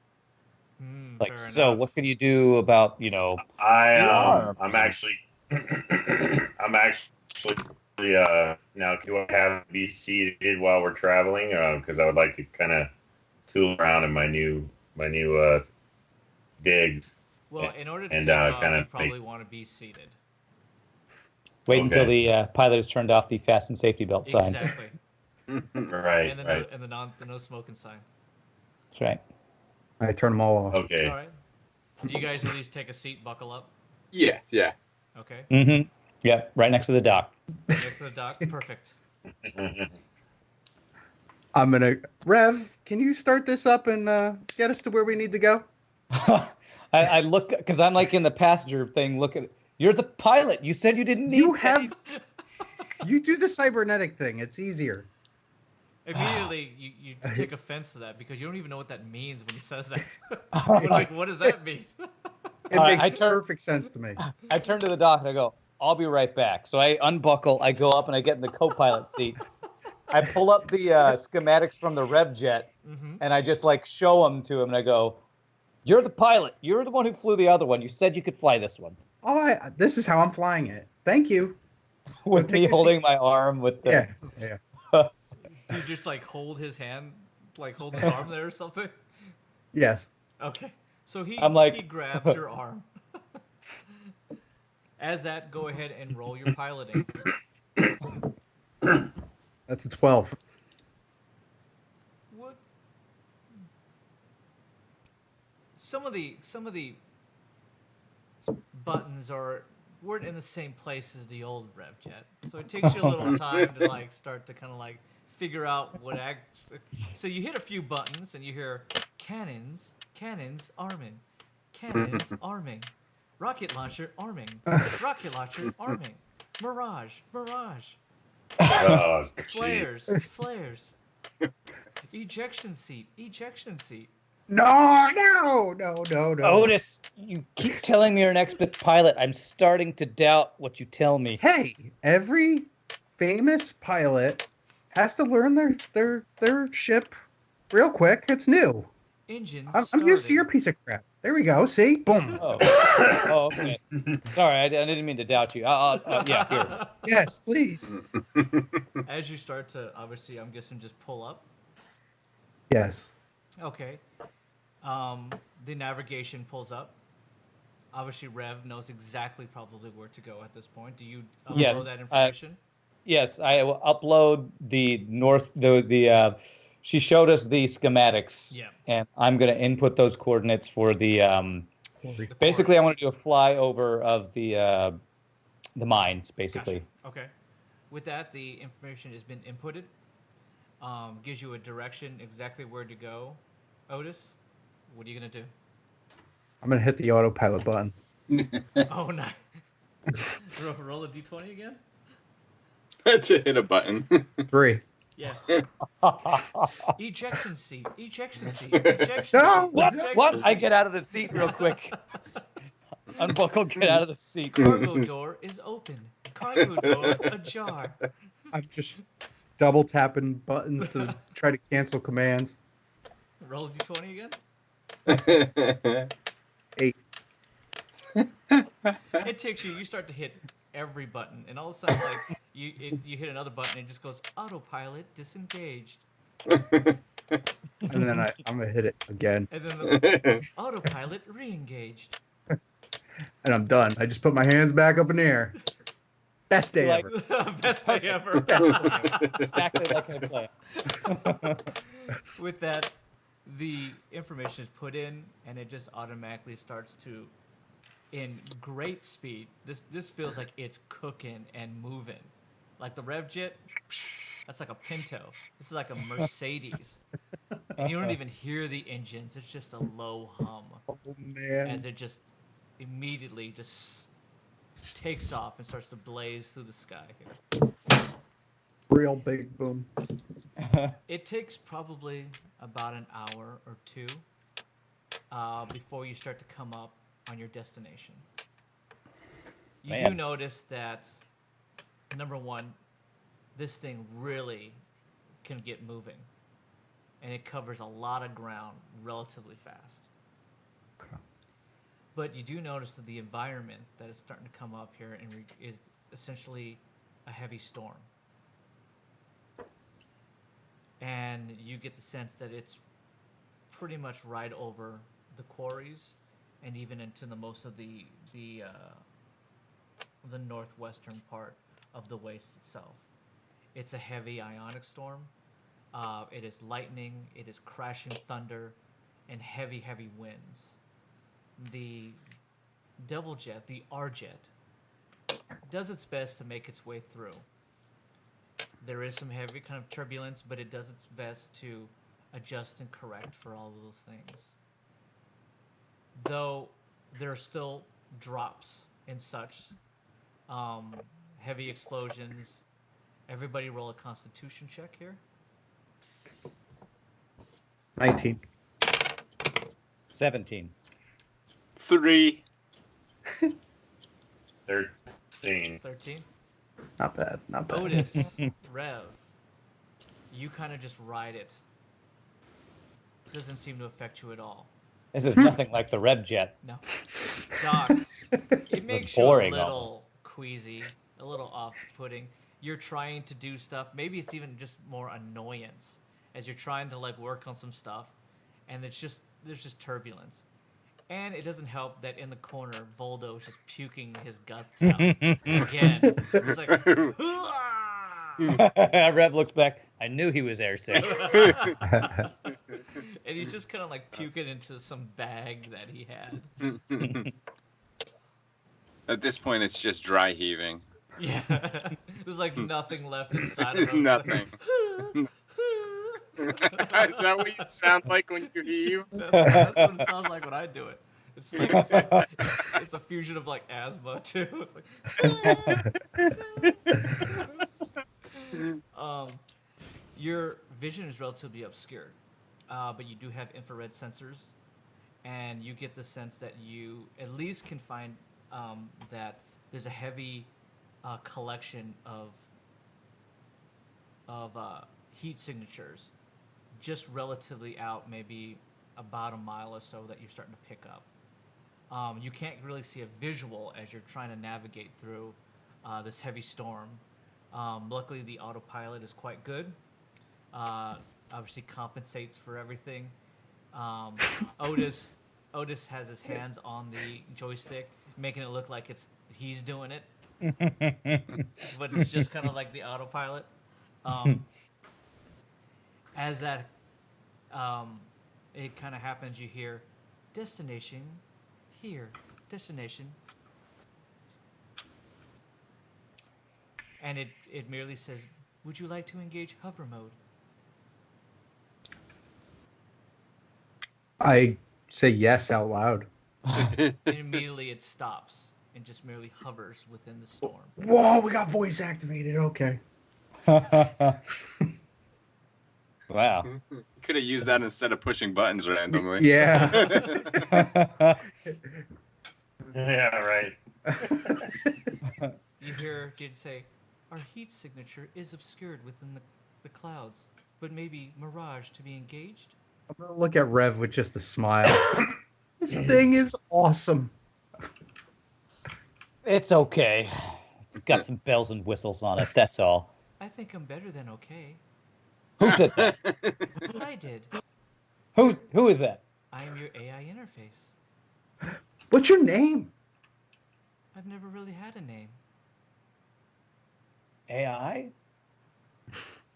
Like, Fair so enough. what can you do about, I'm actually now. Do I have to be seated while we're traveling? Because I would like to kind of tool around in my new digs. Well, in order to and, take off, kinda you probably want to be seated. wait Okay. until the pilot has turned off the fasten safety belt signs. Exactly. Right. And the Right. the no smoking sign. That's right. I turn them all off. Okay. All right. Do you guys at least take a seat, buckle up? Yeah. Okay. Mm-hmm. Yeah, right next to the dock. Next to the dock. Perfect. I'm gonna Rev. Can you start this up and get us to where we need to go? I look because I'm like in the passenger thing. Look at you're the pilot. You said you didn't need. You have. You do the cybernetic thing. It's easier. Immediately, you take offense to that because you don't even know what that means when he says that. You're like, what does that mean? It makes perfect sense to me. I turn to the doc and I go, I'll be right back. So I unbuckle, I go up and I get in the co-pilot seat. I pull up the schematics from the RevJet and I just like show them to him and I go, you're the pilot. You're the one who flew the other one. You said you could fly this one. Oh, this is how I'm flying it. Thank you. With me holding my arm with the... Yeah. Do you just like hold his hand, like hold his arm there or something? Yes. Okay. So he grabs your arm. As that, go ahead and roll your piloting. That's a 12. What? Some of the buttons weren't in the same place as the old RevJet, so it takes you a little time to like start to kind of like figure out what So you hit a few buttons and you hear cannons arming, cannons arming, rocket launcher arming, rocket launcher arming, mirage, Oh, flares, ejection seat. No. Otis, you keep telling me you're an expert pilot. I'm starting to doubt what you tell me. Hey, every famous pilot has to learn their ship real quick. It's new. Engines. I'm used to your piece of crap. There we go. See? Boom. Oh okay. Sorry, I didn't mean to doubt you. Yeah, here. Yes, please. As you start to, obviously, I'm guessing just pull up. Yes. Okay. The navigation pulls up. Obviously, Rev knows exactly probably where to go at this point. Do you upload that information? Yes, I will upload the she showed us the schematics. Yeah. And I'm going to input those coordinates for the basically I want to do a flyover of the mines, basically. Gotcha. Okay. With that, the information has been inputted. Gives you a direction exactly where to go. Otis, what are you going to do? I'm going to hit the autopilot button. Oh, nice. Roll a d20 again? To hit a button. 3. Yeah. Ejection seat. No! What? I get out of the seat real quick. Unbuckle, get out of the seat. Cargo door is open. Cargo door ajar. I'm just double tapping buttons to try to cancel commands. Roll a d20 again? 8. It takes you start to hit every button, and all of a sudden, like, you hit another button, and it just goes, autopilot disengaged. And then I'm going to hit it again. And then the autopilot re-engaged. And I'm done. I just put my hands back up in the air. Best day ever. Best day ever. Exactly like I planned. With that, the information is put in, and it just automatically starts to, in great speed. This feels like it's cooking and moving. Like the RevJet, that's like a Pinto. This is like a Mercedes. And you don't even hear the engines. It's just a low hum. Oh, man. As it just immediately just takes off and starts to blaze through the sky here. Real big boom. It takes probably about an hour or two before you start to come up on your destination. You do notice that, number one, this thing really can get moving, and it covers a lot of ground relatively fast. Okay. But you do notice that the environment that is starting to come up here is essentially a heavy storm. And you get the sense that it's pretty much right over the quarries and even into the most of the northwestern part of the waste itself. It's a heavy ionic storm. It is lightning, it is crashing thunder, and heavy, heavy winds. The Devil Jet, the R-Jet, does its best to make its way through. There is some heavy kind of turbulence, but it does its best to adjust and correct for all of those things. though there are still drops and such, heavy explosions. Everybody roll a Constitution check here. 19. 17. 3. 13. 13. Not bad. Not bad. Otis, Rev, you kind of just ride it. Doesn't seem to affect you at all. This is nothing like the Reb Jet. No. Doc, it makes you a boring little almost. queasy, a little off-putting. You're trying to do stuff. Maybe it's even just more annoyance as you're trying to like work on some stuff, and there's just turbulence. And it doesn't help that in the corner, Voldo is just puking his guts out again. It's like, Reb looks back. I knew he was airsick. and he's just kind of like puking into some bag that he had. At this point, it's just dry heaving. Yeah, there's like nothing left inside of him. Nothing. Is that what you sound like when you heave? That's what it sounds like when I do it. It's a fusion of like asthma too. It's like your vision is relatively obscure, but you do have infrared sensors, and you get the sense that you at least can find that there's a heavy collection of heat signatures just relatively out, maybe about a mile or so, that you're starting to pick up. You can't really see a visual as you're trying to navigate through this heavy storm. Luckily, the autopilot is quite good. Obviously compensates for everything. Otis has his hands on the joystick, making it look like he's doing it, but it's just kind of like the autopilot. As that it kind of happens, you hear destination here, destination, and it merely says, would you like to engage hover mode? I say yes out loud. And immediately it stops and just merely hovers within the storm. Whoa, we got voice activated. Okay. Wow. Could have used that instead of pushing buttons randomly. Yeah. Yeah, right. You hear Jade say, our heat signature is obscured within the clouds, but maybe mirage to be engaged? I'm going to look at Rev with just a smile. This thing is awesome. It's okay. It's got some bells and whistles on it, that's all. I think I'm better than okay. Who said that? I did. Who is that? I am your AI interface. What's your name? I've never really had a name. AI?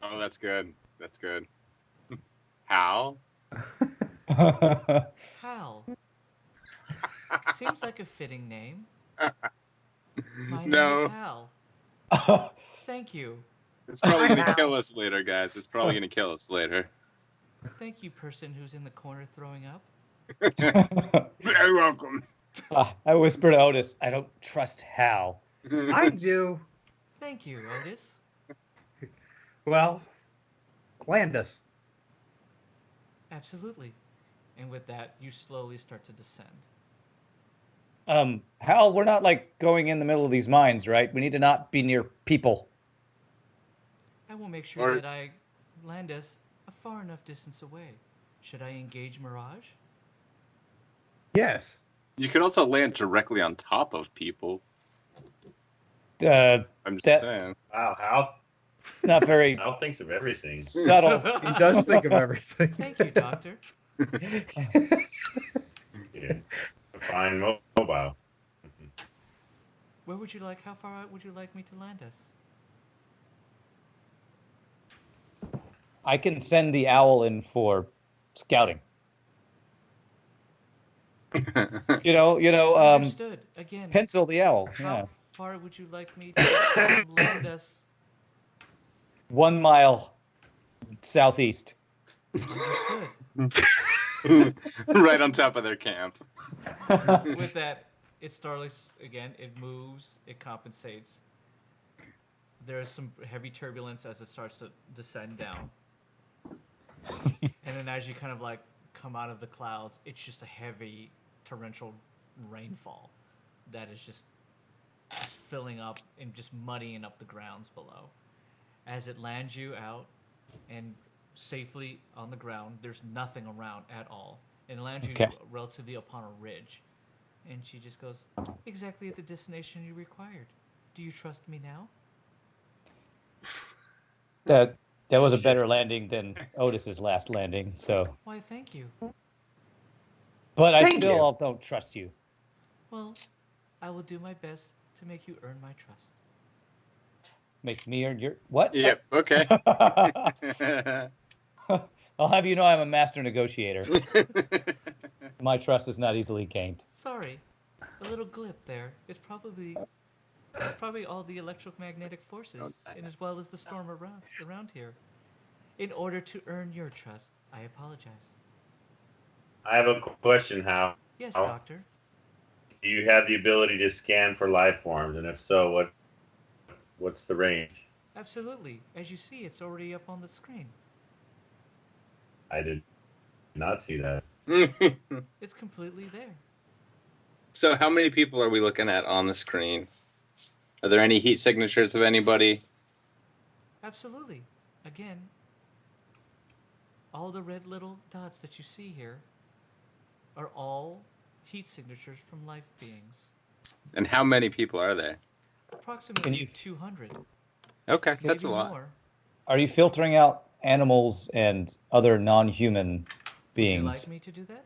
Oh, that's good. That's good. Hal? Hal. Seems like a fitting name. My name No. is Hal. Thank you. It's probably going to kill us later, guys. It's probably going to kill us later. Thank you, person who's in the corner throwing up. Very welcome. I whispered to Otis, I don't trust Hal. I do. Thank you, Otis. Well, land us. Absolutely. And with that, you slowly start to descend. Hal, we're not like going in the middle of these mines, right? We need to not be near people. I will make sure that I land us a far enough distance away. Should I engage Mirage? Yes. You could also land directly on top of people. I'm I'm just saying. Wow, Hal not very thinks of everything. subtle. He does think of everything. Thank you, Doctor. Yeah. A fine mobile. Where would you like? How far out would you like me to land us? I can send the owl in for scouting. Understood. Again, Pencil the owl. how Yeah. far would you like me to land us? 1 mile southeast. Understood. Right on top of their camp. With that, it starts again. It moves. It compensates. There is some heavy turbulence as it starts to descend down, and then as you kind of like come out of the clouds, it's just a heavy torrential rainfall that is just filling up and just muddying up the grounds below. As it lands you out and safely on the ground, there's nothing around at all. And it lands you Okay. relatively upon a ridge. And she just goes, exactly at the destination you required. Do you trust me now? That was a better landing than Otis's last landing. So, Why, thank you. but I Thank still you. don't trust you. Well, I will do my best to make you earn my trust. Make me earn your what? Yep. Okay. I'll have you know I'm a master negotiator. My trust is not easily gained. Sorry, a little glip there. It's probably all the electromagnetic forces, and as well as the storm around here. In order to earn your trust, I apologize. I have a question, Hal. Yes, Oh. Doctor. Do you have the ability to scan for life forms? And if so, what's the range? Absolutely. As you see, it's already up on the screen. I did not see that. It's completely there. So how many people are we looking at on the screen? Are there any heat signatures of anybody? Absolutely. Again, all the red little dots that you see here are all heat signatures from life beings. And how many people are there? Approximately 200. Okay, that's a maybe lot. more. Are you filtering out animals and other non-human beings? Would you like me to do that?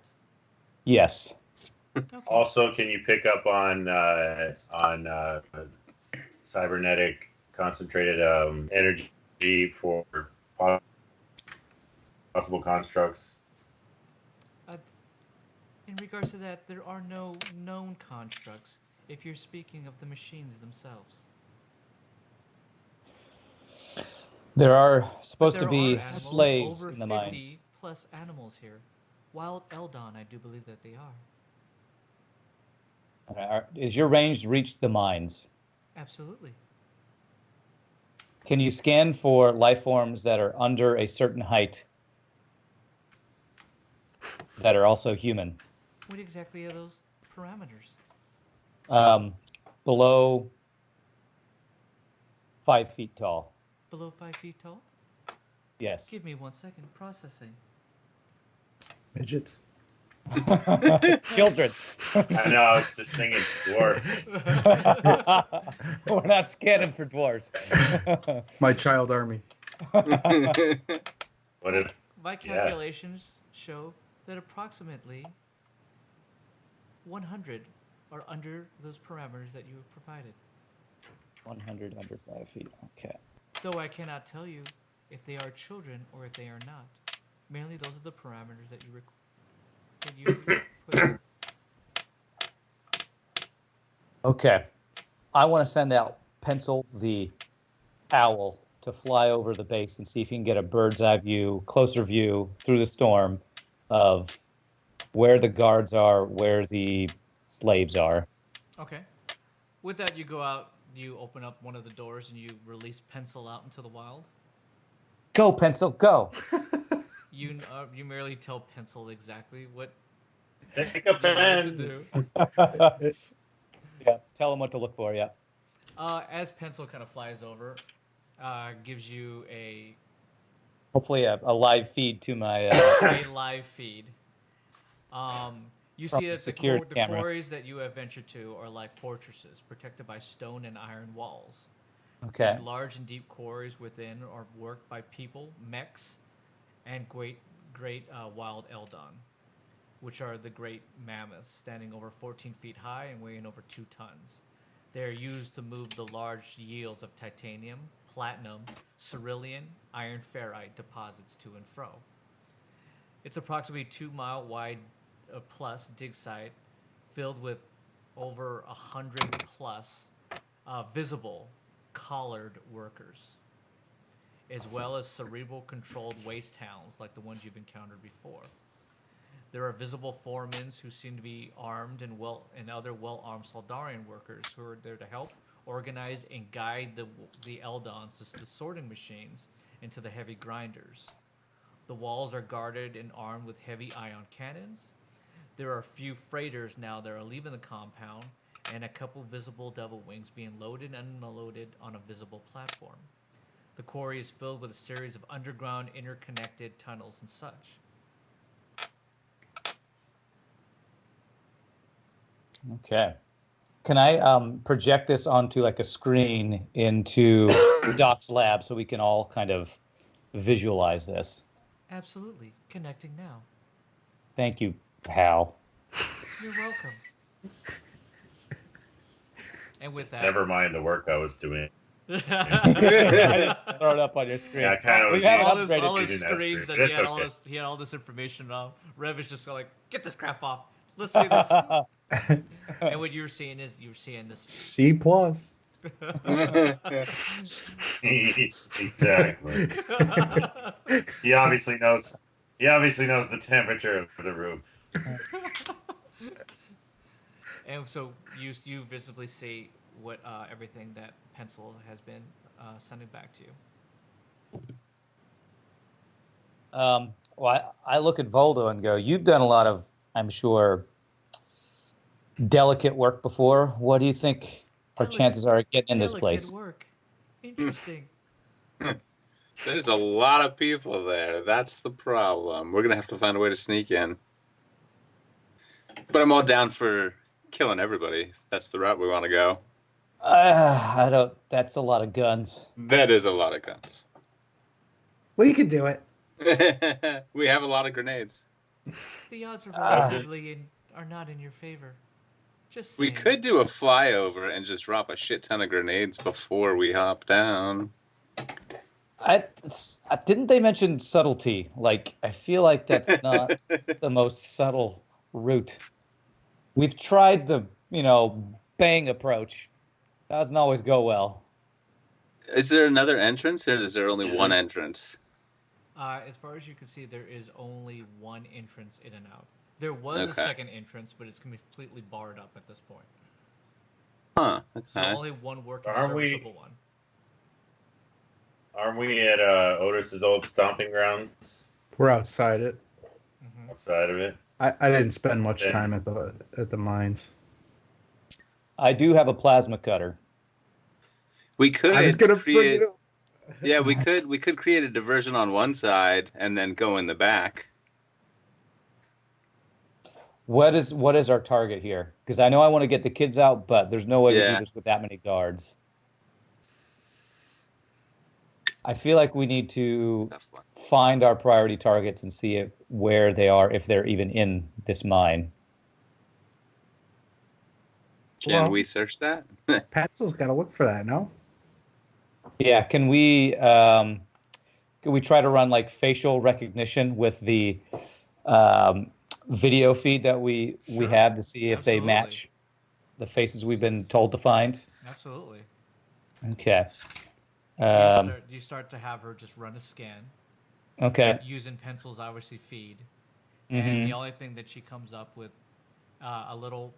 Yes. Okay. Also, can you pick up on cybernetic concentrated energy for possible constructs? In regards to that, there are no known constructs if you're speaking of the machines themselves. There are supposed But to there be are animals, slaves over in the 50 mines. plus animals here. Wild Eldon, I do believe that they are. Is your range reached the mines? Absolutely. Can you scan for life forms that are under a certain height that are also human? What exactly are those parameters? Below 5 feet tall. Below 5 feet tall? Yes. Give me 1 second. Processing. Midgets. Children. I know, it's this thing is dwarf. We're not scanning for dwarves. My child army. What if My calculations show that approximately 100 are under those parameters that you have provided. 100 under 5 feet. Okay. Though I cannot tell you if they are children or if they are not. Mainly those are the parameters that you put in. Okay. I want to send out Pencil the owl to fly over the base and see if he can get a bird's eye view, closer view through the storm of where the guards are, where the slaves are. Okay. With that, you go out, you open up one of the doors, and you release Pencil out into the wild. Go, Pencil, go. You merely tell Pencil exactly what take a you want to pen? do. Yeah, tell him what to look for, yeah. As Pencil kind of flies over, gives you Hopefully a live feed to my... a live feed. You From see the that security the camera. quarries that you have ventured to are like fortresses, protected by stone and iron walls. Okay. These large and deep quarries within are worked by people, mechs, and great wild Eldon, which are the great mammoths, standing over 14 feet high and weighing over 2 tons. They are used to move the large yields of titanium, platinum, cerulean, iron ferrite deposits to and fro. It's approximately 2-mile wide plus dig site filled with over 100 plus visible collared workers, as well as cerebral controlled waste hounds like the ones you've encountered before. There are visible foremen who seem to be armed and other well-armed Saldarian workers who are there to help organize and guide the Eldons, the sorting machines, into the heavy grinders. The walls are guarded and armed with heavy ion cannons. There are a few freighters now that are leaving the compound, and a couple visible devil wings being loaded and unloaded on a visible platform. The quarry is filled with a series of underground interconnected tunnels and such. Okay. Can I project this onto like a screen into Doc's lab so we can all kind of visualize this? Absolutely. Connecting now. Thank you, pal. You're welcome. And with that... Never mind the work I was doing. Throw it up on your screen. Yeah, I kind of was all using his that screens that It's he had all this information on. Rev is just like, get this crap off. Let's see this. And what you were seeing this. C plus. Exactly. He obviously knows the temperature of the room. And so you visibly see what everything that Pencil has been sending back to you. Well, I look at Voldo and go, you've done a lot of, I'm sure, delicate work before. What do you think our chances are of getting in this place? Work. Interesting. There's a lot of people there. That's the problem. We're going to have to find a way to sneak in. But I'm all down for killing everybody, if that's the route we want to go. I don't. That's a lot of guns. That is a lot of guns. We could do it. We have a lot of grenades. The odds are relatively are not in your favor. Just saying. We could do a flyover and just drop a shit ton of grenades before we hop down. Didn't they mention subtlety? Like, I feel like that's not the most subtle route. We've tried the, bang approach. Doesn't always go well. Is there another entrance, or is there only one entrance? As far as you can see, there is only one entrance in and out. There was a second entrance, but it's completely barred up at this point. Huh. Okay. So only one working serviceable one. Aren't we at Otis's old stomping grounds? We're outside it. Mm-hmm. Outside of it? I didn't spend much time at the mines. I do have a plasma cutter. We could. I was gonna bring it up. Yeah, we could create a diversion on one side and then go in the back. What is our target here? Because I know I want to get the kids out, but there's no way to do this with that many guards. I feel like we need to find our priority targets and see where they are, if they're even in this mine. Can we search that? Patzel's got to look for that, no? Yeah, can we try to run like facial recognition with the video feed that we have to see if they match the faces we've been told to find? Absolutely. Okay. You start to have her just run a scan. Okay. Using Pencil's obviously feed. Mm-hmm. And the only thing that she comes up with, a little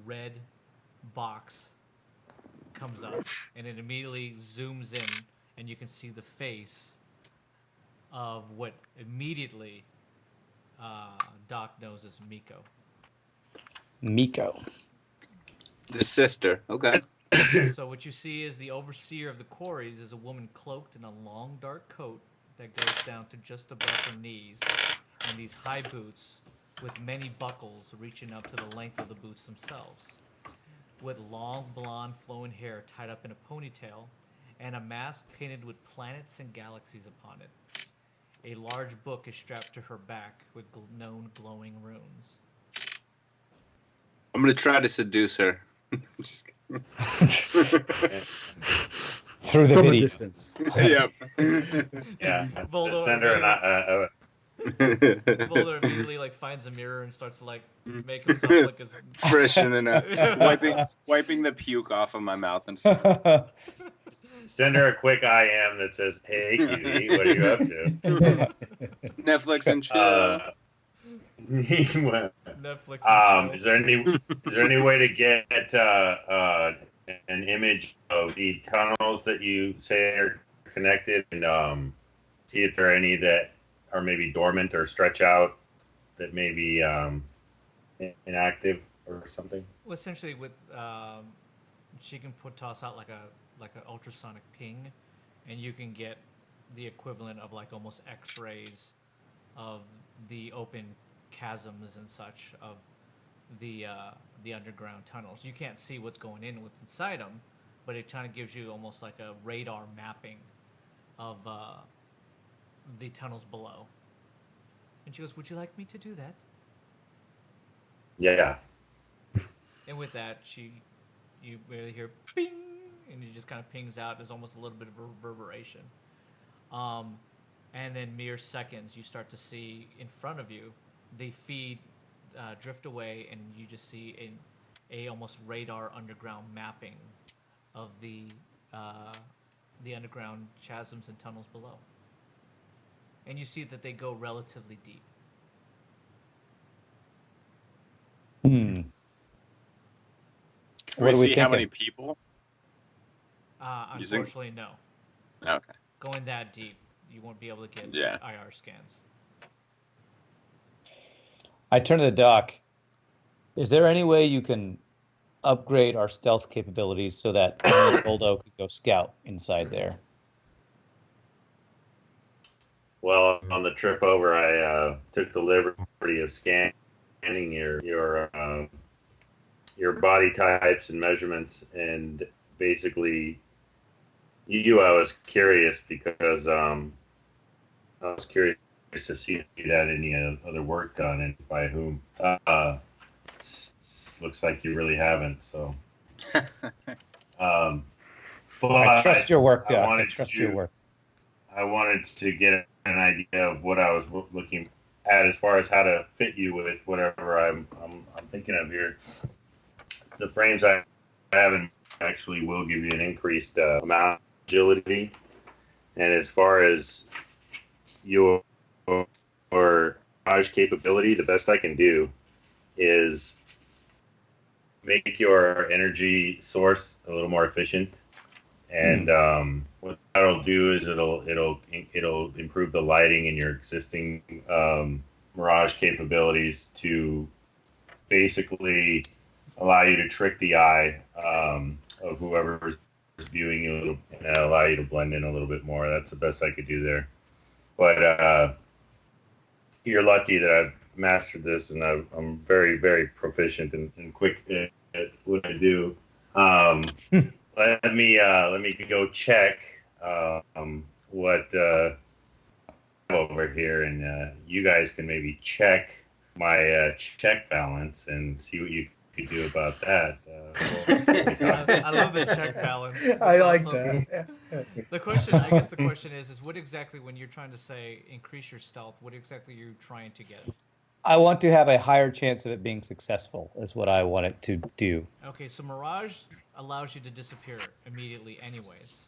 red box comes up, and it immediately zooms in, and you can see the face of what immediately Doc knows as Miko. Miko. The sister. Okay. So what you see is the overseer of the quarries is a woman cloaked in a long dark coat that goes down to just above her knees, and these high boots with many buckles reaching up to the length of the boots themselves, with long blonde flowing hair tied up in a ponytail, and a mask painted with planets and galaxies upon it. A large book is strapped to her back with known glowing runes. I'm going to try to seduce her. Just Through the From video. a distance. Yep. Yeah. Voldo Send her Boulder immediately finds a mirror and starts to make himself look as freshening up, wiping the puke off of my mouth and stuff. Send her a quick IM that says, "Hey, cutie, what are you up to?" Netflix and chill. Well, Netflix and chill. is there any way to get an image of the tunnels that you say are connected, and see if there are any that are maybe dormant or stretch out that may be inactive or something? Well, essentially, with she can toss out like an ultrasonic ping, and you can get the equivalent of like almost X-rays of the open chasms and such of the underground tunnels. You can't see what's going in what's inside them, but it kind of gives you almost like a radar mapping of the tunnels below. And she goes, "Would you like me to do that?" Yeah. And with that, you barely hear ping, and it just kind of pings out. There's almost a little bit of reverberation. And then mere seconds, you start to see in front of you the feed drift away, and you just see a almost radar underground mapping of the underground chasms and tunnels below. And you see that they go relatively deep. Can What do we we see how thinking? many people? Using- Unfortunately, no. Okay. Going that deep, you won't be able to get Yeah. IR scans. I turn to the doc. Is there any way you can upgrade our stealth capabilities so that Goldo could go scout inside there? Well, on the trip over, I took the liberty of scanning your body types and measurements, and basically, I was curious because I was curious to see if you had any other work done and by whom. Looks like you really haven't. So, but I trust your work, I Doc. I wanted trust to- your work. I wanted to get an idea of what I was looking at as far as how to fit you with whatever I'm thinking of here. The frames I have actually will give you an increased amount of agility, and as far as your mirage capability, the best I can do is make your energy source a little more efficient. And what that'll do is it'll improve the lighting in your existing mirage capabilities to basically allow you to trick the eye of whoever's viewing you and allow you to blend in a little bit more. That's the best I could do there. But you're lucky that I've mastered this, and I'm very, very proficient and quick at what I do. Let me go check what over here, and you guys can maybe check my check balance and see what you could do about that. I love the check balance. I That's like awesome. that. The question is what exactly, when you're trying to say increase your stealth, what exactly are you trying to get? I want to have a higher chance of it being successful, is what I want it to do. Okay, so Mirage allows you to disappear immediately anyways.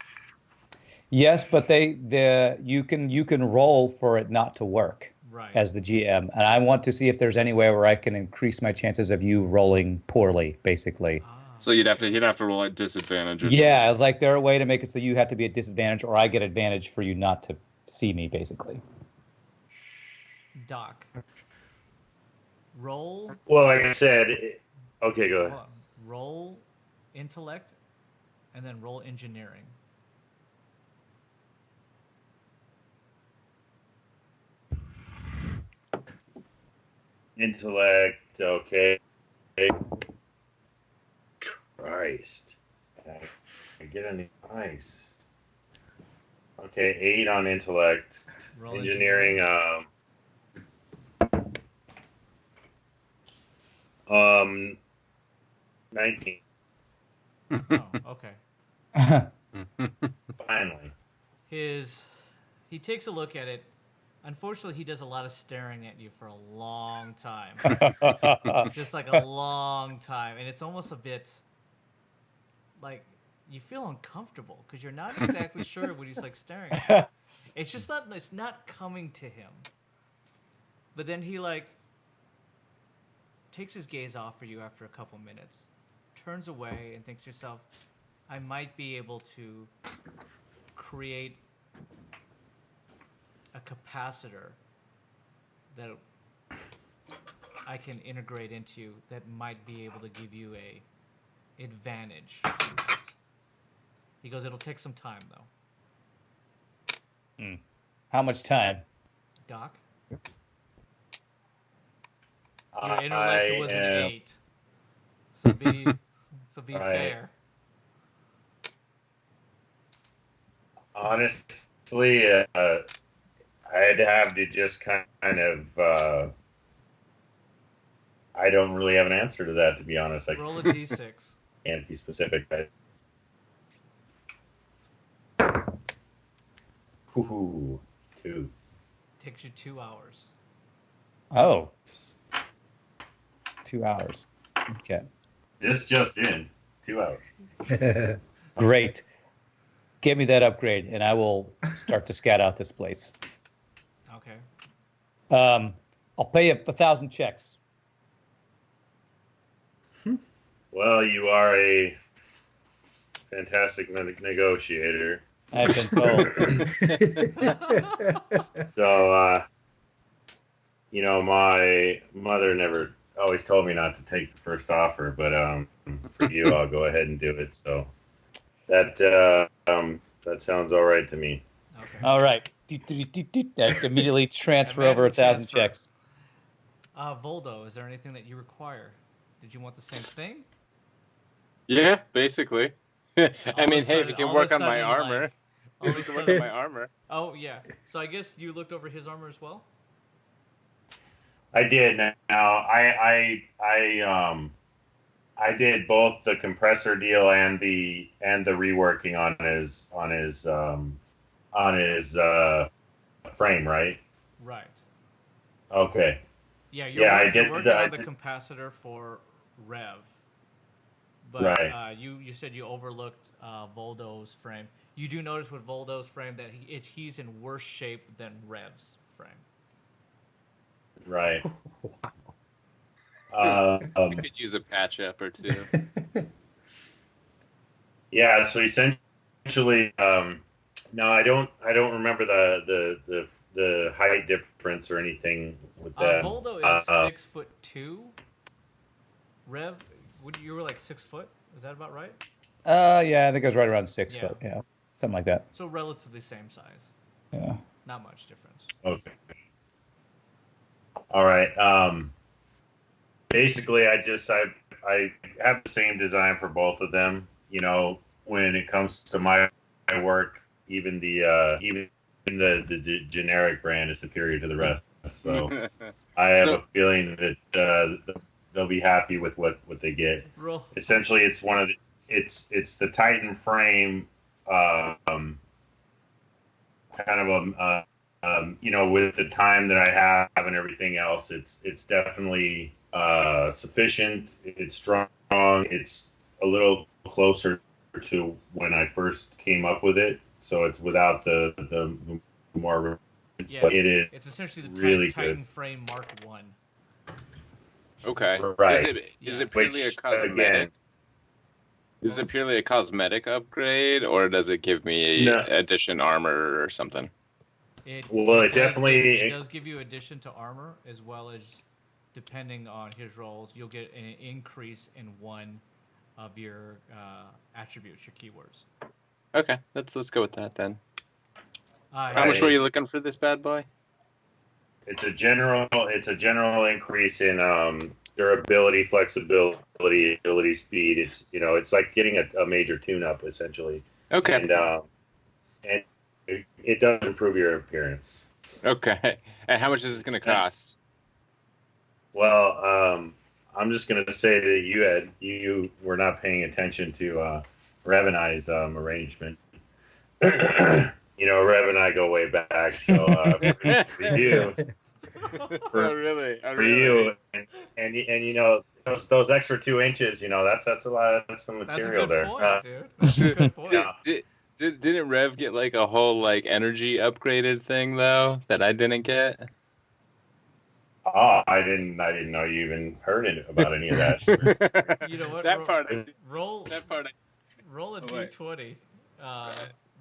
Yes, but you can roll for it not to work Right. as the GM, and I want to see if there's any way where I can increase my chances of you rolling poorly, basically. So you'd have to roll at disadvantage. Or Yeah, it's like there a way to make it so you have to be at disadvantage, or I get advantage for you not to see me, basically. Doc. Roll. Well, like I said, okay, go ahead. Hold on. Roll intellect, and then roll engineering. Intellect, okay. Christ. I get on the ice. Okay, 8 on intellect. Roll Engineering, 19. Oh, okay. Finally. He takes a look at it. Unfortunately, he does a lot of staring at you for a long time. Just like a long time. And it's almost a bit like you feel uncomfortable because you're not exactly sure what he's like staring at. It's not coming to him. But then he like takes his gaze off for you after a couple minutes, turns away, and thinks to yourself, I might be able to create a capacitor that I can integrate into that might be able to give you a advantage. He goes, it'll take some time, though. How much time? Doc? Your intellect was an 8. So be fair. Honestly, I'd have to just kind of. I don't really have an answer to that, to be honest. Roll a d6. Can't be specific. Ooh, 2. Takes you 2 hours. Oh. 2 hours. Okay. This just in. 2 hours. Great. Get me that upgrade, and I will start to scout out this place. Okay. I'll pay you 1,000 checks. Well, you are a fantastic negotiator. I've been told. So, my mother never always told me not to take the first offer, but for you, I'll go ahead and do it. So that sounds all right to me. Okay. All right. Immediately transfer over 1,000 checks. Voldo, is there anything that you require? Did you want the same thing? Yeah, basically. I mean, hey, if you can work on my armor. If you can work on my armor. Oh, yeah. So I guess you looked over his armor as well? I did. Now, I did both the compressor deal and the reworking on his frame, right? Right. Okay. Yeah, I did. You're working on the capacitor for Rev. But right. You said you overlooked Voldo's frame. You do notice with Voldo's frame that he's in worse shape than Rev's frame. Right. We could use a patch up or two. Yeah. So essentially, no, I don't remember the height difference or anything with that. Voldo is 6'2". Rev, you were like 6 foot. Is that about right? Yeah, I think I was right around 6 foot. Yeah, something like that. So relatively same size. Yeah. Not much difference. Okay. All right. Basically, I have the same design for both of them. When it comes to my work, even the generic brand is superior to the rest. So I have a feeling that they'll be happy with what they get. Essentially, it's it's the Titan frame, kind of with the time that I have and everything else, it's definitely sufficient. It's strong. It's a little closer to when I first came up with it. So it's without the more. Yeah, but it is. It's essentially the really Titan good. Frame Mark 1. Okay. Right. Is it purely a cosmetic? Again, is it purely a cosmetic upgrade, or does it give me addition armor or something? It definitely does give you addition to armor, as well as, depending on his roles, you'll get an increase in one of your attributes, your keywords. Okay, let's go with that then. How much were you looking for this bad boy? It's a general increase in durability, flexibility, ability, speed. It's like getting a major tune-up essentially. Okay. And it does improve your appearance. Okay. And how much is this going to cost? Well, I'm just going to say that you were not paying attention to Rev and I's arrangement. Rev and I go way back, so for you, for you, and those extra 2 inches, that's a lot. That's some material there. That's a good point, dude. That's a good point. Yeah. Didn't Rev get like a whole like energy upgraded thing though that I didn't get? Oh, I didn't know you even heard about any of that. You know what? That part. Roll. That part. Roll a Oh, wait. d20,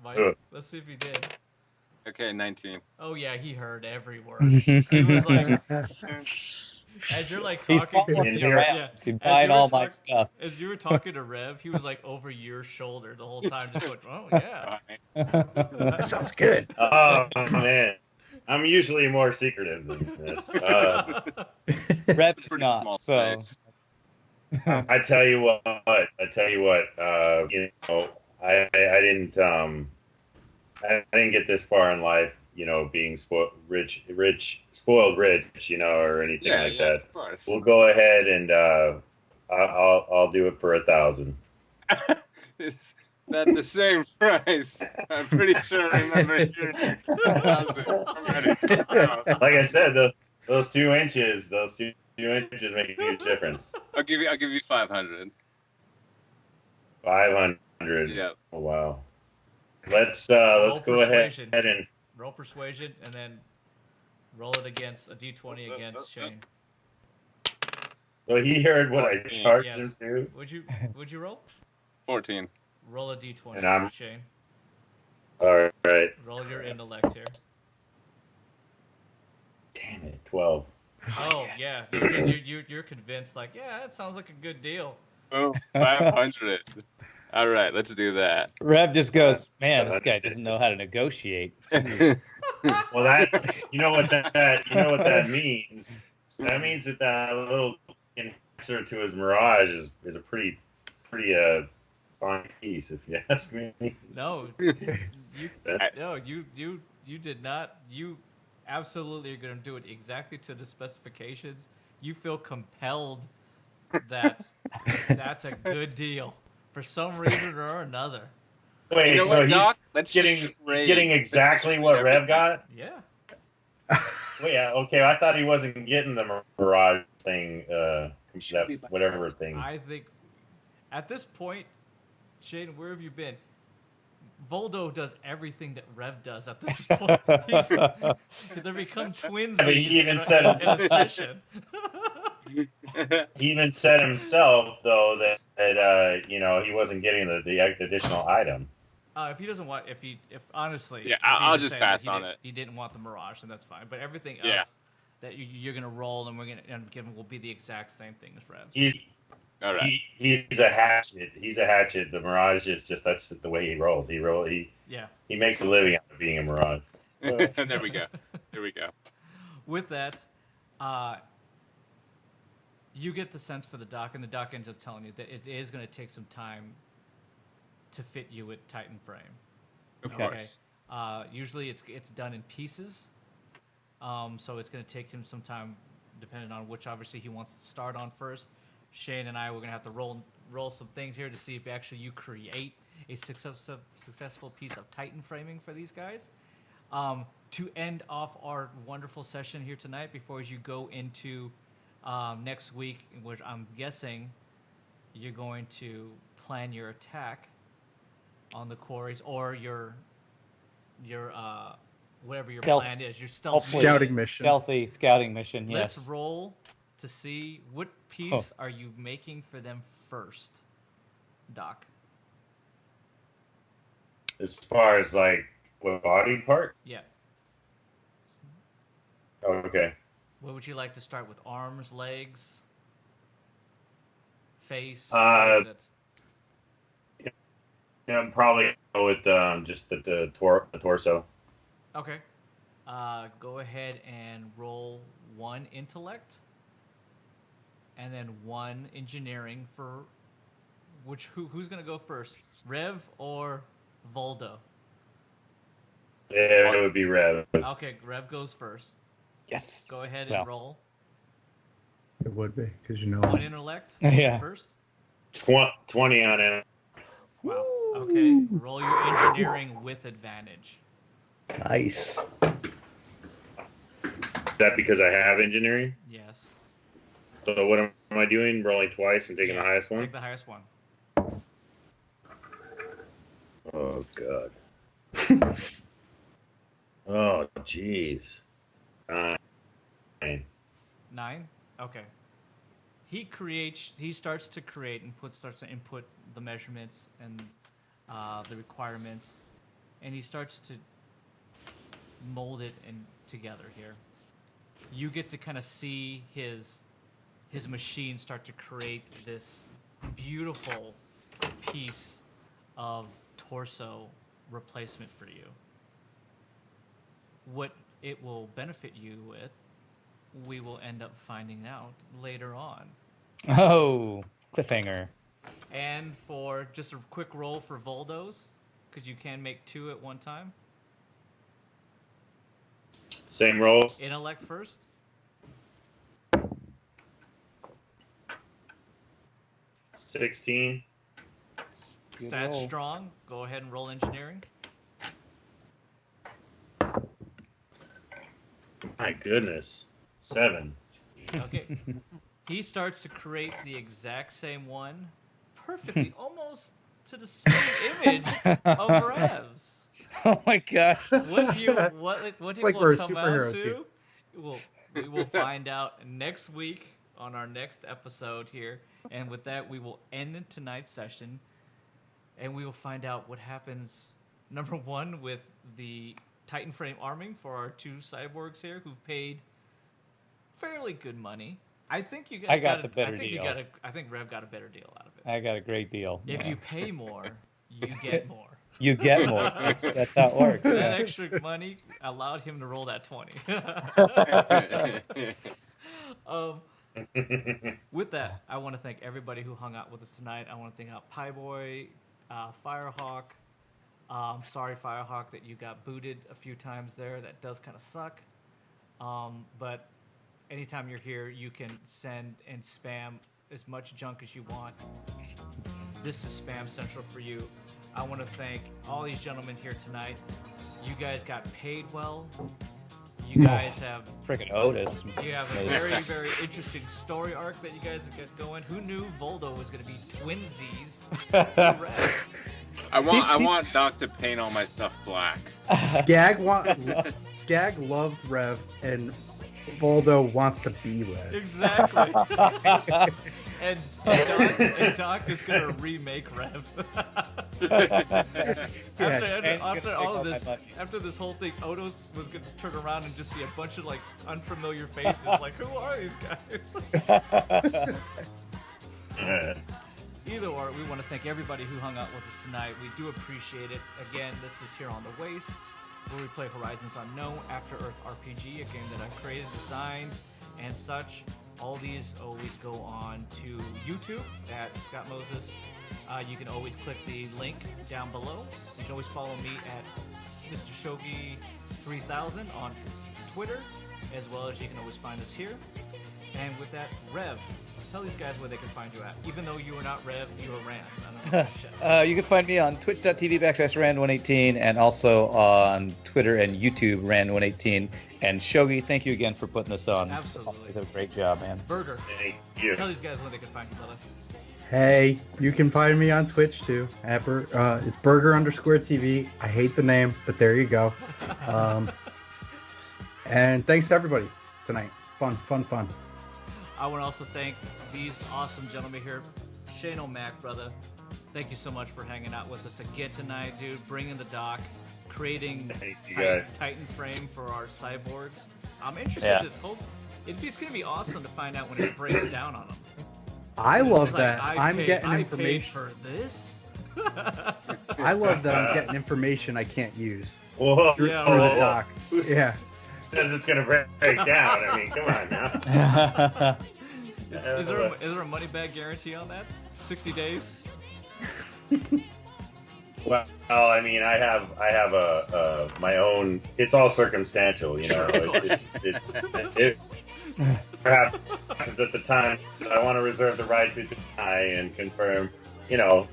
Mike. Ugh. Let's see if he did. Okay, 19. Oh yeah, he heard every word. He was like, as you're like He's talking, following me Yeah. around yeah, to as buying you were all my talk- stuff. as you were talking to Rev, he was like over your shoulder the whole time, just going, "Oh yeah." Fine. Sounds good. Oh man, I'm usually more secretive than this. Reb is Pretty not. small So space. I tell you what. You know, I didn't get this far in life. You know, being spoiled rich, you know, or anything like that. Of course. We'll go ahead and I'll do it for 1,000. Is that the same price? I'm pretty sure I remember hearing 1,000 already. Like I said, those 2 inches, make a huge difference. I'll give you 500. 500. Yeah. Oh, wow. Let's Roll go ahead persuasion. and Roll persuasion and then roll it against a d20 against Shane. so he heard what I charged Yes. him to. Would you roll? 14. Roll a d20, And I'm- Shane. All right. Roll your intellect here. Damn it, 12. Oh yeah, you're convinced. Like, yeah, that sounds like a good deal. Oh, 500. All right, let's do that. Reb just goes, man, this guy doesn't know how to negotiate. Well, that you know what that means. That means that little answer to his Mirage is a pretty fine piece, if you ask me. No, you did not. You absolutely are going to do it exactly to the specifications. You feel compelled that that's a good deal for some reason or another. Wait, You know so what, Doc? Let's he's just getting exactly what Rev got? Yeah. Wait, yeah, okay. I thought he wasn't getting the Mirage thing, that whatever thing. I think at this point, Shane, where have you been? Voldo does everything that Rev does at this point. They become twinsies I mean, he even in said- a session. He even said himself, though, that you know, he wasn't getting the additional item. If he doesn't want, if honestly, Yeah, if he's I'll just saying that pass on it. He didn't want the Mirage, then that's fine. But everything else Yeah. that you're gonna roll and we're gonna give him will be the exact same thing as Rev's. All right. He's a hatchet. He's a hatchet. The Mirage is just that's the way he rolls. Yeah. He makes a living out of being a Mirage. There we go. There we go. With that, you get the sense for the doc, and the doc ends up telling you that it is going to take some time to fit you with Titan frame. Of Okay. course. Usually it's done in pieces, so it's going to take him some time, depending on which obviously he wants to start on first. Shane and I, we're going to have to roll some things here to see if actually you create a successful piece of Titan framing for these guys. To end off our wonderful session here tonight, before as you go into next week, which I'm guessing you're going to plan your attack on the quarries, or your whatever your Stealth. plan is, your stealth Scouting mission. Stealthy scouting mission, Let's yes. roll to see what piece are you making for them first, Doc. As far as like what body part? Yeah. Oh, okay. What would you like to start with? Arms, legs, face? Uh, what is it? Yeah, I'm probably go with just the torso. Okay. Go ahead and roll 1 intellect, and then 1 engineering for who's gonna go first, Rev or Voldo? Yeah, it would be Rev. Okay, Rev goes first. Yes. Go ahead Well. and roll It would be, because you know. 1 intellect Yeah. first. 20 on it. Wow. Okay. Roll your engineering with advantage. Nice. Is that because I have engineering? Yes. So what am I doing? Rolling twice and taking the Yes, highest one? Take the highest one. Oh, God. Oh, jeez. Fine. 9? Okay. He starts to create and starts to input the measurements and the requirements, and he starts to mold it together here. You get to kind of see his machine start to create this beautiful piece of torso replacement for you. What it will benefit you with, we will end up finding out later on. Oh, cliffhanger. And for just a quick roll for Voldos, because you can make 2 at one time. Same rolls. Intellect first. $16. Good Stats roll. strong. Go ahead and roll engineering. My goodness. 7. Okay. He starts to create the exact same one, perfectly, almost to the spitting image of Rev's. Oh my gosh. What It's it like will we're a come superhero out to, team. we will find out next week on our next episode here. And with that, we will end tonight's session, and we will find out what happens, number 1, with the Titan frame arming for our 2 cyborgs here who've paid fairly good money. I think you I got the better deal. I think Rev got a better deal out of it. I got a great deal. If you pay more, you get more. You get more. That's how it works. That Yeah. extra money allowed him to roll that 20. With that, I want to thank everybody who hung out with us tonight. I want to thank out Pieboy, Firehawk. Sorry, Firehawk, that you got booted a few times there. That does kind of suck. But anytime you're here, you can send and spam as much junk as you want. This is Spam Central for you. I want to thank all these gentlemen here tonight. You guys got paid well. You guys have Freaking Otis. a very, very interesting story arc that you guys have got going. Who knew Voldo was going to be twinsies? Rev? I want Doc to paint all my stuff black. Skag loved Rev, and Voldo wants to be Rev. Exactly. and Doc is going to remake Rev. After all of this, after this whole thing, Otis was going to turn around and just see a bunch of like unfamiliar faces. Like, who are these guys? Either or, we want to thank everybody who hung out with us tonight. We do appreciate it. Again, this is Here on the Wastes, where we play Horizons Unknown After Earth RPG, a game that I've created, designed, and such. All these always go on to YouTube at Scott Moses. You can always click the link down below. You can always follow me at Mr. Shogi 3000 on Twitter, as well as you can always find us here. And with that, Rev, tell these guys where they can find you at. Even though you were not Rev, you were Rand. I don't know. You can find me on twitch.tv/Rand118 and also on Twitter and YouTube, Rand118. And Shogi, thank you again for putting this on. Absolutely. You did a great job, man. Burgher, Thank you. tell these guys where they can find you, brother. Hey, you can find me on Twitch too. It's Burgher_TV. I hate the name, but there you go. And thanks to everybody tonight. Fun. I want to also thank these awesome gentlemen here. Shane O'Mac, brother. Thank you so much for hanging out with us again tonight, dude. Bringing the doc, creating Thank you, guys. Titan frame for our cyborgs. I'm interested to hope. It's going to be awesome to find out when it breaks down on them. I love It's that. like, I'm getting I paid information. for this. I love that I'm getting information I can't use Whoa. through Yeah, the right. doc. Yeah. Says it's going to break down. I mean, come on now. Is there a money back guarantee on that? 60 days? Well, I mean, I have a my own. It's all circumstantial, you know. It perhaps happens at the time. I want to reserve the right to deny and confirm. You know,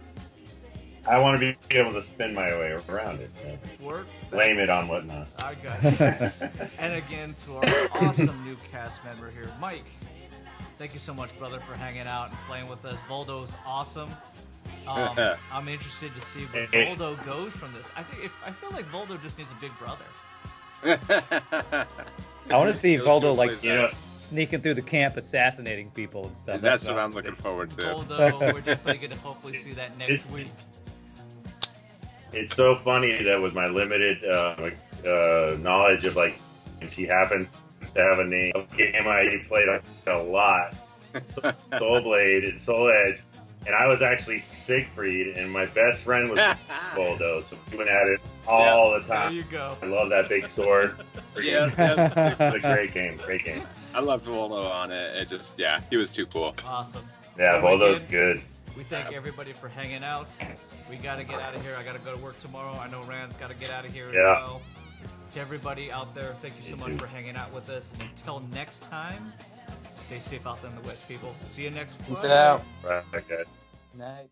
I want to be able to spin my way around it. Work? Blame it on whatnot. I got you. And again, to our awesome new cast member here, Mike. Thank you so much, brother, for hanging out and playing with us. Voldo's awesome. I'm interested to see where Voldo goes from this. I feel like Voldo just needs a big brother. I want to see Those Voldo two like plays You know, sneaking through the camp, assassinating people and stuff. That's what I I'm wanna looking see. forward to. Although we're definitely going to hopefully see that next week. It's so funny that with my limited knowledge of like, he happens to have a name. A game I played a lot, Soul Blade and Soul Edge, and I was actually Siegfried, and my best friend was Voldo, so we went at it all the There time. you go. I love that big sword. Yeah, It's a great game, great game. I loved Voldo on it. It just, yeah, he was too cool. Awesome. Yeah, Well, Voldo's again, good. We thank everybody for hanging out. We got to get out of here. I got to go to work tomorrow. I know Rand's got to get out of here as Yeah. well. To everybody out there, thank you so much for hanging out with us. And until next time, stay safe out there in the West, people. See you next Peace Friday. out. Right, guys. Night.